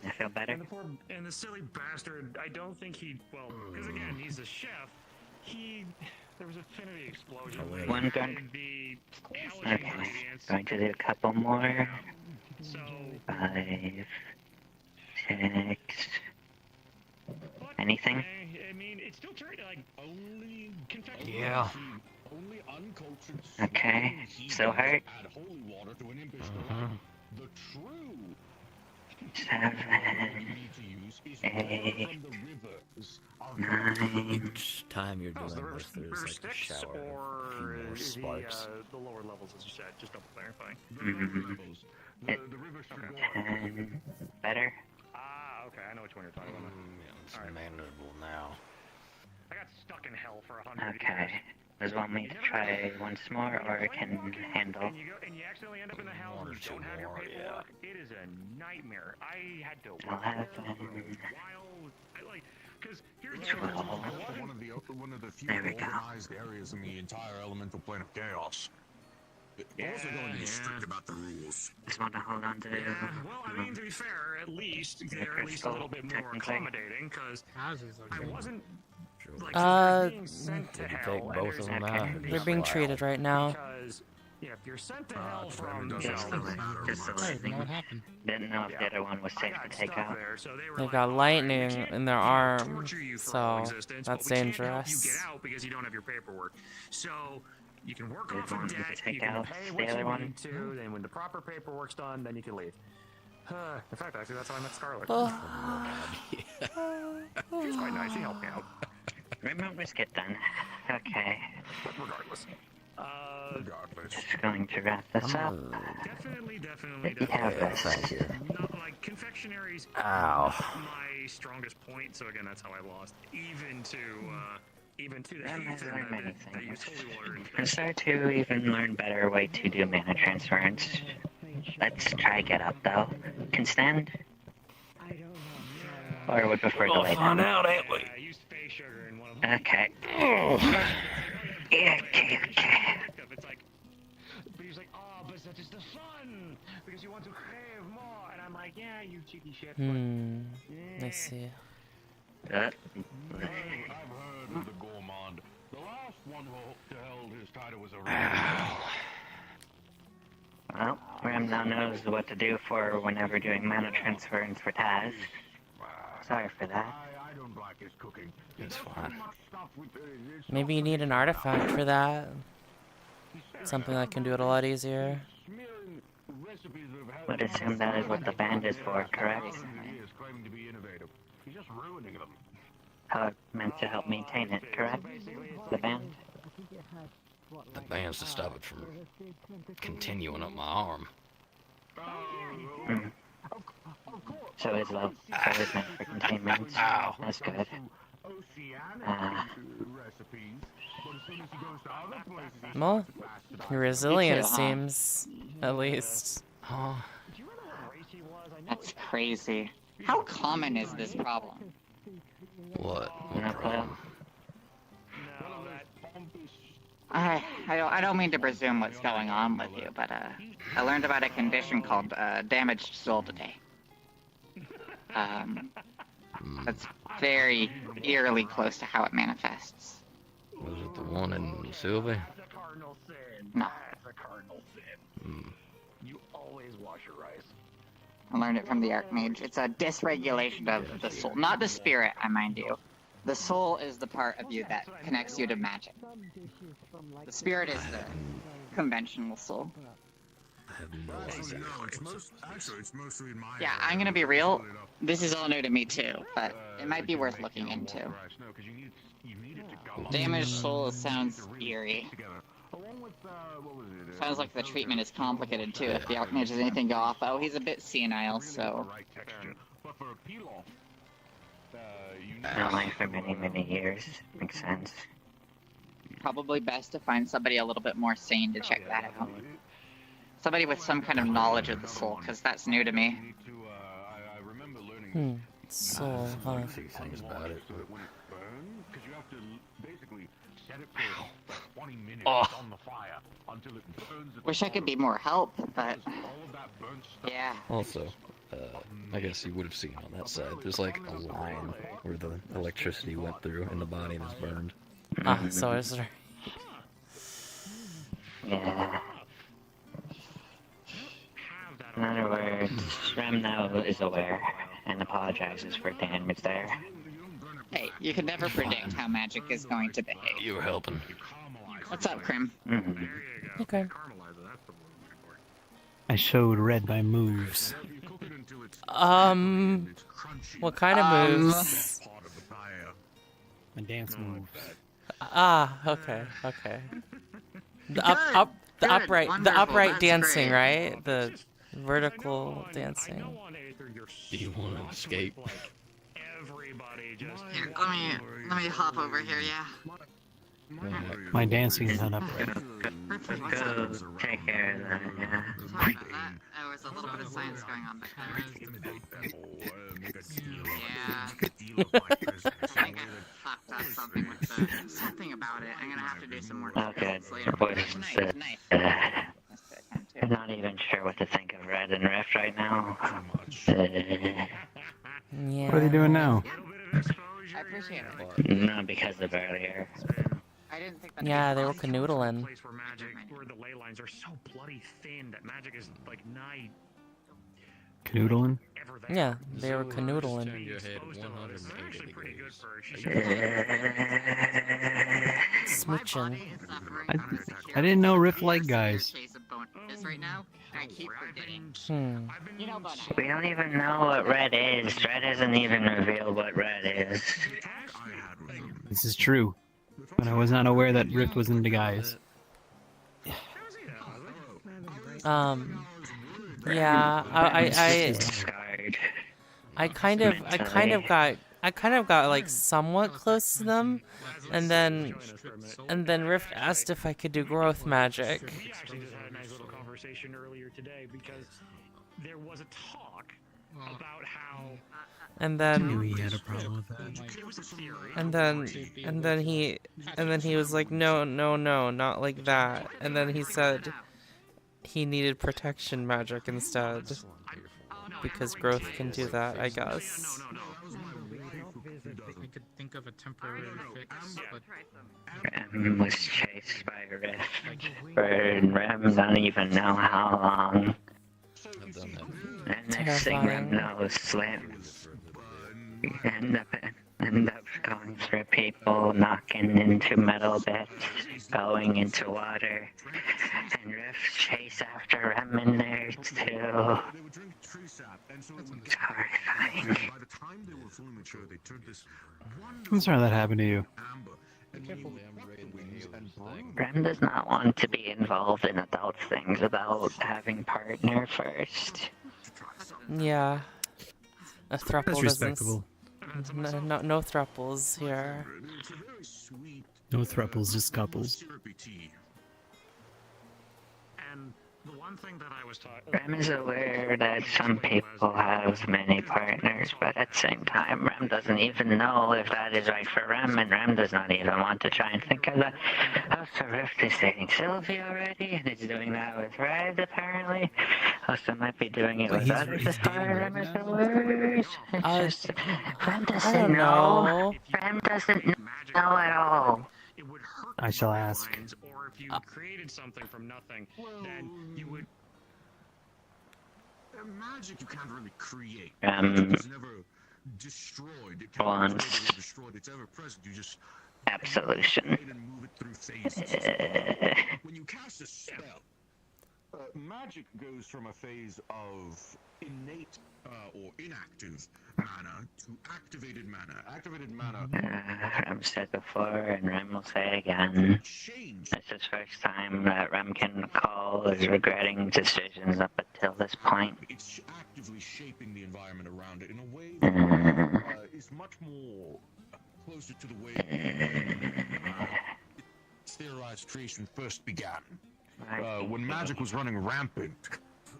I feel better.
And the silly bastard, I don't think because again, he's a chef, there was affinity explosion.
One gun. Okay, going to do a couple more. 5, 6. Anything?
I mean, it's still like only confection.
Yeah.
Okay, still hurt. 7, 8, 9.
Each time you're doing this, there's like a shower of a few more sparks.
The lower levels, as you said, just double clarifying.
10. Better?
Ah, okay, I know which one you're talking about.
It's manageable now.
I got stuck in hell for 100
Okay.
years.
Does one me to try once more, or it can handle?
And you accidentally end up in the house and you don't have your paperwork. It is a nightmare. I had to
11.
because here's
12.
One of the few
There we go.
organized areas in the entire elemental plane of chaos. Also going to be strict about the rules.
Just want to hold on to.
well, I mean, to be fair, at least they're at least a little bit more accommodating, because I wasn't being sent to hell.
Both of them out.
They're being treated right now.
Because if you're sent to hell from
Just the lightning. Didn't know if the other one was safe to take out.
They got lightning in their arm, so that's
you
dangerous.
get out because you don't have your paperwork. So you can work
Did
off a
one to
debt,
take
you can
out
pay
the
what
other
you
one?
need to, then when the proper paperwork's done, then you can leave. In fact, actually, that's how I met Scarlet. She was quite nice, she helped me out.
Remember, get done. Okay.
But regardless.
Just going to wrap this up.
Definitely.
Yeah, that's
Not like confectionaries.
Ow.
My strongest point. So again, that's how I lost. Even to the
Rem has
Aether
learned many
that used
things.
holy water.
And start to even learn better way to do mana transference. Let's try get up though. Can stand? Or would prefer to lay down?
Ain't we?
I used space sugar in one of them.
Okay. Yeah, okay.
It's like, but he's like, oh, but that is the fun because you want to crave more, and I'm like, yeah, you cheeky shit.
I see.
I've heard of the gourmand. The last one who held his title was a
Well, Ram now knows what to do for whenever doing mana transference for Taz. Sorry for that.
I don't like his cooking.
It's fine.
Maybe you need an artifact for that. Something that can do it a lot easier.
Would assume that is what the band is for, correct? Meant to help maintain it, correct? The band?
The band's to stop it from continuing up my arm.
Mm. So is low. So is meant for containment. That's good.
Well, you're
You
resilient,
too,
it
huh?
seems. At least.
That's crazy. How common is this problem?
What?
No clue.
I don't mean to presume what's going on with you, but I learned about a condition called damaged soul today. That's very eerily close to how it manifests.
Was it the one in Sylvie?
No.
You always wash your rice.
I learned it from the Archmage. It's a dysregulation of the soul. Not the spirit, I mind you. The soul is the part of you that connects you to magic. The spirit is the conventional soul. Yeah, I'm gonna be real. This is all new to me too, but it might be worth looking into. Damaged soul sounds eerie. Sounds like the treatment is complicated too. If the Archmage has anything to go off, oh, he's a bit senile, so.
Only for many, many years. Makes sense.
Probably best to find somebody a little bit more sane to check that out. Somebody with some kind of knowledge of the soul, because that's new to me.
Soul, huh?
A few things about it.
Oh.
Wish I could be more help, but yeah.
Also, I guess you would have seen on that side. There's like a line where the electricity went through and the body was burned.
Ah, so is there.
Yeah. In other words, Rem now is aware and apologizes for damage there.
Hey, you can never predict how magic is going to behave.
You were helping.
What's up, Krim?
Okay.
I showed Red my moves.
What kind of moves?
My dance moves.
Ah, okay. The upright dancing, right? The vertical dancing.
Do you want to escape?
Here, let me hop over here, yeah.
My dancing is not upright.
Go take care of that, yeah.
Sorry about that. There was a little bit of science going on back there. Yeah. I think I fucked up something with the... something about it. I'm gonna have to do some more tests later. It's nice.
I'm not even sure what to think of Red and Rift right now.
Yeah.
What are they doing now?
I appreciate it.
Not because of earlier.
I didn't think that.
Yeah, they were canoodling.
Where the ley lines are so bloody thin that magic is like nigh.
Canoodling?
Yeah, they were canoodling.
Turn your head 180 degrees.
Smooching.
I didn't know Rift liked guys.
Right now, I keep forgetting. You know about
We don't even know what Red is. Red hasn't even revealed what Red is.
This is true. But I was not aware that Rift was into guys.
Yeah, I kind of got like somewhat close to them, and then Rift asked if I could do growth magic.
We actually just had a nice little conversation earlier today because there was a talk about how.
And then
knew he had a problem with that.
And then he was like, no, not like that. And then he said he needed protection magic instead, because growth can do that, I guess.
We could think of a temporary fix, but
Rem was chased by Rift for Rem don't even know how long.
I've done that.
And next thing Rem knows, Slim end up going through people, knocking into metal bits, going into water, and Rift chase after Rem in there too. It's horrifying.
I'm sorry that happened to you.
Rem does not want to be involved in adult things without having partner first.
Yeah. A thruple
That's
doesn't.
respectable.
No thruples here.
No thruples, just couples.
And the one thing that I was taught.
Rem is aware that some people have many partners, but at the same time, Rem doesn't even know if that is right for Rem, and Rem does not even want to try and think of that. Also, Rift is dating Sylvie already, and is doing that with Red, apparently. Also, might be doing it with others as far as Rem is aware. It's just, Rem doesn't know. Rem doesn't know at all.
I shall ask.
Or if you created something from nothing, then you would.
Magic you can't really create.
It's
never destroyed. It
can't
be destroyed. It's ever present. You just
absolution.
move it through phases. When you cast a spell, magic goes from a phase of innate or inactive mana to activated mana. Activated mana.
Rem said before, and Rem will say again. It's his first time that Rem can call his regretting decisions up until this point.
It's actively shaping the environment around it in a way that is much more closer to the way theorized creation first began. When magic was running rampant,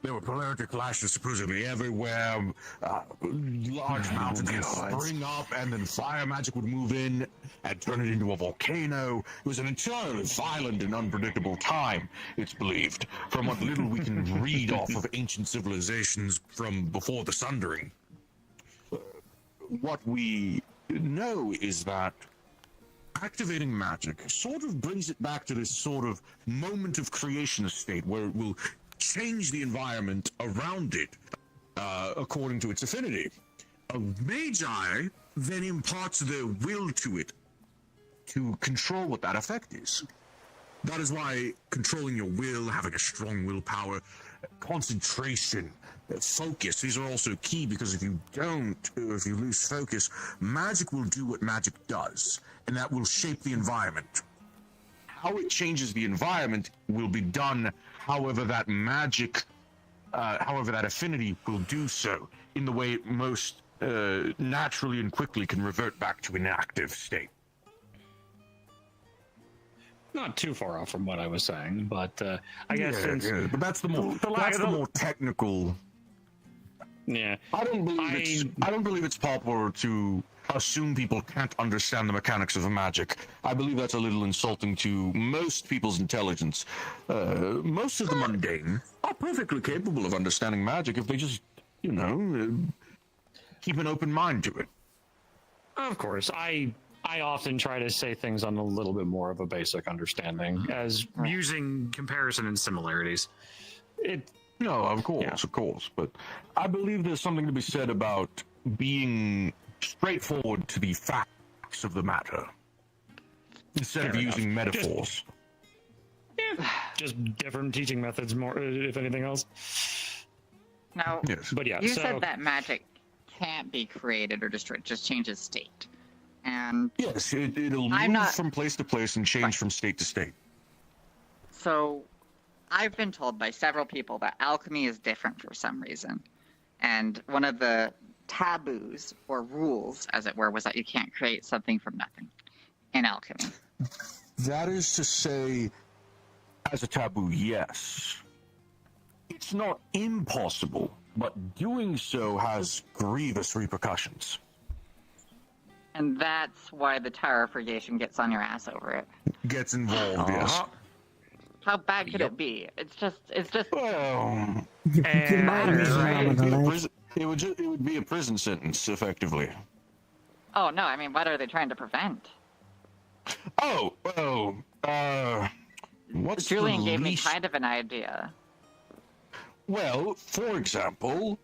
there were polarity clashes supposedly everywhere. Large mountains would spring up, and then fire magic would move in and turn it into a volcano. It was an entirely violent and unpredictable time, it's believed, from what little we can read off of ancient civilizations from before the Sundering. What we know is that activating magic sort of brings it back to this sort of moment of creation state where it will change the environment around it according to its affinity. A magi then imparts their will to it to control what that effect is. That is why controlling your will, having a strong willpower, concentration, focus, these are also key, because if you don't, or if you lose focus, magic will do what magic does, and that will shape the environment. How it changes the environment will be done however that magic, however that affinity will do so, in the way it most naturally and quickly can revert back to an active state.
Not too far off from what I was saying, but I guess
but that's the more technical.
Yeah,
I don't believe it's proper to assume people can't understand the mechanics of magic. I believe that's a little insulting to most people's intelligence. Most of the mundane are perfectly capable of understanding magic if they just, keep an open mind to it.
Of course, I often try to say things on a little bit more of a basic understanding, as using comparison and similarities.
No, of course, but I believe there's something to be said about being straightforward to the facts of the matter, instead of using metaphors.
Just different teaching methods, more, if anything else.
Now,
but yeah,
you said that magic can't be created or destroyed, just changes state. And
yes, it'll move from place to place and change from state to state.
So, I've been told by several people that alchemy is different for some reason. And one of the taboos, or rules, as it were, was that you can't create something from nothing in alchemy.
That is to say, as a taboo, yes. It's not impossible, but doing so has grievous repercussions.
And that's why the Tower of Purgation gets on your ass over it.
Gets involved, yes.
How bad could it be? It's just.
Well, it would be a prison sentence, effectively.
Oh no! I mean, what are they trying to prevent? Julian gave me kind of an idea.
Well, for example,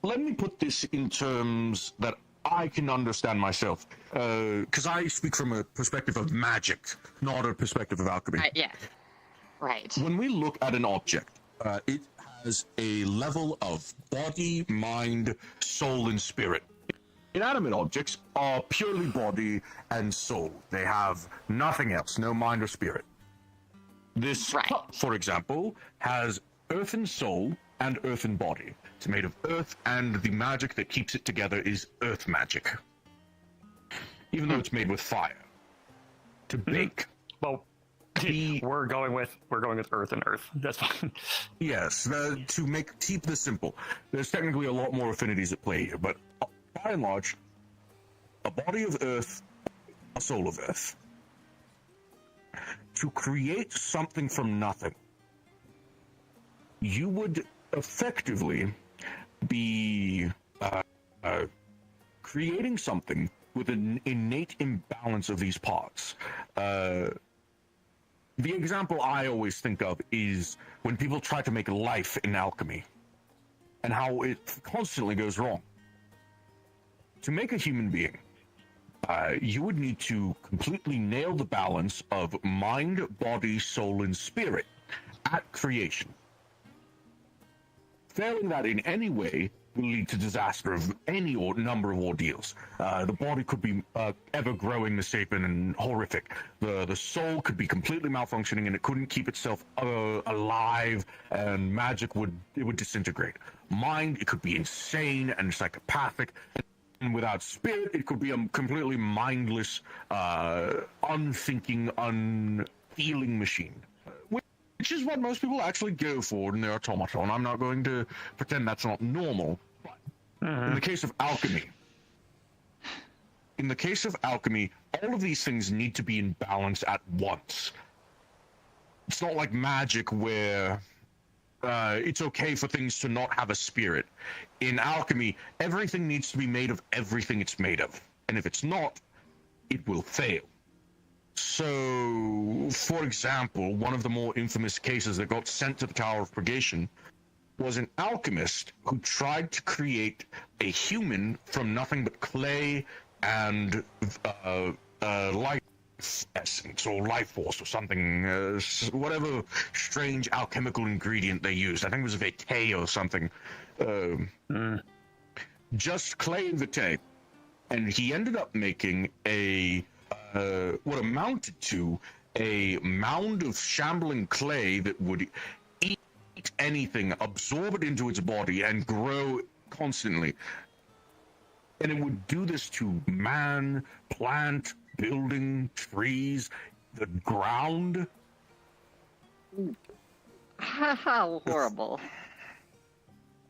let me put this in terms that I can understand myself, because I speak from a perspective of magic, not a perspective of alchemy.
Yeah, right.
When we look at an object, it has a level of body, mind, soul, and spirit. Inanimate objects are purely body and soul. They have nothing else, no mind or spirit. This cup, for example, has earth and soul and earth and body. It's made of earth, and the magic that keeps it together is earth magic. Even though it's made with fire. To bake.
Well, we're going with earth and earth. That's fine.
Yes, to keep this simple. There's technically a lot more affinities at play here, but by and large, a body of earth, a soul of earth. To create something from nothing, you would effectively be creating something with an innate imbalance of these parts. The example I always think of is when people try to make life in alchemy, and how it constantly goes wrong. To make a human being, you would need to completely nail the balance of mind, body, soul, and spirit at creation. Failing that in any way will lead to disaster of any number of ordeals. The body could be ever-growing, misshapen, and horrific. The soul could be completely malfunctioning, and it couldn't keep itself alive, and magic would disintegrate. Mind, it could be insane and psychopathic. And without spirit, it could be a completely mindless, unthinking, unfeeling machine. Which is what most people actually go for in their automaton. I'm not going to pretend that's not normal. But in the case of alchemy, all of these things need to be in balance at once. It's not like magic where it's okay for things to not have a spirit. In alchemy, everything needs to be made of everything it's made of. And if it's not, it will fail. So, for example, one of the more infamous cases that got sent to the Tower of Purgation was an alchemist who tried to create a human from nothing but clay and life essence or life force or something, whatever strange alchemical ingredient they used. I think it was vitae or something. Just clay and vitae. And he ended up making what amounted to a mound of shambling clay that would eat anything, absorb it into its body, and grow constantly. And it would do this to man, plant, building, trees, the ground.
How horrible.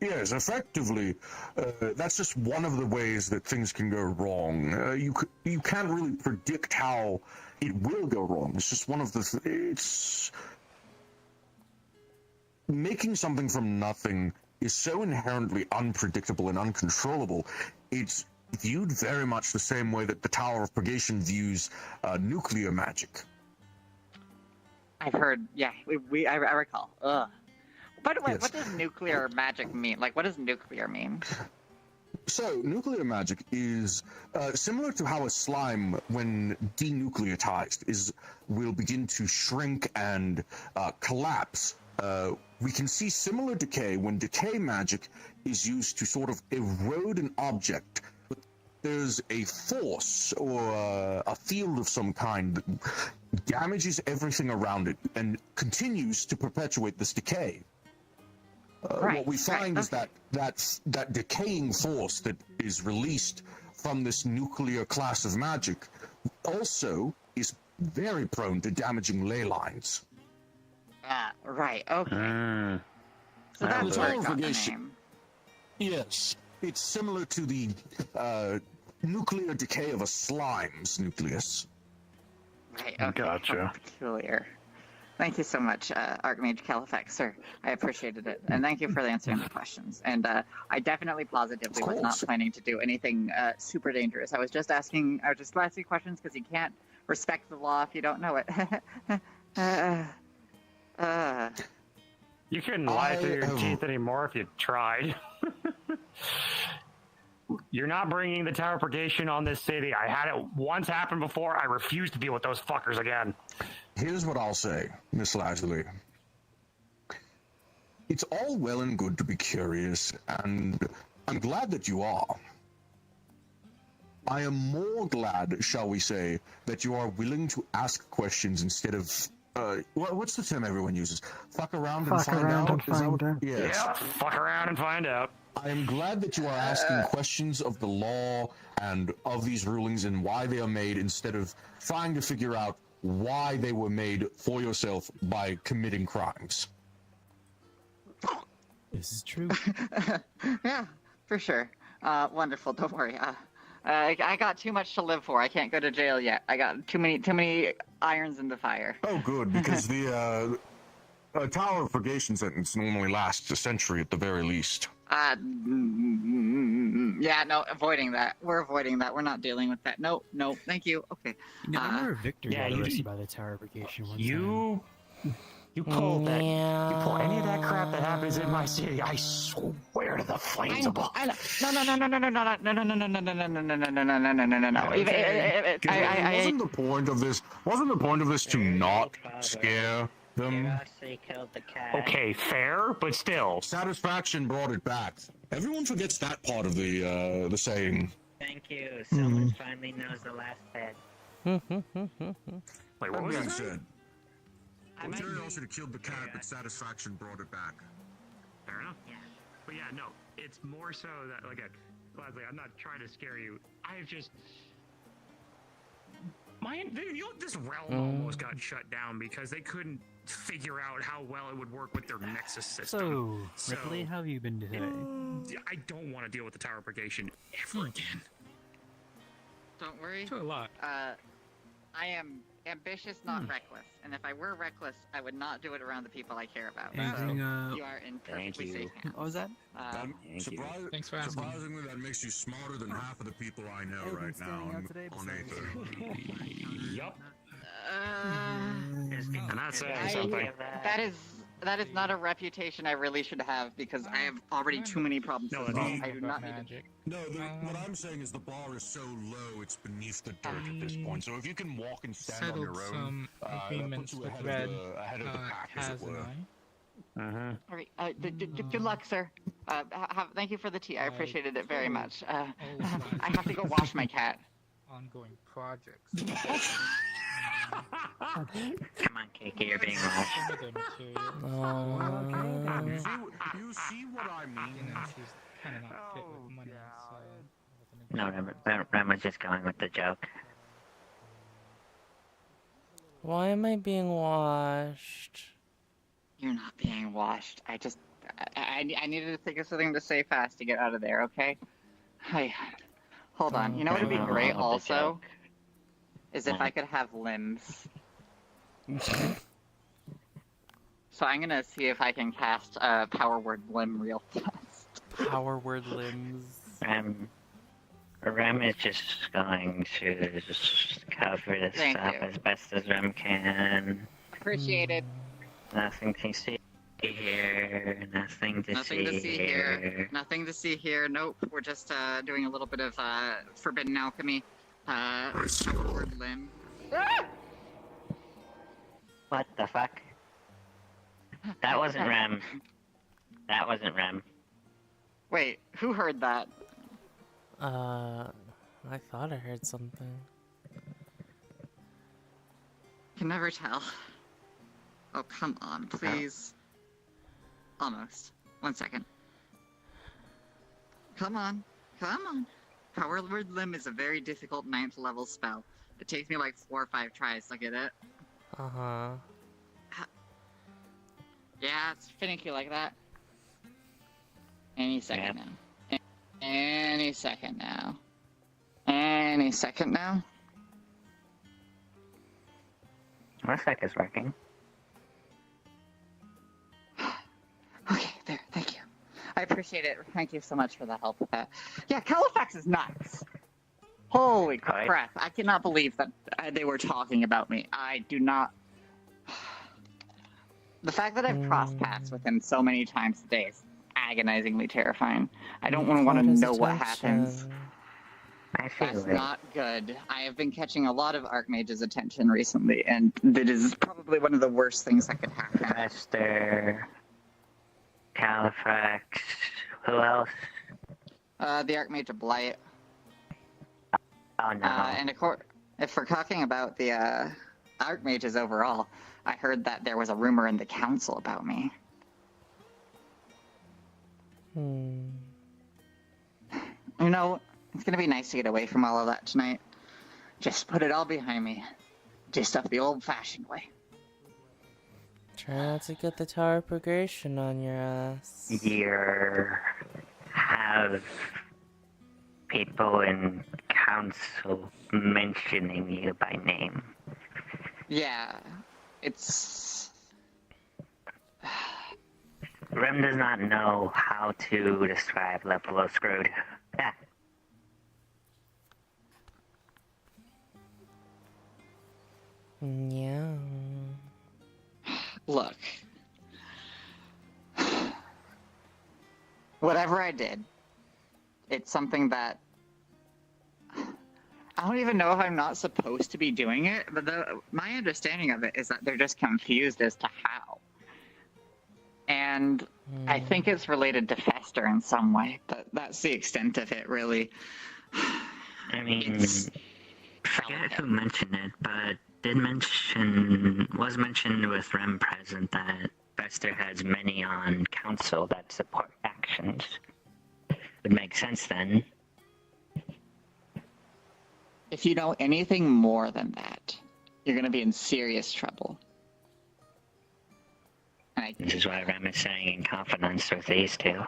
Yes, effectively, that's just one of the ways that things can go wrong. You can't really predict how it will go wrong. It's just one of the... It's... Making something from nothing is so inherently unpredictable and uncontrollable. It's viewed very much the same way that the Tower of Purgation views nuclear magic.
I've heard, yeah, I recall. Ugh. By the way, what does nuclear magic mean? Like, what does nuclear mean?
So, nuclear magic is similar to how a slime, when denucleotized, will begin to shrink and collapse. We can see similar decay when decay magic is used to sort of erode an object. But there's a force or a field of some kind that damages everything around it and continues to perpetuate this decay. What we find is that decaying force that is released from this nuclear class of magic also is very prone to damaging ley lines.
Right, okay. So that's where it got the name.
Yes, it's similar to the nuclear decay of a slime's nucleus.
Right, okay.
Gotcha.
How peculiar. Thank you so much, Archmage Califax, sir. I appreciated it. And thank you for answering the questions. And I definitely positively was not planning to do anything super dangerous. I was just asking questions because you can't respect the law if you don't know it.
You couldn't lie through your teeth anymore if you tried. You're not bringing the Tower of Purgation on this city. I had it once happen before. I refuse to deal with those fuckers again.
Here's what I'll say, Miss Lazuli. It's all well and good to be curious, and I'm glad that you are. I am more glad, shall we say, that you are willing to ask questions instead of what's the term everyone uses? Fuck around and find out. Is that what? Yes.
Yeah, fuck around and find out.
I am glad that you are asking questions of the law and of these rulings and why they are made instead of trying to figure out why they were made for yourself by committing crimes.
This is true.
Yeah, for sure. Wonderful. Don't worry. I got too much to live for. I can't go to jail yet. I got too many irons in the fire.
Oh, good, because the Tower of Purgation sentence normally lasts a century at the very least.
Yeah, no, avoiding that. We're avoiding that. We're not dealing with that. No, thank you. Okay.
You know, I remember Victor got arrested by the Tower of Purgation one time.
You pull that. You pull any of that crap that happens in my city, I swear to the flames above.
No.
Wasn't the point of this? Wasn't the point of this to not scare them?
Okay, fair, but still.
Satisfaction brought it back. Everyone forgets that part of the saying.
Thank you. Someone finally knows the last bit.
Wait, what was
that
that?
said? Terry also killed the cat, but satisfaction brought it back.
Fair enough. Yeah. But yeah, no, it's more so that, like, Gladly, I'm not trying to scare you. I've just... this realm almost got shut down because they couldn't figure out how well it would work with their Nexus system.
So, Ripley, how have you been today?
I don't want to deal with the Tower of Purgation ever again.
Don't worry.
To a lot.
I am ambitious, not reckless. And if I were reckless, I would not do it around the people I care about.
Anything,
So you are in perfectly safe hands.
What was that?
Thanks for asking. Surprisingly, that makes you smarter than half of the people I know right now on Aether.
Yup. And that's something.
That is not a reputation I really should have because I have already too many problems.
No,
to solve. I do not need to.
No, what I'm saying is the bar is so low, it's beneath the dirt at this point. So if you can walk and stand on your own, that puts you ahead of the pack, as it were.
All right. Good luck, sir. Thank you for the tea. I appreciated it very much. I have to go wash my cat.
Ongoing projects.
Come on, Kiki, you're being rushed.
You see what I mean?
She's kind of not fit with money, so...
No, Rem was just going with the joke.
Why am I being washed?
You're not being washed. I needed to think of something to say fast to get out of there, okay? Hi. Hold on. You know what would be great also? Is if I could have limbs. So I'm gonna see if I can cast a power word limb real fast.
Power word limbs.
Rem is just going to just cover this up as best as Rem can.
Appreciate it.
Nothing to see here. Nothing to see here.
Nothing to see here. Nope. We're just doing a little bit of forbidden alchemy. Power word limb.
What the fuck? That wasn't Rem. That wasn't Rem.
Wait, who heard that?
I thought I heard something.
Can never tell. Oh, come on, please. Almost. 1 second. Come on. Power word limb is a very difficult 9th level spell. It takes me like 4 or 5 tries to get it.
Uh-huh.
Yeah, it's finicky like that. Any second now. Any second now. Any second now.
Looks like it's working.
Okay, there, thank you. I appreciate it. Thank you so much for the help with that. Yeah, Califax is nuts. Holy crap. I cannot believe that they were talking about me. I do not... The fact that I've crossed paths with him so many times today is agonizingly terrifying. I don't want to know what happens. That's not good. I have been catching a lot of Archmage's attention recently, and it is probably one of the worst things that could happen.
Esther, Califax, who else?
The Archmage of Blight.
Oh no.
And if we're talking about the Archmages overall, I heard that there was a rumor in the council about me.
Hmm.
You know, it's gonna be nice to get away from all of that tonight. Just put it all behind me. Just up the old-fashioned way.
Try not to get the Tower of Purgation on your ass.
Have people in council mentioning you by name.
Yeah, it's...
Rem does not know how to describe level of screwed.
Yeah.
Look. Whatever I did, it's something that... I don't even know if I'm not supposed to be doing it, but my understanding of it is that they're just confused as to how. And I think it's related to Fester in some way, but that's the extent of it, really.
I mean, forget who mentioned it, but was mentioned with Rem present that Fester has many on council that support actions. Would make sense then.
If you know anything more than that, you're going to be in serious trouble.
This is why Rem is saying in confidence with these two.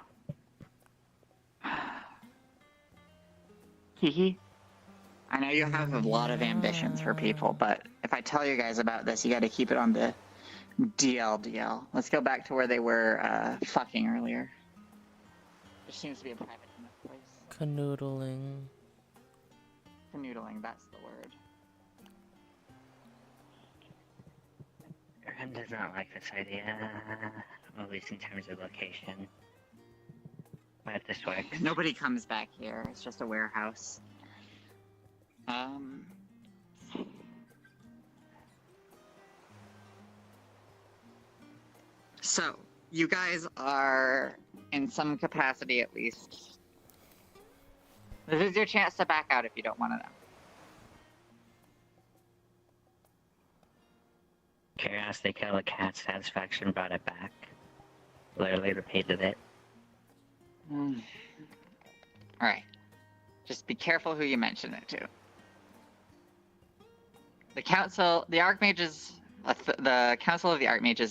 Hee. I know you have a lot of ambitions for people, but if I tell you guys about this, you got to keep it on the DL. Let's go back to where they were fucking earlier. There seems to be a private enough place.
Canoodling.
Canoodling, that's the word.
Rem does not like this idea, at least in terms of location. But if this works.
Nobody comes back here. It's just a warehouse. So, you guys are, in some capacity at least. This is your chance to back out if you don't want to know.
Curiosity killed a cat, satisfaction brought it back. Literally repeated it.
Alright. Just be careful who you mention it to. The Council of the Archmages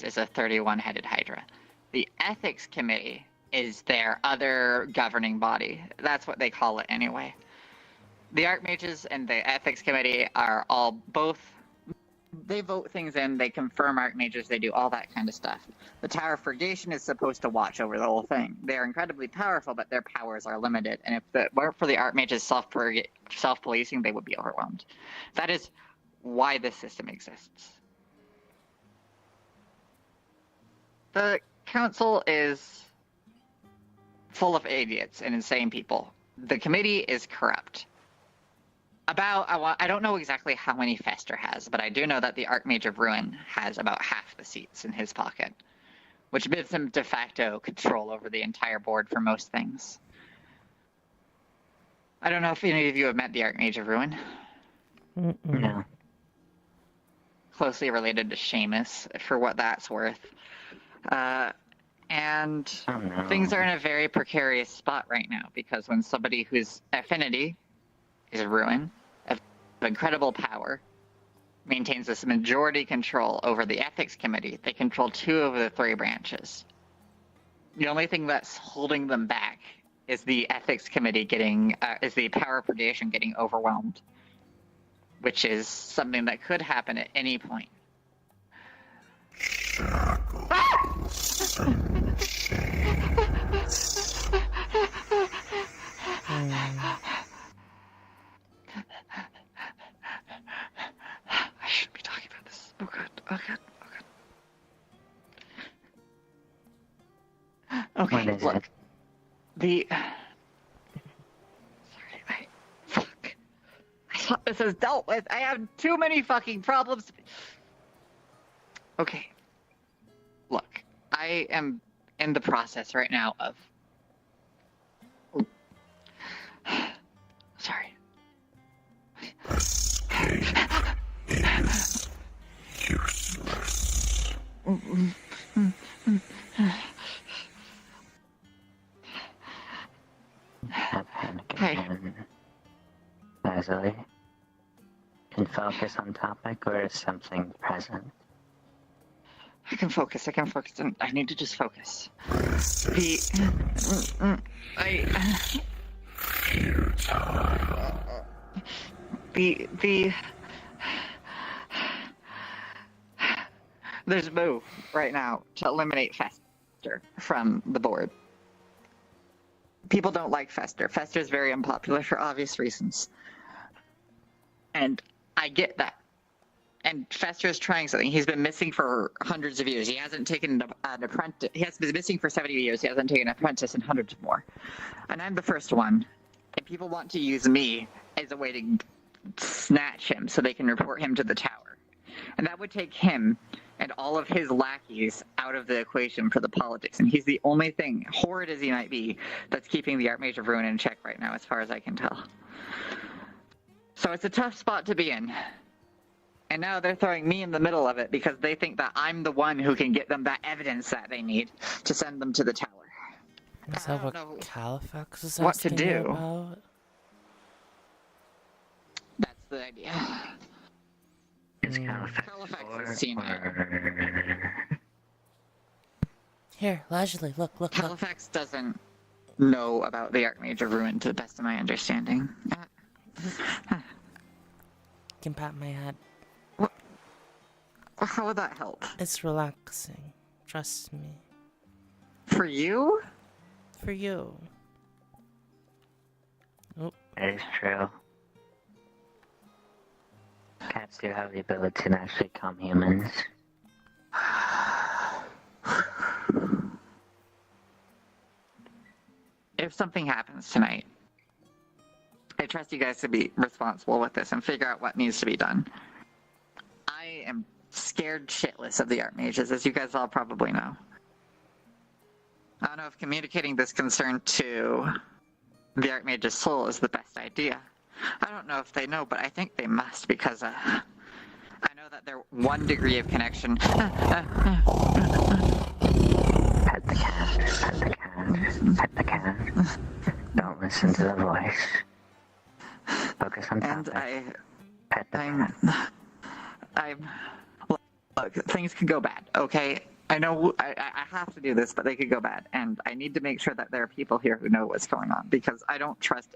is a 31-headed Hydra. The Ethics Committee is their other governing body. That's what they call it anyway. The Archmages and the Ethics Committee are they vote things in, they confirm Archmages, they do all that kind of stuff. The Tower of Purgation is supposed to watch over the whole thing. They are incredibly powerful, but their powers are limited, and if it weren't for the Archmages self-policing, they would be overwhelmed. That is why this system exists. The Council is full of idiots and insane people. The committee is corrupt. I don't know exactly how many Fester has, but I do know that the Archmage of Ruin has about half the seats in his pocket, which gives him de facto control over the entire board for most things. I don't know if any of you have met the Archmage of Ruin.
No.
Closely related to Seamus, for what that's worth. And things are in a very precarious spot right now, because when somebody whose affinity is Ruin, of incredible power, maintains this majority control over the Ethics Committee, they control 2 of the 3 branches. The only thing that's holding them back is the Ethics Committee is the Power of Purgation getting overwhelmed, which is something that could happen at any point. I shouldn't be talking about this. Oh god. Okay, look. Fuck. I thought this was dealt with. I have too many fucking problems. Okay. Look, I am in the process right now of... Sorry.
And Leslie can focus on topic, or is something present?
I can focus. And I need to just focus. There's a move right now to eliminate Fester from the board. People don't like Fester. Fester is very unpopular for obvious reasons. And I get that. And Fester is trying something. He's been missing for hundreds of years. He hasn't taken an apprentice. He has been missing for 70 years. He hasn't taken an apprentice in hundreds more. And I'm the first one. And people want to use me as a way to snatch him so they can report him to the tower. And that would take him and all of his lackeys out of the equation for the politics. And he's the only thing, horrid as he might be, that's keeping the Archmage of Ruin in check right now, as far as I can tell. So it's a tough spot to be in. And now they're throwing me in the middle of it because they think that I'm the one who can get them that evidence that they need to send them to the tower.
Is that what Califax is
what to
asking you
do.
about?
That's the idea.
Is Califax
has seen it.
Here, Leslie, look.
Califax doesn't know about the Archmage of Ruin to the best of my understanding.
Can pat my head.
How would that help?
It's relaxing. Trust me.
For you?
For you. Oh.
That is true. Cats do have the ability to actually calm humans.
If something happens tonight, I trust you guys to be responsible with this and figure out what needs to be done. I am scared shitless of the Archmages, as you guys all probably know. I don't know if communicating this concern to the Archmage's soul is the best idea. I don't know if they know, but I think they must, because I know that they're one degree of connection.
Pet the cat. Don't listen to the voice. Focus on topic.
And
Pet the cat.
Look, things could go bad, okay? I know I have to do this, but they could go bad, and I need to make sure that there are people here who know what's going on, because I don't trust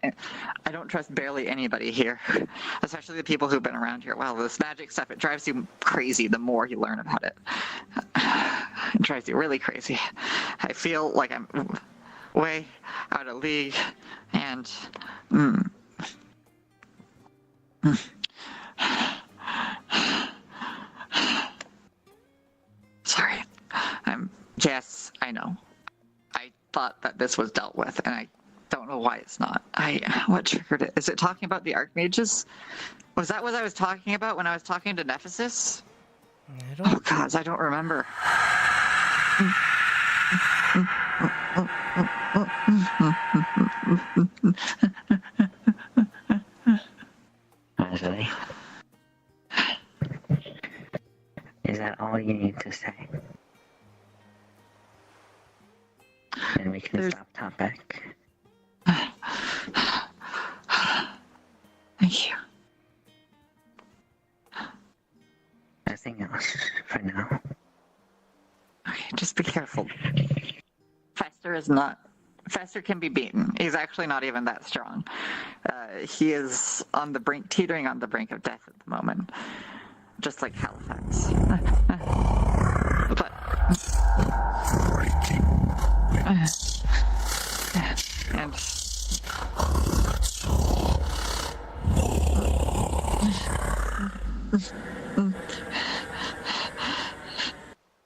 barely anybody here, especially the people who've been around here. Well, this magic stuff, it drives you crazy the more you learn about it. It drives you really crazy. I feel like I'm way out of league, and sorry. Yes, I know. I thought that this was dealt with, and I don't know why it's not. What triggered it? Is it talking about the Archmages? Was that what I was talking about when I was talking to Nephesis? Oh gods, I don't remember.
Leslie? Is that all you need to say? And we can stop topic.
Thank you.
Nothing else for now.
Okay, just be careful. Fester can be beaten. He's actually not even that strong. He is teetering on the brink of death at the moment. Just like Halifax. But... and...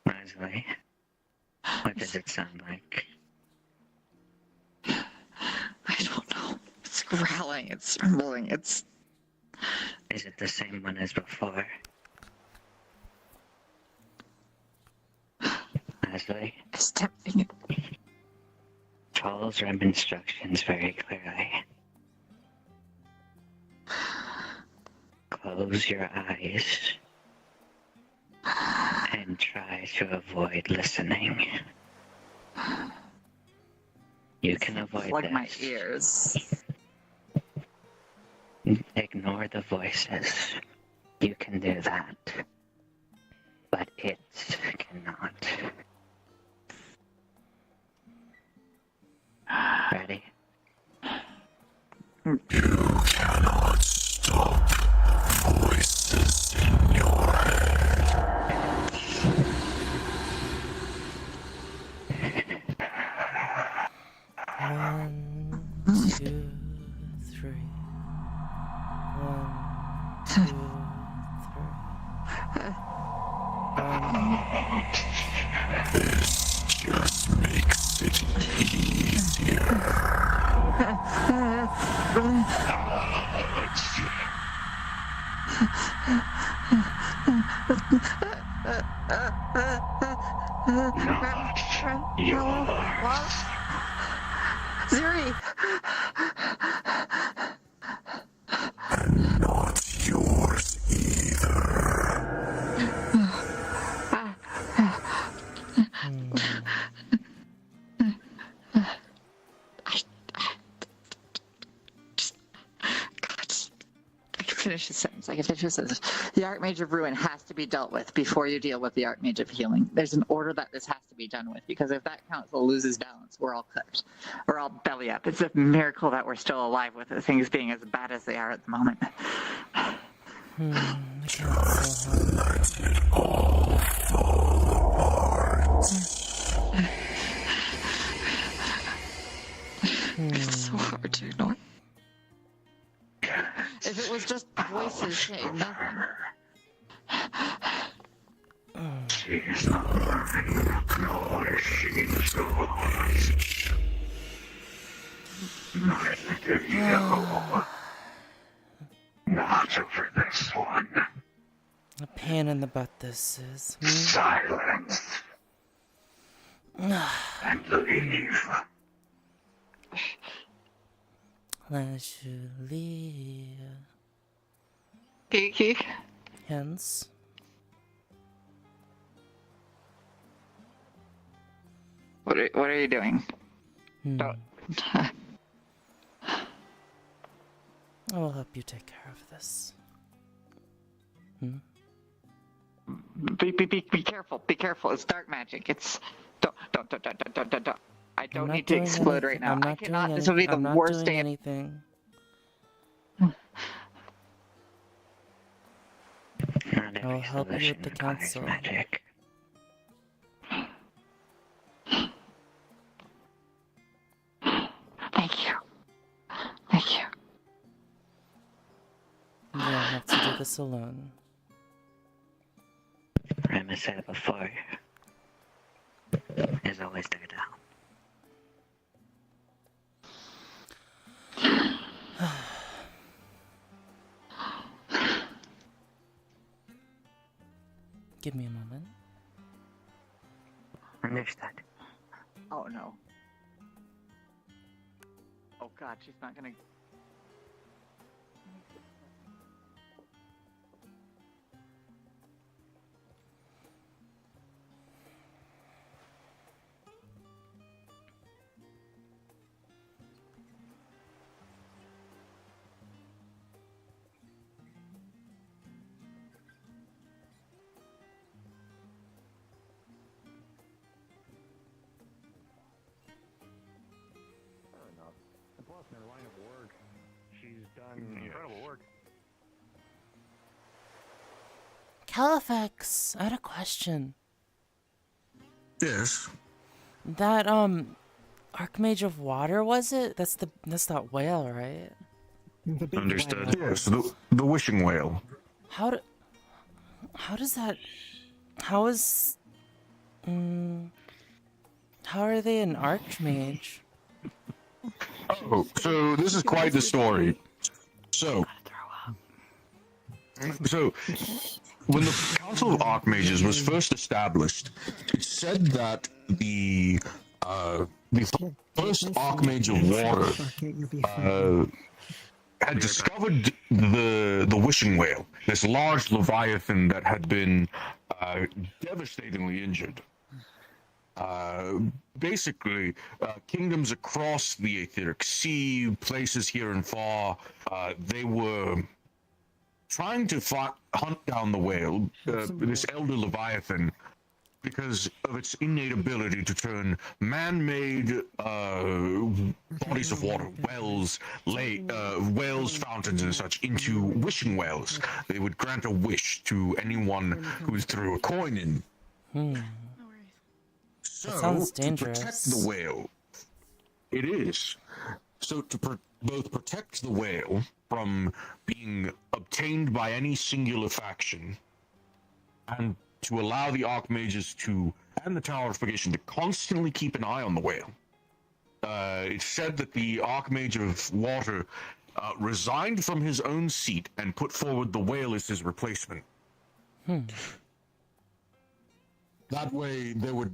Leslie, what does it sound like?
I don't know. It's growling, it's rumbling, it's...
Is it the same one as before? Leslie?
It's tempting it.
Follows Rem instructions very clearly. Close your eyes and try to avoid listening. You can avoid
Plug
this.
my ears.
ignore the voices. You can do that. But it cannot. Ready?
You cannot stop voices in your head.
One, two, three. One, two, three.
This just makes it easier.
Zuri!
And not yours either.
Finish the sentence. I can finish the sentence. The Archmage of Ruin has to be dealt with before you deal with the Archmage of Healing. There's an order that this has to be done with, because if that council loses balance, we're all cooked. We're all belly up. It's a miracle that we're still alive with the things being as bad as they are at the moment.
Just let it all fall apart.
It's so hard to ignore. If it was just voices saying nothing.
She's nor she's yours. Neither do you. Not over this one.
A pain in the butt this is.
Silence. And leave.
Let you leave.
Kiki?
Hence.
What are you doing?
I will help you take care of this.
Be careful. Be careful. It's dark magic. It's don't. I don't need to explode right now. I cannot. This would be the worst day.
Anything. I'll help you with the council.
Magic.
Thank you. Thank you.
You don't have to do this alone.
Rem has said it before. There's always the down. Give me a moment. Understood.
Oh no. Oh god, she's not gonna.
In her line of work, she's done incredible work.
Califax, I had a question.
Yes.
That Archmage of Water, was it? That's that whale, right?
Understood. Yes, the wishing whale.
How does that? How is? How are they an Archmage?
Oh, so this is quite the story. So when the Council of Archmages was first established, it said that the first Archmage of Water had discovered the wishing whale, this large leviathan that had been devastatingly injured. Basically, kingdoms across the Aetheric Sea, places here and far, they were trying to hunt down the whale, this elder leviathan, because of its innate ability to turn man-made bodies of water, wells, fountains and such, into wishing wells. They would grant a wish to anyone who threw a coin in. So,
That sounds
to
dangerous.
protect the whale, it is. So to both protect the whale from being obtained by any singular faction, and to allow the Archmages and the Tower of Purgation to constantly keep an eye on the whale. It's said that the Archmage of Water resigned from his own seat and put forward the whale as his replacement. That way, there would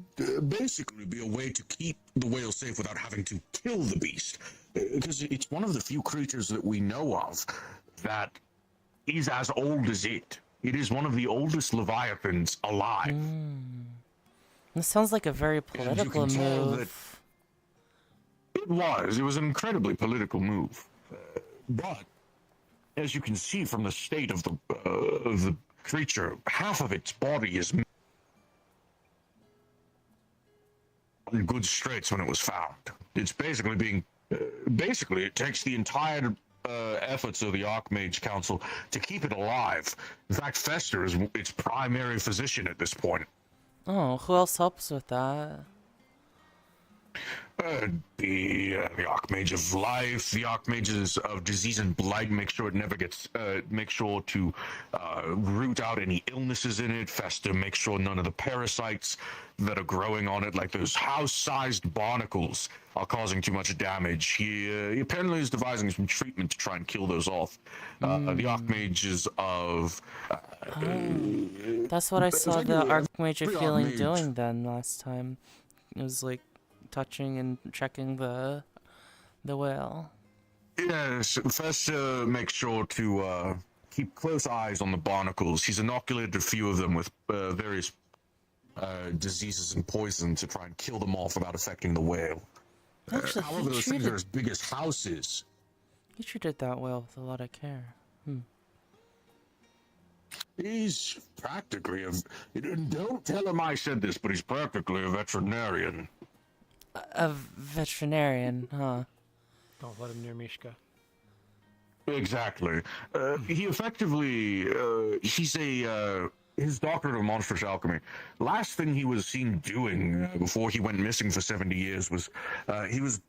basically be a way to keep the whale safe without having to kill the beast. Because it's one of the few creatures that we know of that is as old as it. It is one of the oldest leviathans alive.
This sounds like a very political move.
It was an incredibly political move. But, as you can see from the state of the creature, half of its body is in good straits when it was found. It's basically being... basically, it takes the entire efforts of the Archmage Council to keep it alive. In fact, Fester is its primary physician at this point.
Oh, who else helps with that?
The Archmage of Life, the Archmages of Disease and Blight, make sure it never gets, make sure to root out any illnesses in it. Fester makes sure none of the parasites that are growing on it, like those house-sized barnacles, are causing too much damage. He apparently is devising some treatment to try and kill those off. The Archmages of...
That's what I saw the Archmage of Healing doing then last time. It was like touching and checking the whale.
Yes, first make sure to keep close eyes on the barnacles. He's inoculated a few of them with various diseases and poison to try and kill them off without affecting the whale.
Actually,
however, those things are as big as houses.
He treated that whale with a lot of care.
He's practically don't tell him I said this, but he's practically a veterinarian.
A veterinarian, huh?
Don't let him near Mishka.
Exactly. He effectively, he's his doctorate of monstrous alchemy. Last thing he was seen doing before he went missing for 70 years was he was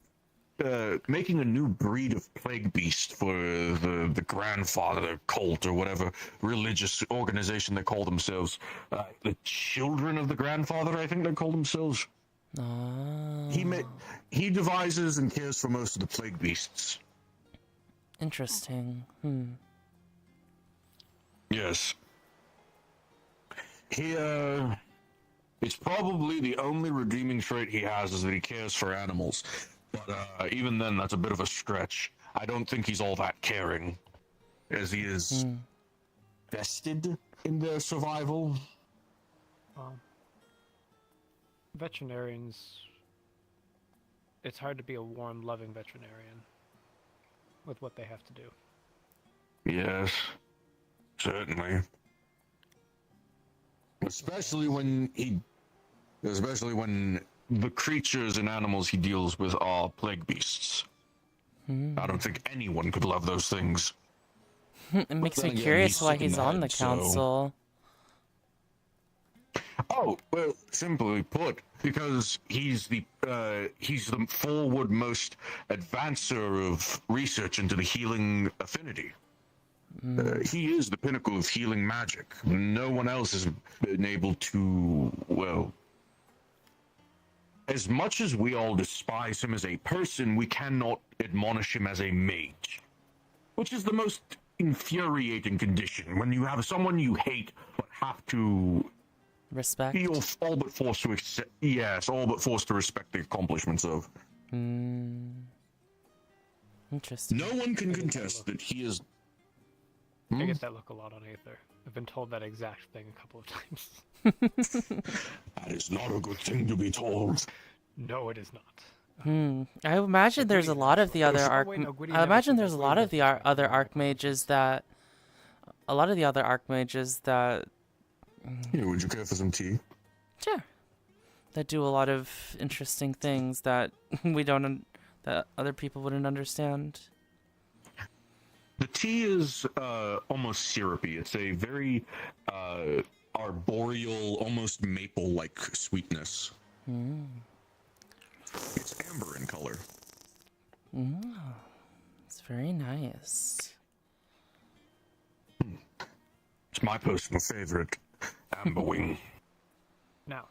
making a new breed of plague beast for the grandfather cult or whatever religious organization they call themselves. The children of the grandfather, I think they call themselves. He devises and cares for most of the plague beasts.
Interesting.
Yes. It's probably the only redeeming trait he has is that he cares for animals. But even then, that's a bit of a stretch. I don't think he's all that caring, as he is vested in their survival.
Veterinarians, it's hard to be a warm, loving veterinarian with what they have to do.
Yes, certainly. Especially when the creatures and animals he deals with are plague beasts. I don't think anyone could love those things.
It makes me curious why he's on the council.
Oh, well, simply put, because he's the forward most advancer of research into the healing affinity. He is the pinnacle of healing magic. No one else has been able to, well... As much as we all despise him as a person, we cannot admonish him as a mage. Which is the most infuriating condition, when you have someone you hate but have to...
Respect?
You're all but forced to accept... Yes, all but forced to respect the accomplishments of.
Interesting.
No one can contest that he is...
I get that look a lot on Aether. I've been told that exact thing a couple of times.
That is not a good thing to be told.
No, it is not.
I imagine there's a lot of the other I imagine there's a lot of the other archmages that. A lot of the other archmages that.
Yeah, would you care for some tea?
Sure. That do a lot of interesting things that that other people wouldn't understand.
The tea is almost syrupy. It's a very arboreal, almost maple-like sweetness. It's amber in color.
It's very nice.
It's my personal favorite, Amberwing.
Now,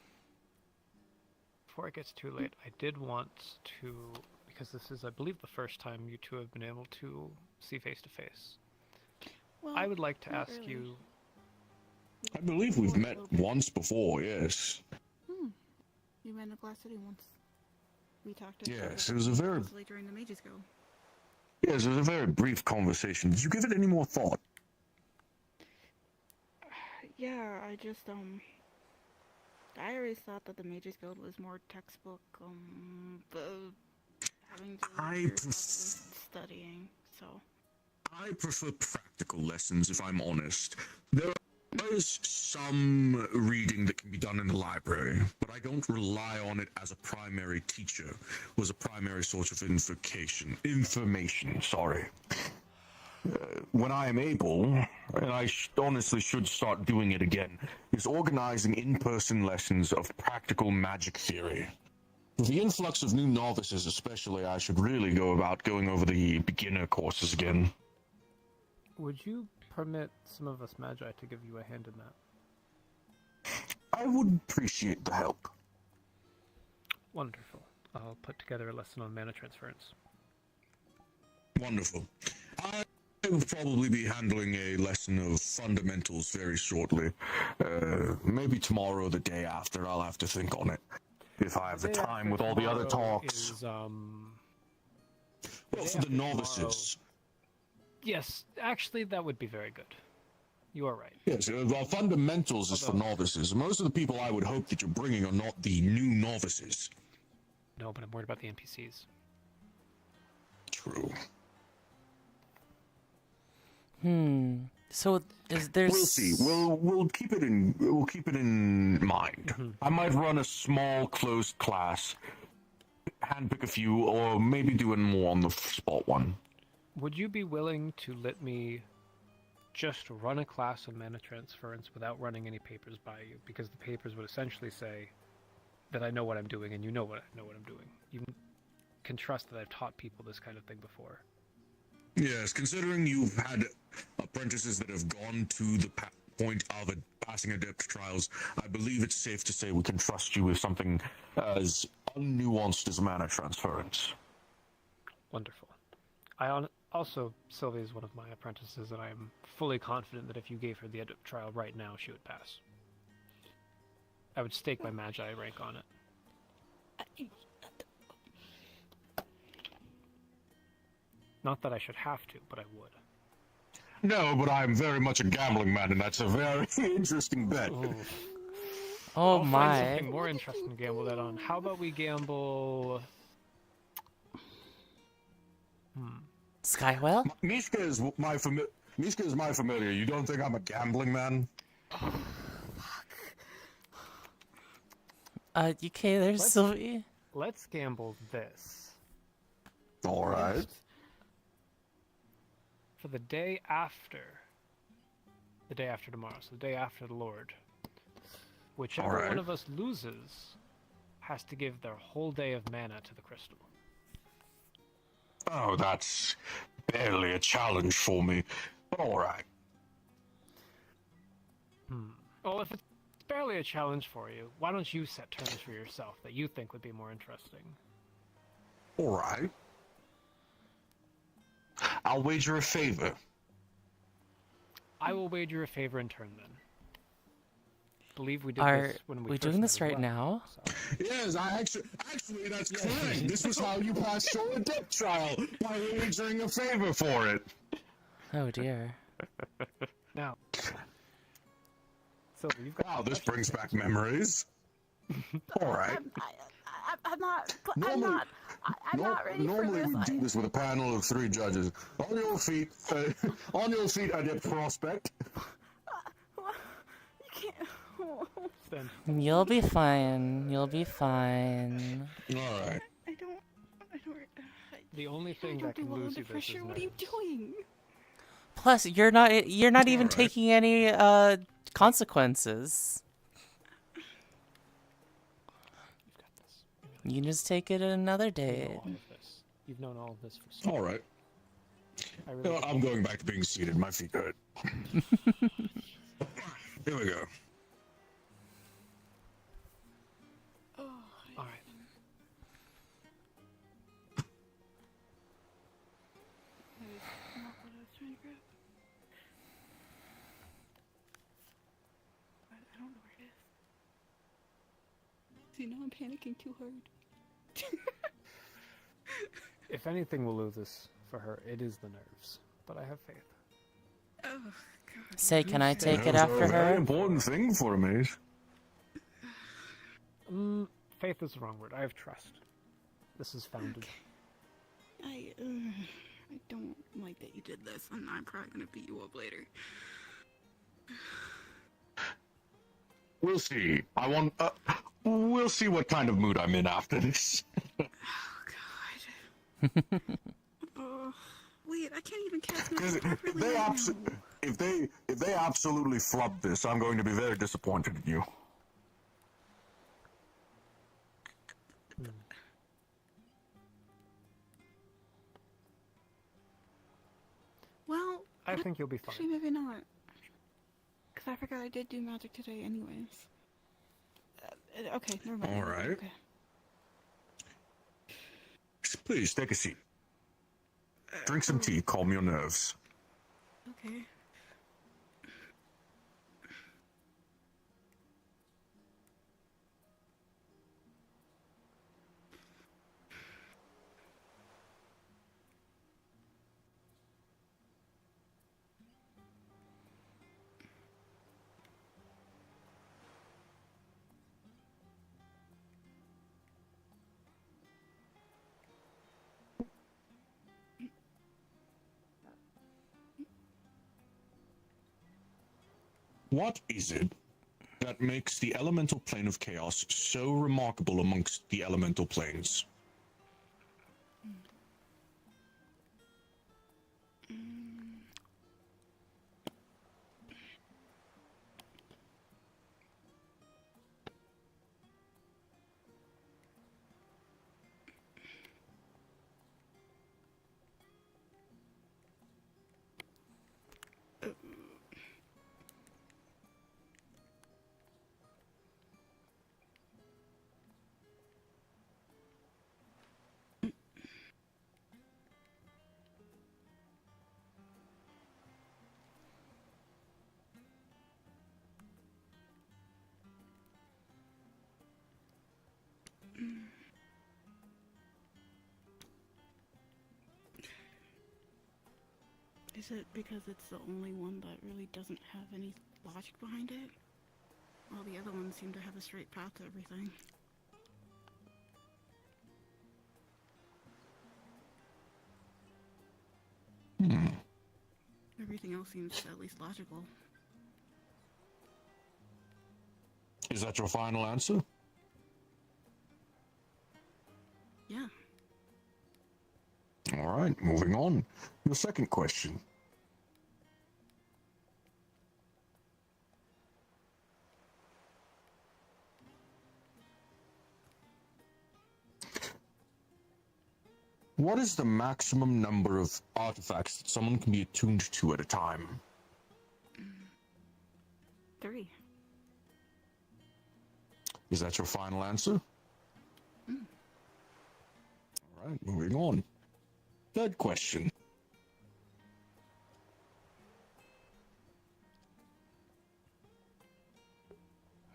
before it gets too late, I did want to, because this is, I believe, the first time you two have been able to see face to face.
Well,
I would like to ask
really.
you.
I believe we've met once before, yes.
You met in Glass City once. We talked.
Yes, it was a very.
During the Mages Go.
Yes, it was a very brief conversation. Did you give it any more thought?
Yeah, I just I always thought that the Mages Guild was more textbook having to do studying, so
I prefer practical lessons, if I'm honest. There is some reading that can be done in the library, but I don't rely on it as a primary teacher, or as a primary source of information, sorry. When I am able, and I honestly should start doing it again, is organizing in-person lessons of practical magic theory. With the influx of new novices especially, I should really go about going over the beginner courses again.
Would you permit some of us Magi to give you a hand in that?
I would appreciate the help.
Wonderful. I'll put together a lesson on mana transference.
Wonderful. I will probably be handling a lesson of fundamentals very shortly. Maybe tomorrow or the day after. I'll have to think on it. If I have the time with all the other talks.
Is,
well, for the novices.
Yes, actually, that would be very good. You are right.
Yes, well, fundamentals is for novices. Most of the people I would hope that you're bringing are not the new novices.
No, but I'm worried about the NPCs.
True.
So there's.
We'll see. We'll keep it in mind. I might run a small closed class, handpick a few, or maybe do a more on the spot one.
Would you be willing to let me just run a class of mana transference without running any papers by you? Because the papers would essentially say that I know what I'm doing, and you know what I know what I'm doing. You can trust that I've taught people this kind of thing before.
Yes, considering you've had apprentices that have gone to the point of passing adept trials, I believe it's safe to say we can trust you with something as unnuanced as mana transference.
Wonderful. Also, Sylvia is one of my apprentices, and I am fully confident that if you gave her the adept trial right now, she would pass. I would stake my Magi rank on it. Not that I should have to, but I would.
No, but I'm very much a gambling man, and that's a very interesting bet.
Oh
I'll
my.
Find something more interesting to gamble that on. How about we gamble...
Skywell?
Mishka is my familiar. You don't think I'm a gambling man?
UK, there's Sylvie.
Let's gamble this.
All right.
For the day after tomorrow, so the day after the Lord, whichever one of us loses has to give their whole day of mana to the crystal.
Oh, that's barely a challenge for me, but all right.
Well, if it's barely a challenge for you, why don't you set terms for yourself that you think would be more interesting?
All right. I'll wager a favor.
I will wager a favor in turn, then. I believe we did this when we
we
first
doing
met
this
as
right
well,
now?
so.
Yes, actually that's correct. This was how you passed your adept trial, by wagering a favor for it.
Oh dear.
Now, Silver, you've got.
Wow, this brings back memories. All right.
I'm not. I'm
Normally-
not. I'm not ready for
Normally
this.
we do this with a panel of 3 judges. On your feet, Adept Prospect.
You can't.
You'll be fine. You'll be fine.
All right.
I don't.
The only thing
I
that
don't
can
do well
lose
under
you this is
pressure. What are you
nerves.
doing?
Plus, you're not even
Alright.
taking any consequences. You just take it another
You
day.
know all of this. You've known all of this for so
All right.
I
You
really
know what, I'm going back to being seated. My feet hurt. Here we go.
All right.
Not what I was trying to grab. I don't know where it is. See, now I'm panicking too hard.
If anything will lose this for her, it is the nerves. But I have faith.
Oh, God.
Say, can I take it
Nerves are
after
a very
her?
important thing for a maze.
Faith is the wrong word. I have trust. This is founded.
I don't like that you did this, and I'm probably gonna beat you up later.
We'll see. We'll see what kind of mood I'm in after this.
Oh, wait, I can't even cast
Because
magic properly
they
right
if they absolutely flub this, I'm going to be very disappointed in you.
Well,
I think you'll be fine.
actually, maybe not. Because I forgot I did do magic today anyways. Okay, never mind.
All right.
Okay.
Please take a seat. Drink some tea. Calm your nerves.
Okay.
What is it that makes the elemental plane of chaos so remarkable amongst the elemental planes? Is it because it's the only one that really doesn't have any logic behind it? All the other ones seem to have a straight path to everything. Everything else seems at least logical. Is that your final answer?
Yeah.
All right, moving on. Your second question. What is the maximum number of artifacts that someone can be attuned to at a time?
3.
Is that your final answer? All right, moving on. Third question.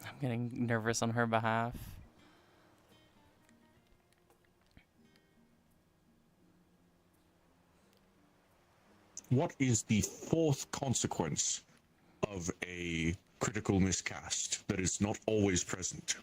I'm getting nervous on her behalf.
What is the fourth consequence of a critical miscast that is not always present?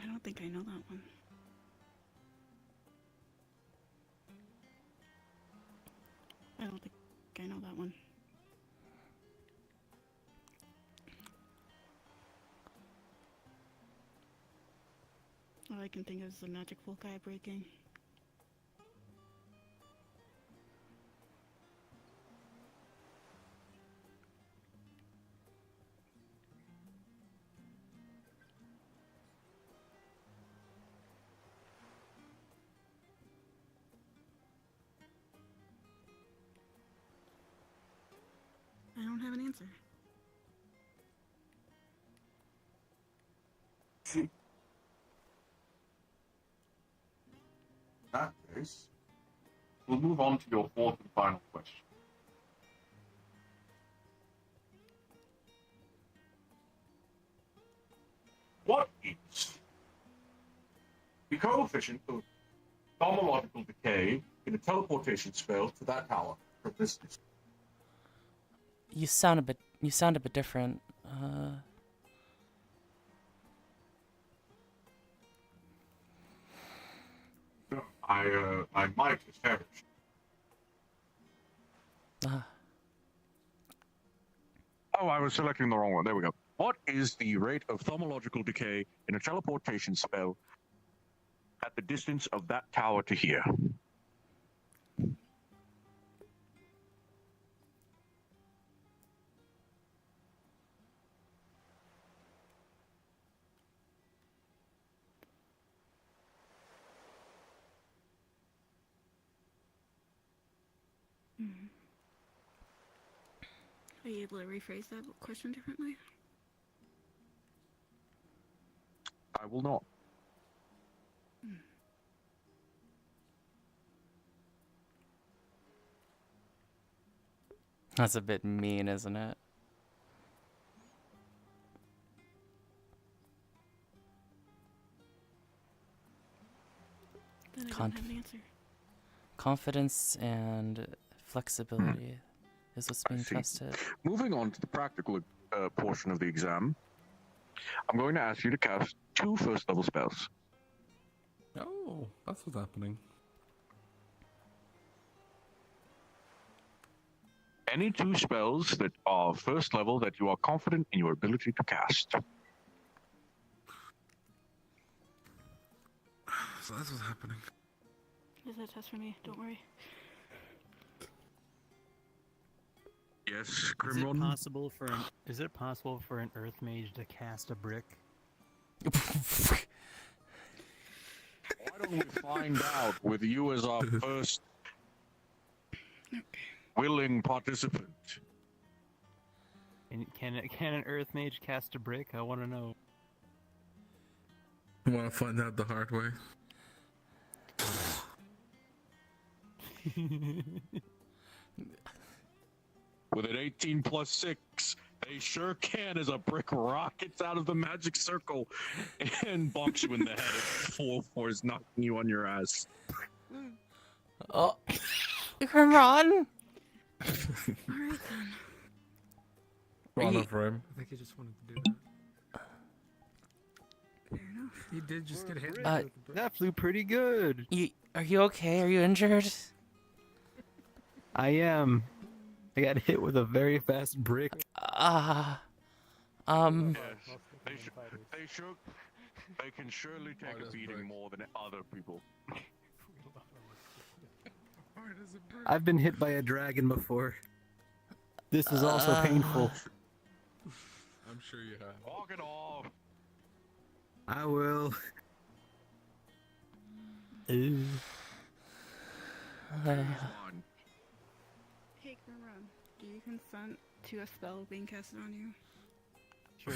I don't think I know that one. I don't think I know that one. All I can think of is the magic foci breaking. I don't have an answer.
In that case, we'll move on to your fourth and final question. What is the coefficient of thaumaturgical decay in a teleportation spell to that tower from this distance?
You sound a bit different.
My mic is perished. Oh, I was selecting the wrong one. There we go. What is the rate of thaumaturgical decay in a teleportation spell at the distance of that tower to here?
Are you able to rephrase that question differently?
I will not.
That's a bit mean, isn't it?
Then I don't have an answer.
Confidence and flexibility is what's being tested.
Moving on to the practical portion of the exam, I'm going to ask you to cast 2 first-level spells.
Oh, that's what's happening.
Any 2 spells that are first level that you are confident in your ability to cast.
So that's what's happening.
Is that a test for me? Don't worry.
Yes,
Is
Grimron?
it possible for an Earth Mage to cast a brick?
Why don't we find out with you as our first willing participant?
And can an Earth Mage cast a brick? I want to know.
You want to find out the hard way?
With an 18 plus 6, they sure can as a brick rockets out of the magic circle and bonks you in the head at full force, knocking you on your ass.
Oh, Ron!
Alright then.
Run of him. I think he just wanted to do that.
He did just get hit.
That flew pretty good.
Are you okay? Are you injured?
I am. I got hit with a very fast brick.
Yes. They can surely take a beating more than other people.
I've been hit by a dragon before. This is also painful.
I'm sure you have.
Walk it off.
I will.
Hey, Grimron, do you consent to a spell being casted on you?
Sure.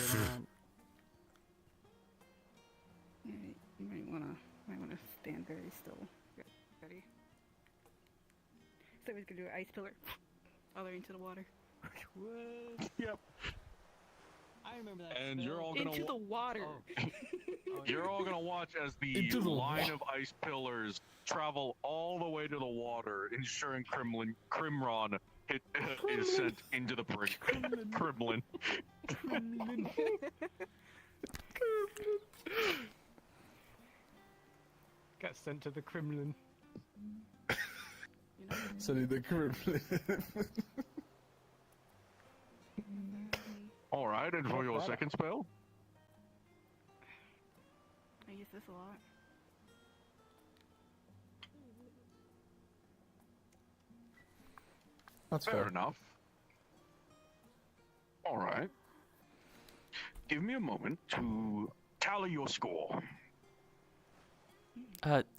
Yeah, you might wanna stand very still. Ready? So he's gonna do an ice pillar all the way into the water.
What?
Yep.
I remember that.
And you're all gonna
into the water.
You're all gonna watch as the line of ice pillars travel all the way to the water, ensuring Crimron is sent into the brig. Kremlin.
Got sent to the Kremlin.
Sending the Kremlin.
All right, and for your second spell?
I use this a lot.
That's
fair enough. All right. Give me a moment to tally your score.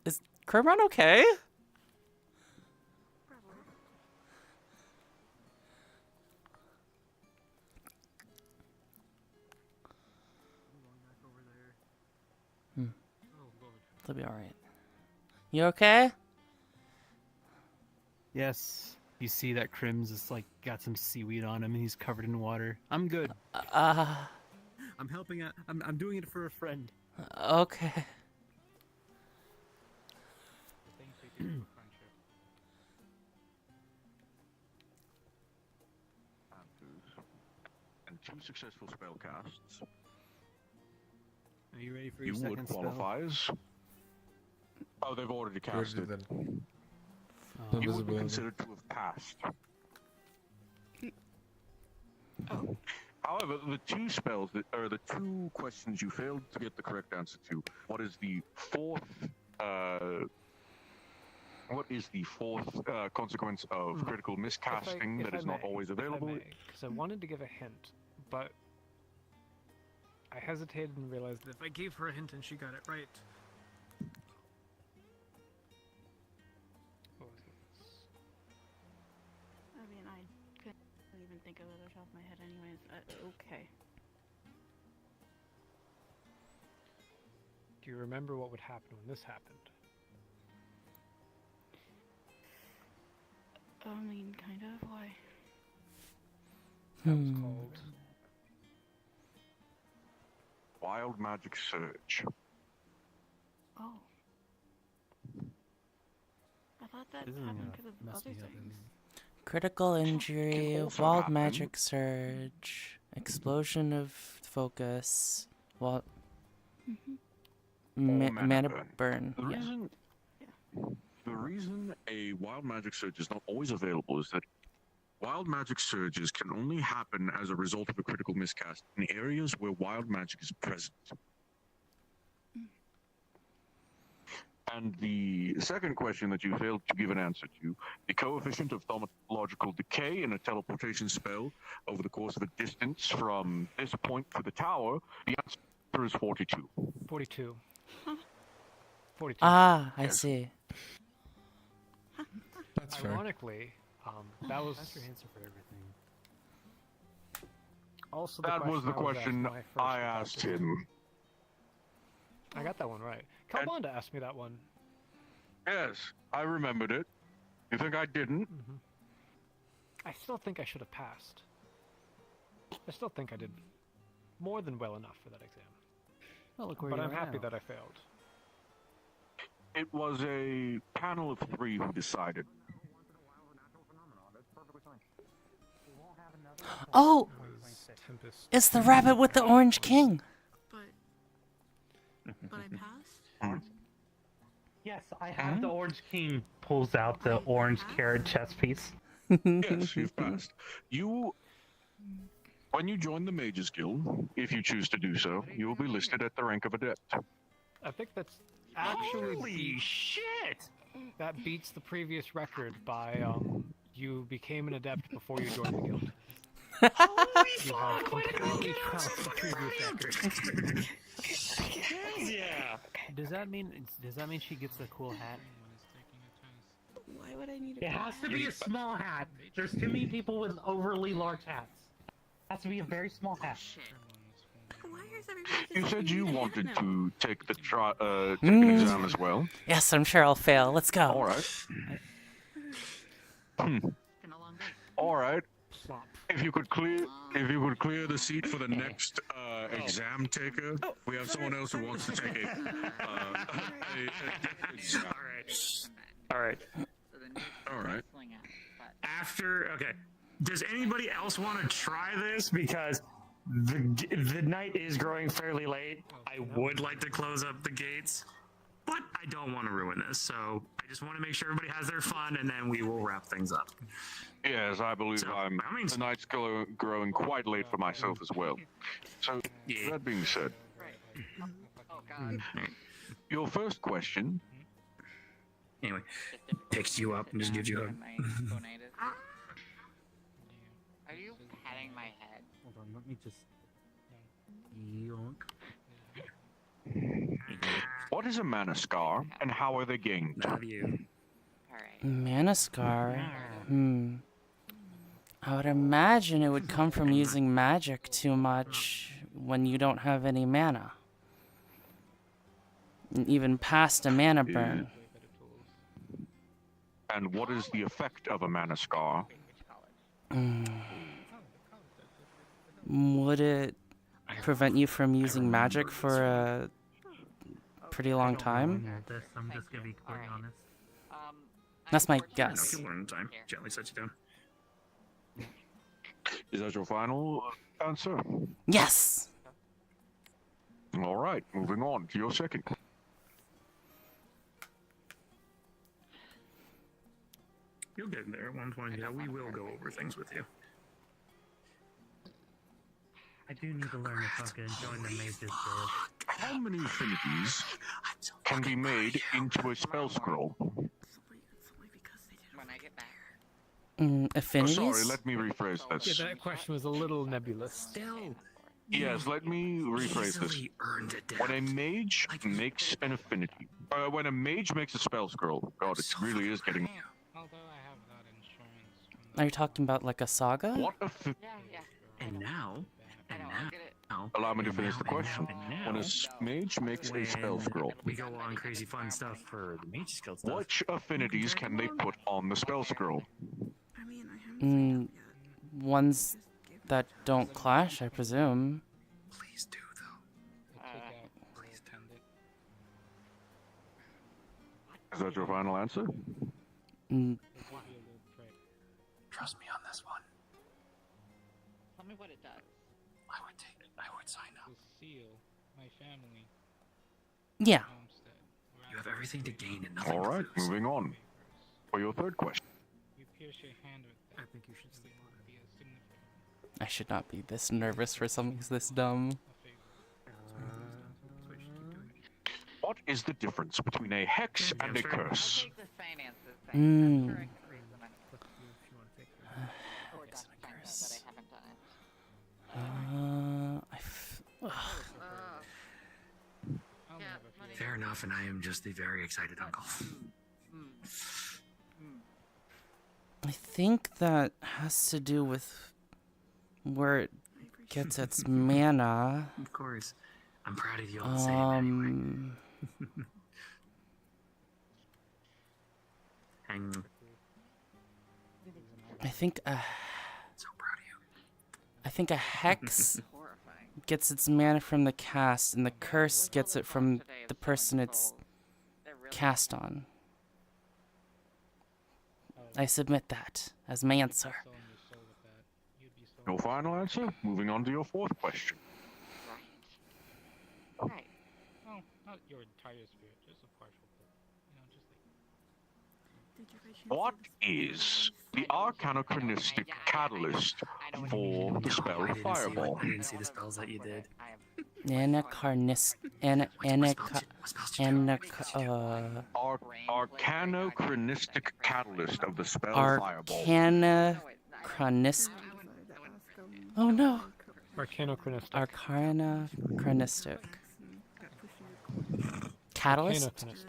Is Kermron okay? They'll be alright. You okay?
Yes. You see that Crim's is like got some seaweed on him and he's covered in water. I'm good. I'm helping out. I'm doing it for a friend.
Okay.
And 2 successful spell casts.
Are you ready for
You
your
would
second spell?
qualifies. Oh, they've already cast it.
Oh.
You would be considered to have passed.
Oh.
However, the 2 spells that are the 2 questions you failed to get the correct answer to. What is the fourth? What is the fourth consequence of critical miscasting that is not always available?
Because I wanted to give a hint, but I hesitated and realized that if I gave her a hint and she got it right. What was this?
I mean, I couldn't even think of it off the top of my head anyways. Okay.
Do you remember what would happen when this happened?
I mean, kind of. Why?
That was called
Wild Magic Surge.
Oh. I thought that happened because of other things.
Critical injury,
also
wild
happen.
magic surge, explosion of focus, mana burn.
The
Yeah.
reason, the reason a Wild Magic Surge is not always available is that Wild Magic Surges can only happen as a result of a critical miscast in areas where wild magic is present. And the second question that you failed to give an answer to, the coefficient of thaumaturgical decay in a teleportation spell over the course of a distance from this point to the tower, the answer is 42.
42. 42.
Ah, I see.
That's fair.
Ironically, that was
That's your answer for everything.
also
That was the
I was asked
question
when first
I
adopted
asked
it.
him.
I got that one right. Calbonda asked me that one.
Yes, I remembered it. You think I didn't?
I still think I should have passed. I still think I did more than well enough for that exam.
Well, look where
But
you
I'm
are
happy
now.
that I failed.
It was a panel of 3 who decided.
Oh!
Tempest.
It's the rabbit with the orange king!
But I passed?
Yes, I have the Orange King pulls out the orange carrot chess piece.
Yes, you've passed. When you join the Mages Guild, if you choose to do so, you will be listed at the rank of Adept.
I think that's actually
Holy shit!
that beats the previous record by you became an adept before you joined the guild.
Holy
You have
fuck! Way to go,
completely
Garrett!
trounced the previous record.
Hells yeah!
Does that mean she gets a cool hat?
Why would I need a
It has to be a small hat. There's too many people with overly large hats. Has to be a very small hat.
Why is everybody
You
just
said
giving
you
me the hat
wanted
now?
to take the take an exam as well.
Yes, I'm sure I'll fail. Let's go.
All right. All right. If you could clear the seat for the next exam taker, we have someone else who wants to take a exam.
All right.
All right.
Okay. Does anybody else want to try this? Because the night is growing fairly late. I would like to close up the gates, but I don't want to ruin this. So I just want to make sure everybody has their fun, and then we will wrap things up.
Yes, I believe the night's growing quite late for myself as well. So, that being said, your first question.
Anyway, picks you up and just gives you a.
Are you patting my head?
Hold on, let me just.
What is a mana scar, and how are they gained?
Mana scar? I would imagine it would come from using magic too much when you don't have any mana. Even past a mana burn.
And what is the effect of a mana scar?
Would it prevent you from using magic for a pretty long time?
I'm just gonna be quite honest.
That's my guess.
You'll learn in time. Gently set you down.
Is that your final answer?
Yes!
All right, moving on to your second.
You'll get there at one point. Yeah, we will go over things with you.
I do need to learn if I'm gonna join the Mages Guild.
How many affinities can be made into a spell scroll?
When I get back.
Affinities?
Sorry, let me rephrase this.
Yeah, that question was a little nebulous.
Yes, let me rephrase this. When a mage makes an affinity, when a mage makes a spell scroll, God, it really is getting.
Are you talking about like a saga?
What
And now,
Allow me to finish the question. When a mage makes a spell scroll,
we go on crazy fun stuff for the Mages Guild stuff.
which affinities can they put on the spell scroll?
Ones that don't clash, I presume.
Please do, though. Please tend it.
Is that your final answer?
Trust me on this one.
Tell me what it does.
I would sign up.
Seal my family.
Yeah.
You have everything to gain and nothing
All
to
right,
lose.
moving on. For your third question.
You pierce your hand with that.
I think you should stay on it.
Be a significant.
I should not be this nervous for something this dumb.
What is the difference between a hex and a curse?
Fair enough, and I am just a very excited uncle.
I think that has to do with where it gets its mana.
Of course. I'm proud of you all the same anyway. Hang on.
I think
So proud of you.
I think a hex gets its mana from the cast, and the curse gets it from the person it's cast on. I submit that as my answer.
Your final answer? Moving on to your fourth question.
Right.
Not your entire spirit, just a partial bit. You know, just like.
What is the arcanochronistic catalyst for the spell Fireball?
I didn't see the spells that you did.
Arcanochronistic catalyst of the spell Fireball.
Arcanochronistic. Oh no.
Arcanochronistic.
Arcanochronistic. Catalyst?
Arcanochronistic.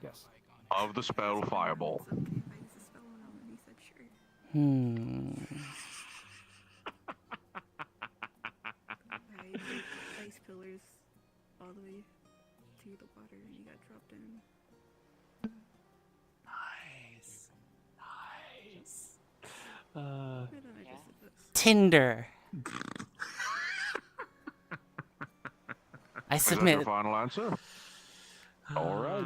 Yes.
Of the spell Fireball.
Ice pillars all the way to the water, and you got dropped in.
Nice.
Tinder. I
Is that
submit.
your final answer? All right.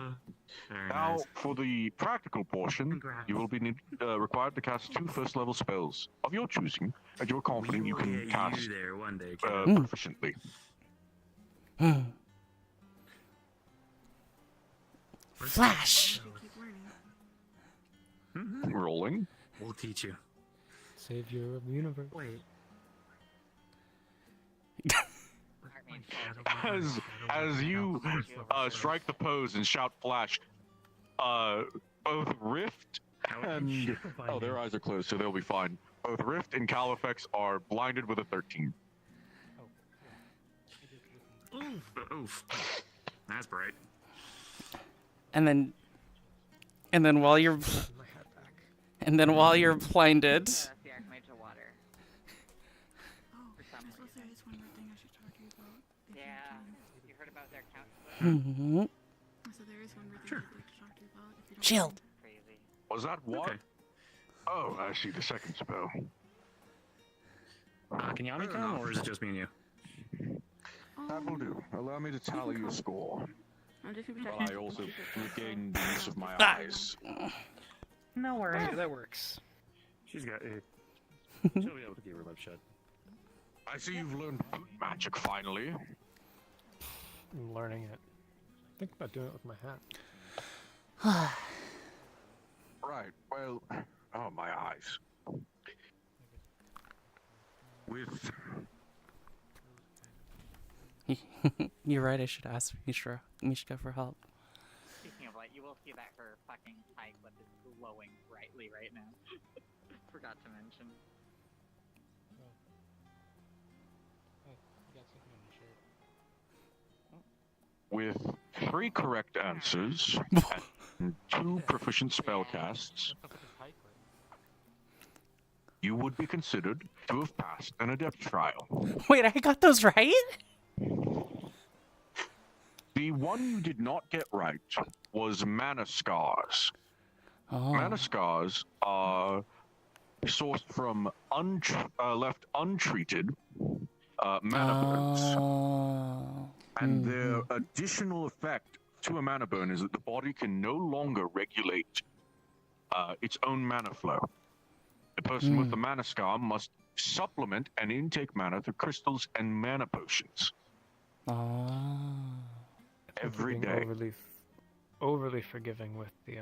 Now, for the practical portion, you will be required to cast 2 first-level spells of your choosing, and you're confident you can cast
there one day.
proficiently.
Flash.
Rolling.
We'll teach you.
Savior of the universe.
Wait.
As you strike the pose and shout flash, both Rift and their eyes are closed, so they'll be fine. Both Rift and Califex are blinded with a 13.
Oof. That's bright.
And then while you're blinded. Mm-hmm.
So there is one more thing I'd like to talk to you about. If you don't
Shield.
Was that what?
Okay.
Oh, I see the second spell.
Can Yami come, or is it just me and you?
That will do. Allow me to tally your score. While I also regain the use of my eyes.
No worries.
Yeah, that works.
She's got it. She'll be able to keep her lips shut.
I see you've learned boot magic finally.
I'm learning it. Think about doing it with my hat.
Right, well, oh, my eyes. With...
You're right, I should ask Mishka for help.
Speaking of light, you will see that her fucking eye clip is glowing brightly right now. Forgot to mention.
With 3 correct answers and 2 proficient spellcasts, you would be considered to have passed an adept trial.
Wait, I got those right?
The one you did not get right was mana scars.
Oh.
Mana scars are sourced from left untreated mana burns. And their additional effect to a mana burn is that the body can no longer regulate its own mana flow. The person with the mana scar must supplement and intake mana through crystals and mana potions. Every day.
Overly forgiving with the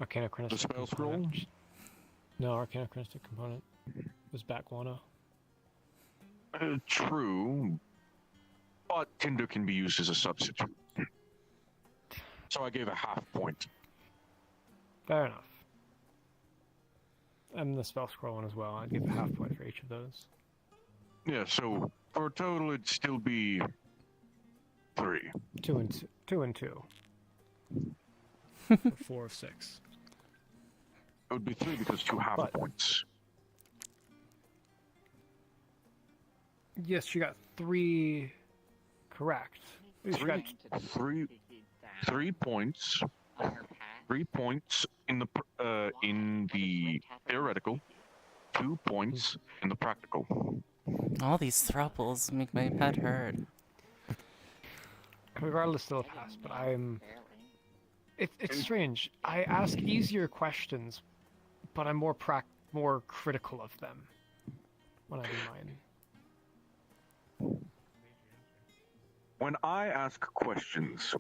Arcanochronistic.
The spell scroll?
No, Arcanochronistic component was back 1-0.
True. But Tinder can be used as a substitute. So I gave a half point.
Fair enough. And the spell scroll one as well. I'd give a half point for each of those.
Yeah, so for a total it'd still be 3.
2 and 2. 4 of 6.
It would be 3 because 2 half points.
Yes, you got 3 correct. You got
3 points. 3 points in the theoretical. 2 points in the practical.
All these thruples make my head hurt.
Regardless, still a pass, but I'm... It's strange. I ask easier questions, but I'm more critical of them when I do mine.
When I ask questions,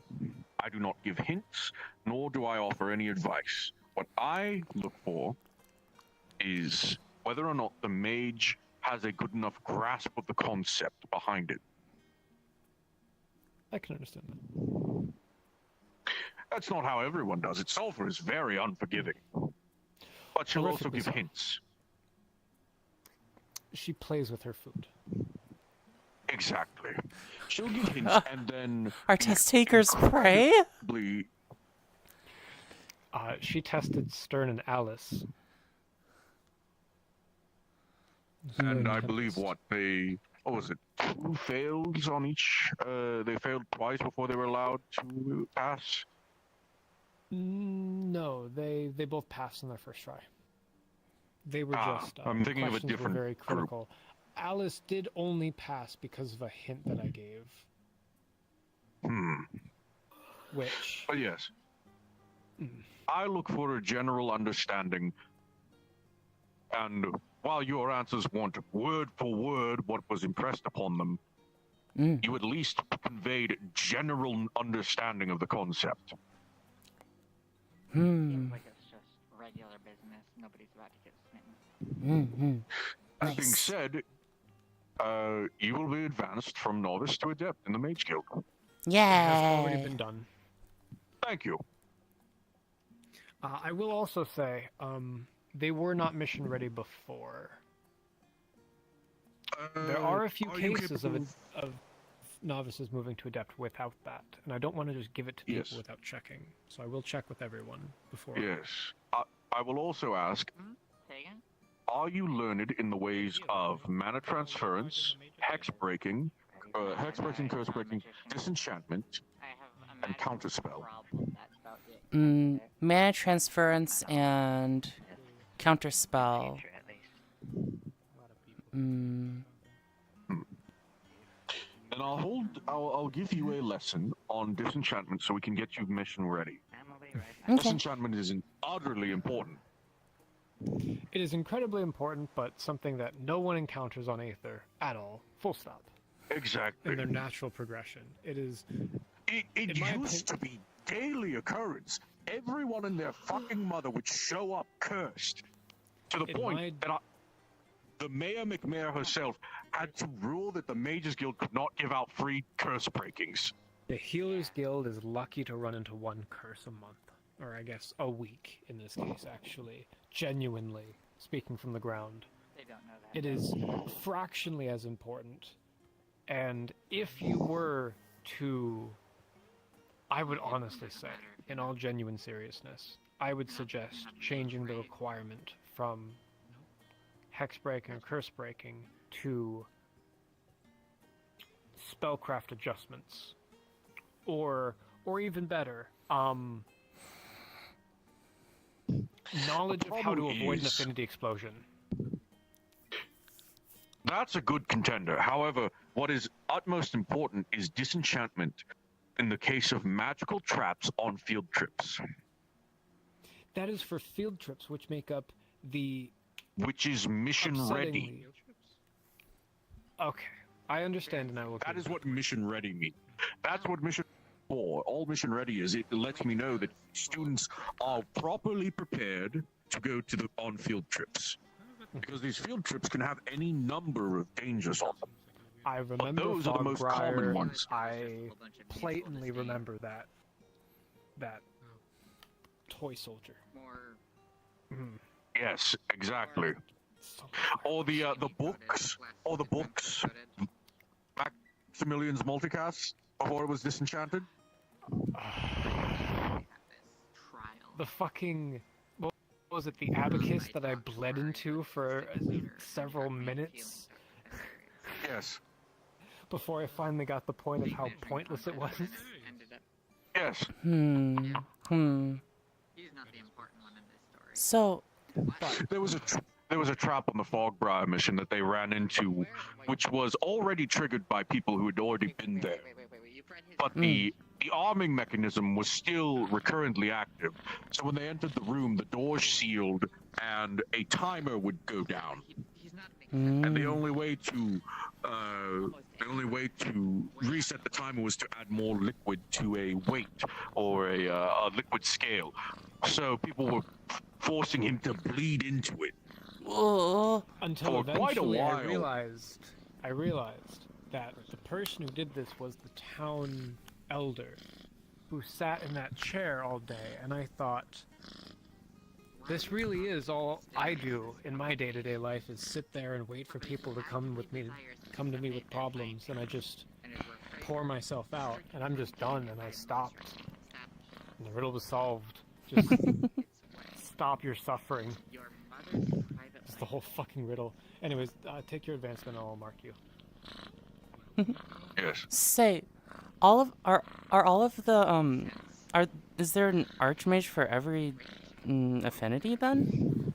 I do not give hints, nor do I offer any advice. What I look for is whether or not the mage has a good enough grasp of the concept behind it.
I can understand that.
That's not how everyone does it. Sulfur is very unforgiving. But she'll also give hints.
She plays with her food.
Exactly. She'll give hints and then...
Are test takers prey?
She tested Stern and Alice.
And I believe what was it? 2 fails on each? They failed twice before they were allowed to pass?
No, they both passed on their first try. They were just
I'm thinking of a
questions were
different
very
group.
critical. Alice did only pass because of a hint that I gave. Which?
But yes. I look for a general understanding, and while your answers weren't word for word what was impressed upon them, you at least conveyed general understanding of the concept.
Seems like it's just regular business. Nobody's about to get smitten.
That being said, you will be advanced from novice to adept in the Mage Guild.
Yeah. It has already been done.
Thank you.
I will also say, they were not mission ready before. There are a few cases of novices moving to adept without that, and I don't want to just give it to people without checking. So I will check with everyone before.
Yes. I will also ask,
Say again?
are you learned in the ways of mana transference, hex breaking, curse breaking, disenchantment, and counterspell?
Mana transference and counterspell.
And I'll give you a lesson on disenchantment so we can get you mission ready. Disenchantment is utterly important.
It is incredibly important, but something that no one encounters on Aether at all. Full stop.
Exactly.
In their natural progression. It is...
It used to be daily occurrence. Everyone and their fucking mother would show up cursed. To the point that the Mayor McMayor herself had to rule that the Mages Guild could not give out free curse breakings.
The Healers Guild is lucky to run into 1 curse a month. Or I guess a week in this case, actually. Genuinely, speaking from the ground.
They don't know that.
It is fractionally as important. And if you were to... I would honestly say, in all genuine seriousness, I would suggest changing the requirement from hex breaking or curse breaking to spellcraft adjustments. Or even better, knowledge of how to avoid an affinity explosion.
That's a good contender. However, what is utmost important is disenchantment in the case of magical traps on field trips.
That is for field trips, which make up the...
Which is mission ready.
Okay, I understand and I will...
That is what mission ready means. That's what mission... All mission ready is, it lets me know that students are properly prepared to go to the on-field trips. Because these field trips can have any number of dangers on them.
I remember
but those are the most common ones.
I blatantly remember that toy soldier.
Yes, exactly. Or the books. Maximilian's multicast before it was disenchanted.
The fucking... What was it? The abacus that I bled into for several minutes?
Yes.
Before I finally got the point of how pointless it was.
Yes.
He's not the important one in this story.
So...
There was a trap on the Fogbriar mission that they ran into, which was already triggered by people who had already been there. But the arming mechanism was still recurrently active. So when they entered the room, the doors sealed and a timer would go down.
He's not an
And the only way to reset the timer was to add more liquid to a weight or a liquid scale. So people were forcing him to bleed into it.
Until
For quite a
eventually
while.
I realized that the person who did this was the town elder who sat in that chair all day, and I thought, this really is all I do in my day-to-day life, is sit there and wait for people to come to me with problems, and I just pour myself out, and I'm just done, and I stopped. And the riddle was solved. Just stop your suffering. It's the whole fucking riddle. Anyways, take your advancement and I'll mark you.
Yes.
Say, are all of the is there an archmage for every affinity then?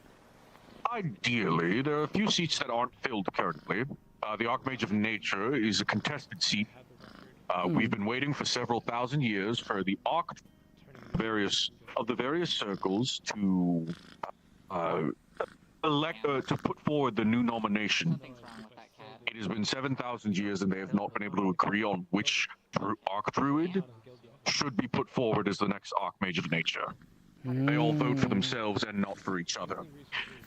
Ideally, there are a few seats that aren't filled currently. The Archmage of Nature is a contested seat. We've been waiting for several thousand years for the various circles to to put forward the new nomination. It has been 7,000 years and they have not been able to agree on which Archdruid should be put forward as the next Archmage of Nature. They all vote for themselves and not for each other.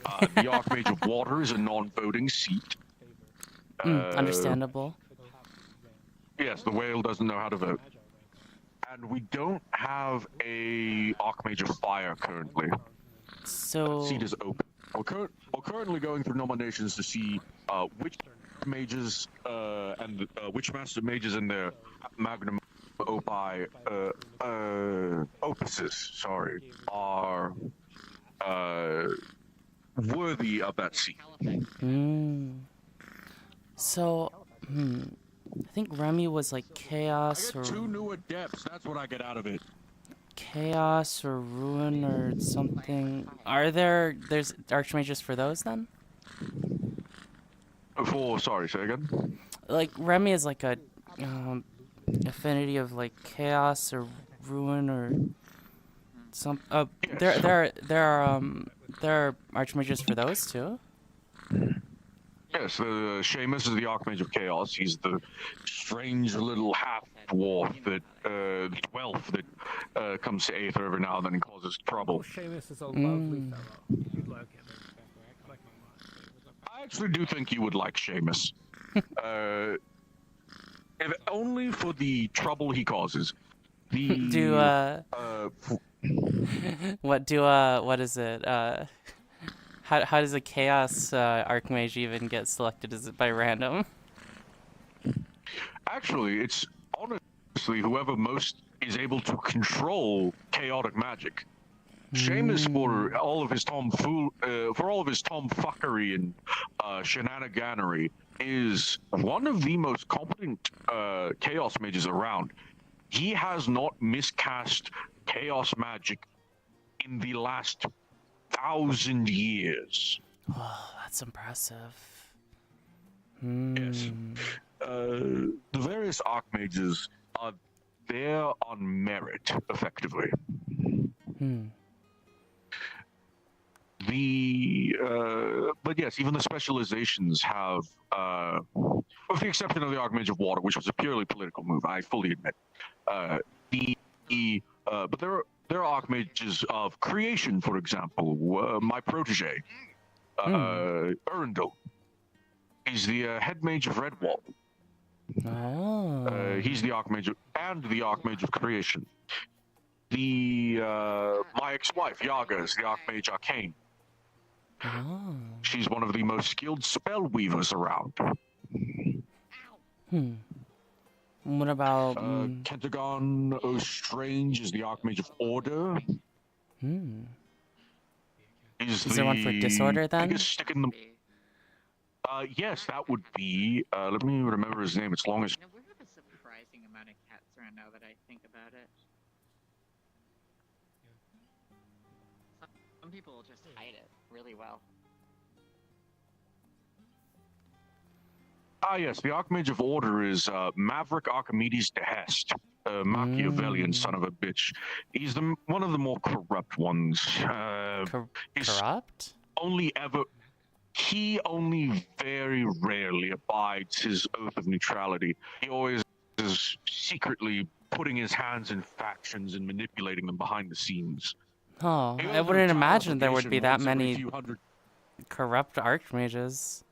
The Archmage of Water is a non-voting seat.
Understandable.
Yes, the whale doesn't know how to vote. And we don't have a Archmage of Fire currently.
So...
That seat is open. We're currently going through nominations to see which mages and which master mages and their magnum opus, are worthy of that seat.
So, I think Remy was like Chaos
I
or...
get 2 new adepts, that's what I get out of it.
Chaos or Ruin or something. There's archmages for those then?
Sorry, say again?
Like, Remy is like a affinity of like Chaos or Ruin or some... there are archmages for those too?
Yes, Seamus is the Archmage of Chaos. He's the strange little half-dwarf that, the elf that comes to Aether every now and then and causes trouble.
Seamus is a lovely fellow. You'd like him.
I actually do think you would like Seamus. If only for the trouble he causes.
What is it? How does a Chaos Archmage even get selected? Is it by random?
Actually, it's honestly whoever most is able to control chaotic magic. Seamus, for all of his tomfuckery and shenaniganery, is one of the most competent chaos mages around. He has not miscast chaos magic in the last 1,000 years.
Oh, that's impressive.
Yes. The various archmages are there on merit, effectively. But yes, even the specializations have, with the exception of the Archmage of Water, which was a purely political move, I fully admit. But there are Archmages of Creation, for example. My protege, Erendil, is the head mage of Redwall. He's the Archmage of Creation. My ex-wife, Yaga, is the Archmage Arcane. She's one of the most skilled spell weavers around.
What about
Kentagon O'Strange is the Archmage of Order. Is
there one for Disorder then?
Biggest stick in the... yes, that would be. Let me remember his name. It's long as.
We have a surprising amount of cats around now that I think about it. Some people just hide it really well.
Yes, the Archmage of Order is Maverick Archimedes de Hest, Machiavellian son of a bitch. He's one of the more corrupt ones.
Corrupt?
Only ever he only very rarely abides his oath of neutrality. He always is secretly putting his hands in factions and manipulating them behind the scenes.
Oh,
He
I
owes
wouldn't
a town
imagine there would be
obligation
that
once every
many
few hundred.
corrupt archmages.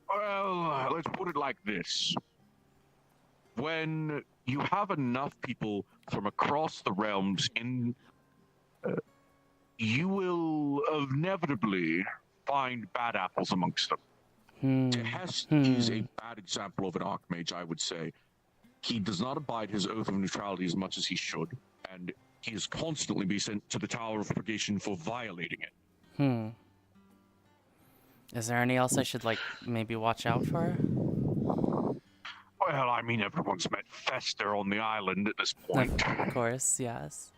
Well, let's put it like this. When you have enough people from across the realms in, you will inevitably find bad apples amongst them. Tehest is a bad example of an archmage, I would say. He does not abide his oath of neutrality as much as he should, and he is constantly being sent to the Tower of Purgation for violating it.
Is there any else I should, like, maybe watch out for?
Well, I mean, everyone's met Fester on the island at this point.
Of course, yes.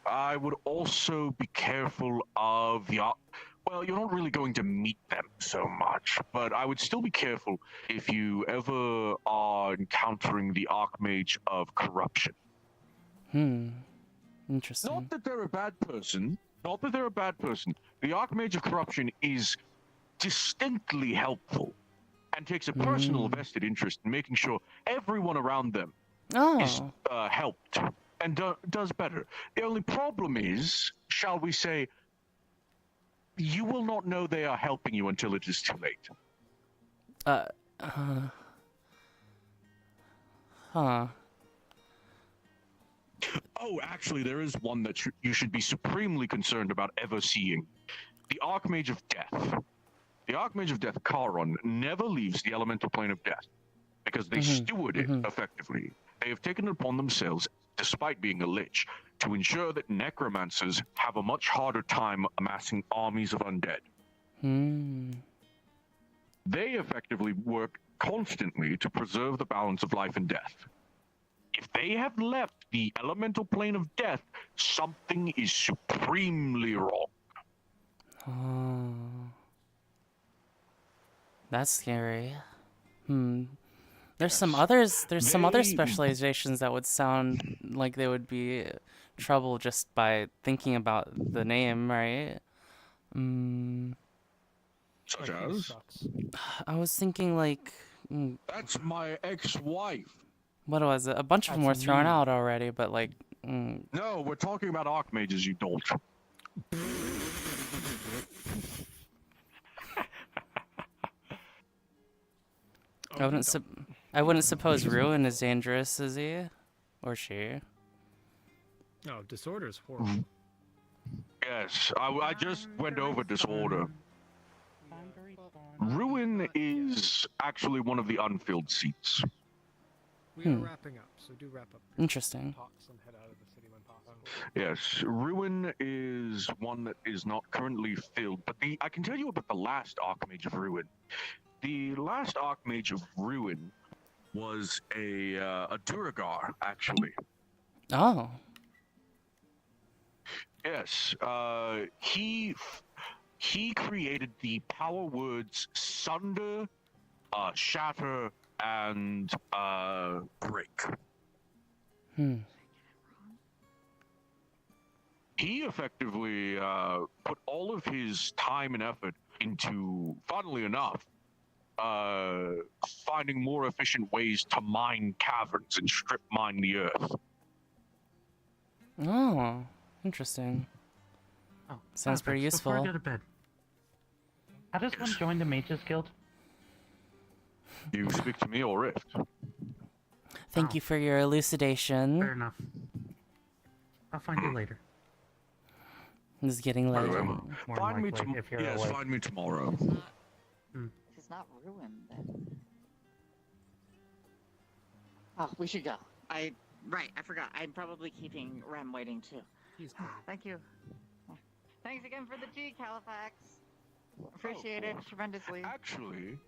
I would also be careful of the... Well, you're not really going to meet them so much, but I would still be careful if you ever are encountering the Archmage of Corruption.
Interesting.
Not that they're a bad person. Not that they're a bad person. The Archmage of Corruption is distinctly helpful and takes a personal vested interest in making sure everyone around them is helped and does better. The only problem is, shall we say, you will not know they are helping you until it is too late. Oh, actually, there is one that you should be supremely concerned about ever seeing. The Archmage of Death. The Archmage of Death, Charon, never leaves the elemental plane of death because they steward it effectively. They have taken it upon themselves, despite being a lich, to ensure that necromancers have a much harder time amassing armies of undead. They effectively work constantly to preserve the balance of life and death. If they have left the elemental plane of death, something is supremely wrong.
That's scary. There's some others. There's some other specializations that would sound like they would be trouble just by thinking about the name, right?
Such as?
I was thinking like.
That's my ex-wife.
What was it? A bunch of them were thrown out already, but like.
No, we're talking about archmages, you dolt.
I wouldn't suppose Ruin is dangerous, is he? Or she?
No, Disorder is horrible.
Yes, I just went over Disorder. Ruin is actually one of the unfilled seats.
We are wrapping up, so do wrap up.
Interesting.
Talks and head out of the city when possible.
Yes, Ruin is one that is not currently filled, but I can tell you about the last Archmage of Ruin. The last Archmage of Ruin was a Duragar, actually.
Oh.
Yes, he created the power words Sunder, Shatter, and Break. He effectively put all of his time and effort into, funnily enough, finding more efficient ways to mine caverns and strip mine the earth.
Oh, interesting. Sounds pretty useful.
Before I go to bed, how does one join the Mages Guild?
You speak to me or Rift.
Thank you for your elucidation.
Fair enough. I'll find you later.
It's getting late.
Find me find me tomorrow.
It's not ruined then. Oh, we should go. I forgot. I'm probably keeping Rem waiting too. Thank you. Thanks again for the tea, Califax. Appreciate it tremendously.
Actually,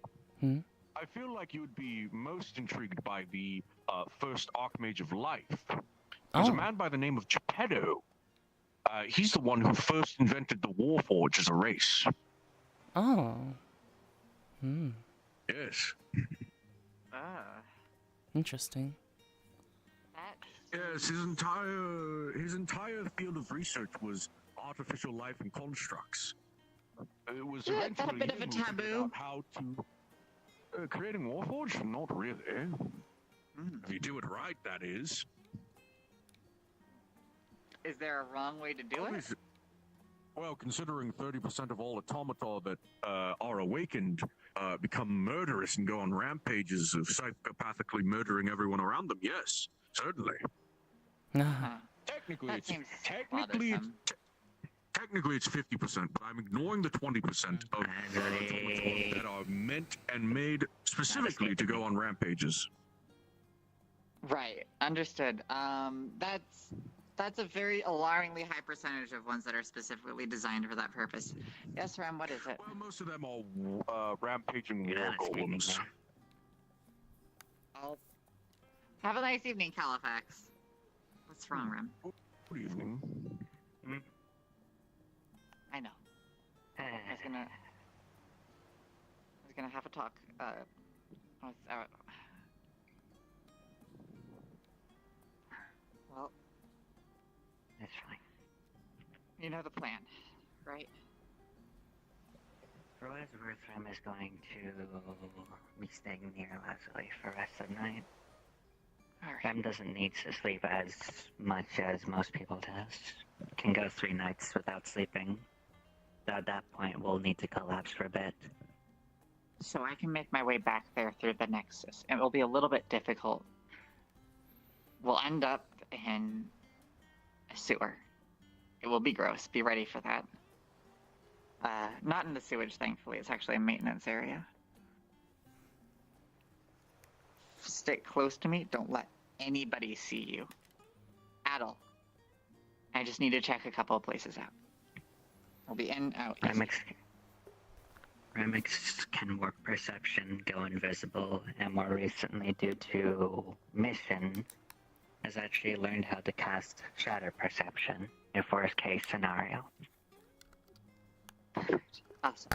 I feel like you would be most intrigued by the first Archmage of Life. There's a man by the name of Geppetto. He's the one who first invented the Warforged as a race.
Oh.
Yes.
Interesting.
Yes, his entire field of research was artificial life and constructs. It was
Yeah, is that a
eventually
bit of a
you who figured
taboo?
out how to creating Warforged? Not really. If you do it right, that is.
Is there a wrong way to do it?
Well, considering 30% of all automata that are awakened become murderous and go on rampages of psychopathically murdering everyone around them, yes, certainly. Technically, technically it's 50%, but I'm ignoring the 20% of automata that are meant and made specifically to go on rampages.
Right, understood. That's a very alarmingly high percentage of ones that are specifically designed for that purpose. Yes, Ram, what is it?
Well, most of them are rampaging war golems.
Have a nice evening, Califax. What's wrong, Ram?
Good evening.
I know. I was gonna have a talk. Well,
That's fine.
you know the plan, right?
For what it's worth, Rem is going to be staying near Leslie for the rest of the night. Rem doesn't need to sleep as much as most people does. Can go 3 nights without sleeping. At that point, we'll need to collapse for a bit.
So I can make my way back there through the Nexus. It will be a little bit difficult. We'll end up in a sewer. It will be gross. Be ready for that. Not in the sewage, thankfully. It's actually a maintenance area. Stick close to me. Don't let anybody see you. At all. I just need to check a couple of places out. I'll be in, out.
Remix can work perception, go invisible, and more recently, due to mission, has actually learned how to cast shatter perception in worst case scenario.
Awesome.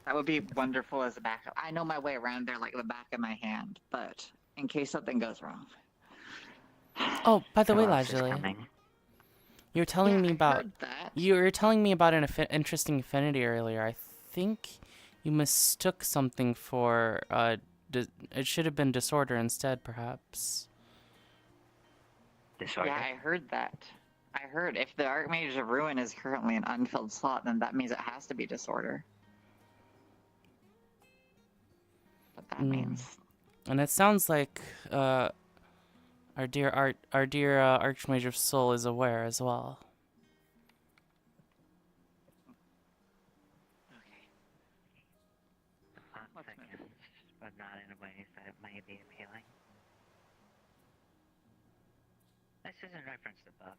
That would be wonderful as a backup. I know my way around there like the back of my hand, but in case something goes wrong.
Oh, by the way, Lajali, you were telling me about an interesting affinity earlier. I think you mistook something for it should have been disorder instead, perhaps.
Disorder?
Yeah, I heard that. I heard if the Archmage of Ruin is currently an unfilled slot, then that means it has to be disorder. What that means.
And it sounds like our dear Archmage of Soul is aware as well.
But not in ways that may be appealing. This is in reference to the book.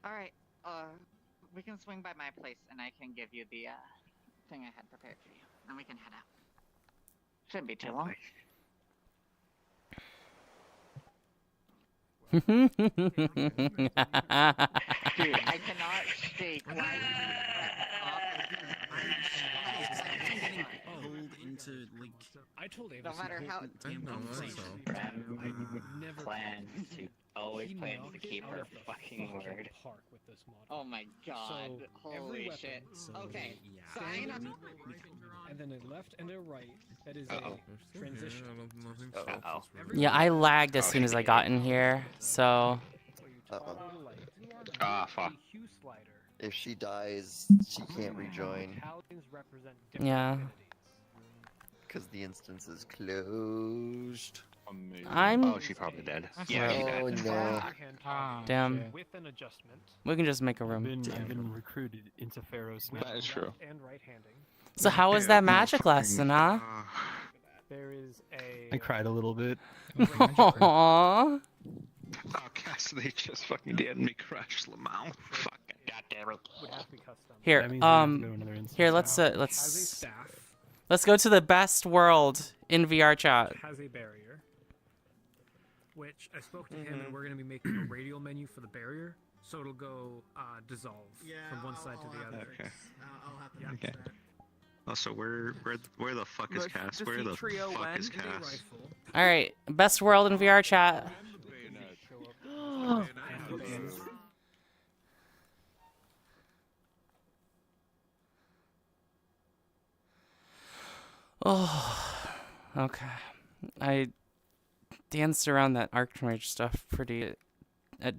Alright, we can swing by my place and I can give you the, thing I had prepared for you. And we can head out. Shouldn't be too long. Dude, I cannot shake like...
Into like
I told Ava
no matter how
Plans to always plans to keep her fucking word.
Oh my god,
So,
holy
every
shit.
weapon,
Okay, so I
standing,
know...
and then a left and a right. That is a transition.
Yeah, I lagged as soon as I got in here, so.
Ah, fuck. If she dies, she can't rejoin.
Yeah.
Because the instance is closed.
I'm.
Oh, she probably dead.
Yeah,
Oh no.
Damn.
With an adjustment.
We can just make a room.
I've been recruited into Pharaoh's.
That is true.
And right-handing.
So how was that magic lesson, huh?
There is a.
I cried a little bit.
Aww.
Oh, Cassidy just fucking did me crash Lamau. Fucking goddamn it.
Here,
That means we have to go to another instance
here,
now.
let's go to the best world in VR chat.
Has a barrier. Which I spoke to him, and we're going to be making a radial menu for the barrier, so it'll go dissolve from one side to the other.
Okay.
I'll have to
Okay. Also, where the fuck is Cass? Where the fuck is Cass?
All right, best world in VR chat. Oh, okay. I danced around that Archmage stuff pretty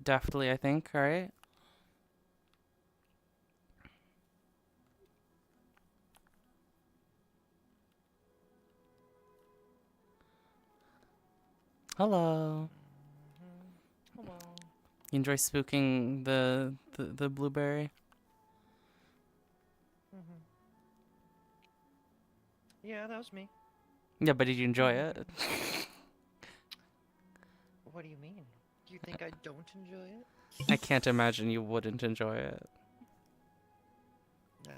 deftly, I think, right? Hello.
Hello.
You enjoy spooking the blueberry?
Yeah, that was me.
Yeah, but did you enjoy it?
What do you mean? Do you think I don't enjoy it?
I can't imagine you wouldn't enjoy it.
Nah.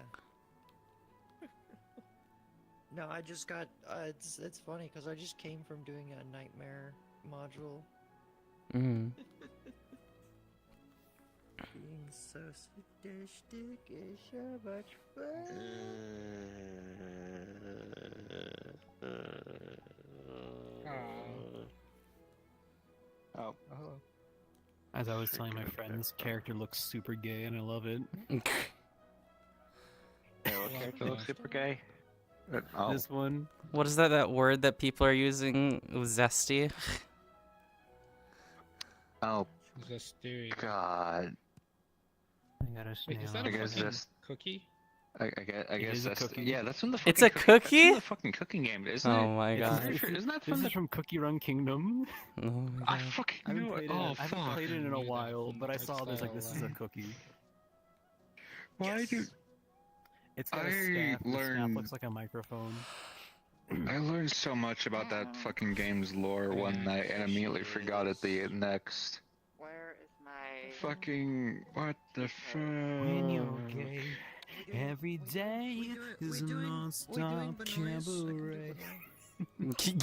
No, I just got. It's funny because I just came from doing a nightmare module.
Mm.
Being so sadistic is so much fun.
Oh.
Hello.
As I was telling my friend, this character looks super gay, and I love it.
Yeah, what character looks super gay? Oh.
This one.
What is that word that people are using? Zesty?
Oh.
Zesty.
God.
I got a
Wait, is
snail.
that a
I guess
fucking
that's-
cookie?
I
It
guess
is a
that's
cookie.
yeah. That's from the fucking
It's a
That's
cookie?
from the fucking cooking game, isn't it?
Oh my
I'm
god.
pretty sure- Isn't that
This
from
is
the?
from Cookie Run Kingdom.
Oh my
I
god.
fucking
I haven't
knew it.
played it.
Oh
I haven't
fuck.
played it in a
Knew that
while,
from
but I
Art
saw this like
Style
this is a cookie.
Why do
It's got a
I
staff. The staff
learned-
looks like a microphone.
I learned so much about that fucking game's lore one night and immediately forgot it the next.
Where is my
Fucking what the
When you're
fuck?
gay, every day is a non-stop cabaret.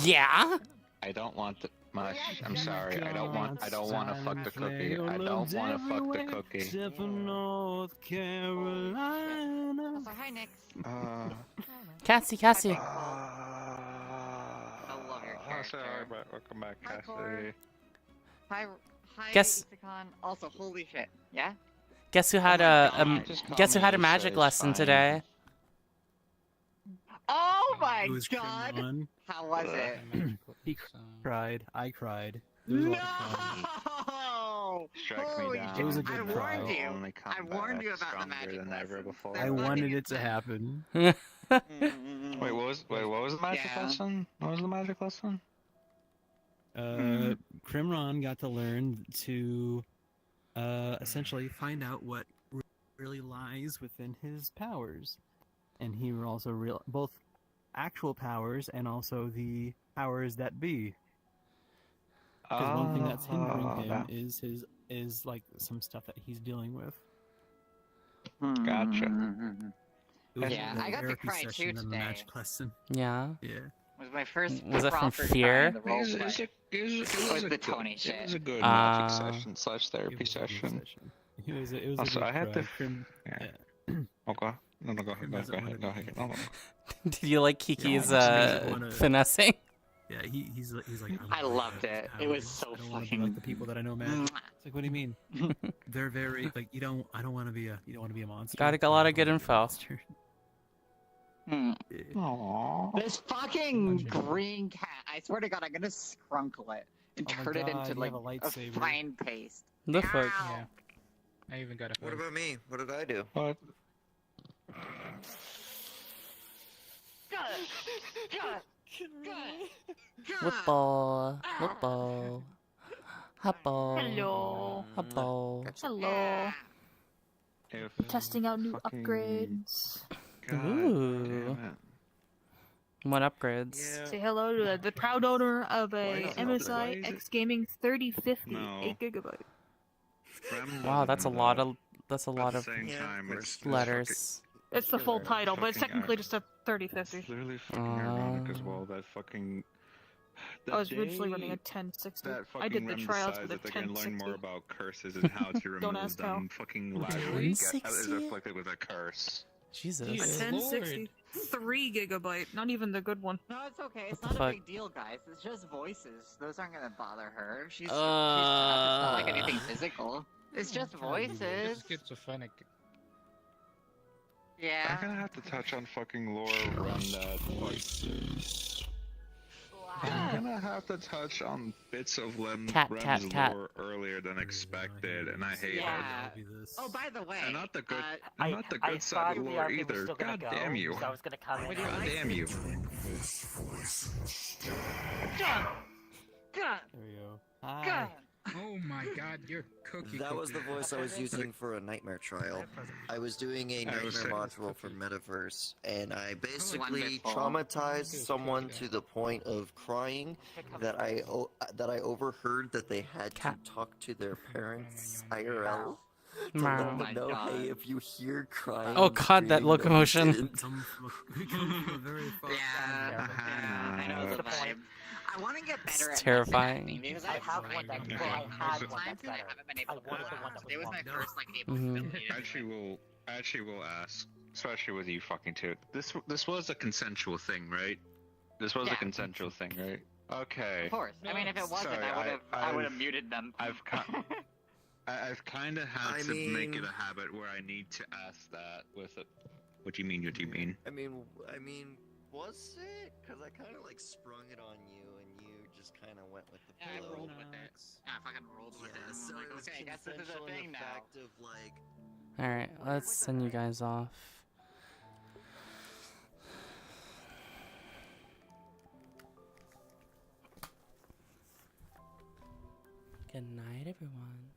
Yeah?
I don't want the mush. I'm sorry. I don't want to fuck the cookie. I don't want to fuck the cookie.
Except for North Carolina.
Also, hi, Nick.
Cassie.
I love your character.
Sorry, but welcome back,
Hi,
Cassie.
Cord. Hi,
Guess-
Isakon. Also, holy shit. Yeah?
Guess who had guess who had a magic lesson today?
Oh my
It was
god!
Krimon.
How was it?
He cried. I cried. There was a lot of crying.
No!
Strike
Holy
me down.
It was a
I
good
warned
cry.
you.
Only come
I warned
back
you about the
stronger
magic
than ever
lessons.
before.
I wanted it to happen.
Wait, what was the magic
Yeah.
lesson? What was the magic lesson?
Krimron got to learn to essentially find out what really lies within his powers, and he will also both actual powers and also the powers that be. Because one thing that's hindering him is like some stuff that he's dealing with.
Gotcha.
It was
Yeah,
more
I got to
therapy
cry
session
too
than a
today.
magic lesson.
Yeah.
Yeah.
Was my first
Was that from
proper
fear?
time in the role
It was
play.
a
the
good-
Tony shit.
It was a good
Ah.
magic session / therapy session.
It was a
Also,
good
I had
cry.
to.
Krim,
Yeah. Okay. No, go ahead. Go ahead. Go ahead. No.
Did you like Kiki's
wanna-
finessing?
Yeah, he's like.
I loved it. It was so
I don't want to be
fucking.
like the people that I know, man. It's like, what do you mean? They're very like you don't. I don't want to be a. You don't want to be a monster.
Got a lot of good info.
Aww.
This fucking green cat. I swear to God, I'm gonna scrunkle it and
Oh my
turn it
God,
into
you
like
have a
a
lightsaber.
fine paste.
The fuck?
Ow.
I even got a
What
phone.
about me? What did I do?
What?
Whipple. Whipple. Hubble.
Hello.
Hubble.
Hello.
If
Testing out new
fucking-
upgrades.
God
Ooh.
damn it.
What upgrades?
Say hello to the proud owner of
Why
a
is it-
MSI
why is it-
X Gaming 3050,
No.
8GB.
Wow, that's a lot of
At the
of
same time, it's
letters.
It's the full title, but it's
fucking
technically just a 3050.
It's literally fucking ironic as well. That fucking.
I was originally running a 1060.
That
I did the
fucking
trials
decides
with a
that they're gonna learn
1060.
more about curses and how to
Don't
remove
ask how.
them fucking laterally is
1060?
afflicted with a curse.
Jesus.
A 1060. 3 gigabyte, not even the good one.
No, it's okay. It's
What
not
the
a
fuck?
big deal, guys. It's just voices. Those aren't gonna bother her. She's tough. It's not like anything physical. It's just voices.
Schizophrenic.
Yeah.
I'm gonna have to touch on fucking lore run that. I'm gonna have to touch on bits of
Cat.
lore earlier than expected, and I hate it.
Oh, by the way,
And not the good,
I
not the good
thought
side of
the
lore
RP was
either.
still gonna
God
go,
damn you!
so I was gonna come in.
God damn you!
There we go.
God. Oh my god, you're cookie.
That was the voice I was using for a nightmare trial. I was doing a nightmare module for Metaverse, and I basically traumatized someone to the point of crying that I overheard that they had to talk to their parents IRL to let them know, hey, if you hear crying.
Oh god, that
screaming,
locomotion.
I know the vibe. I want to get better
It's
at
terrifying.
because
I have one that I had one that's better.
I haven't been able to last. It was my first like
Actually will ask, especially with you fucking too. This was a consensual thing, right? This was a consensual thing, right? Okay.
Of course. I mean, if it wasn't,
Sorry,
I would have muted them.
I've kind of had to make it a habit where I need to ask that with it. What do you mean? What do you mean?
I mean, was it? Because I kind of like sprung it on you, and you just kind of went with the flow.
I rolled with it. Yeah, I fucking rolled with it.
So
I'm
it was
like, okay, I guess this is a
consensual in
thing
the
now.
fact of like.
Alright, let's send you guys off. Good night, everyone.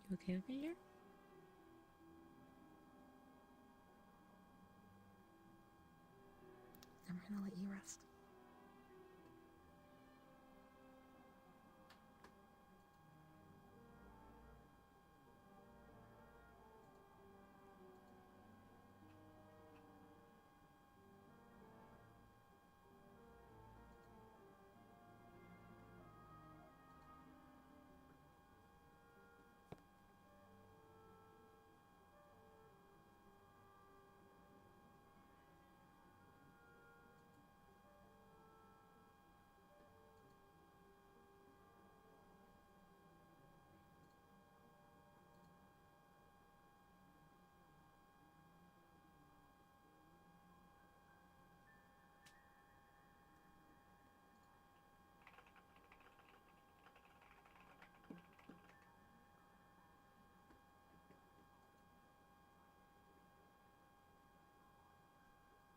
You okay over here? I'm gonna let you rest.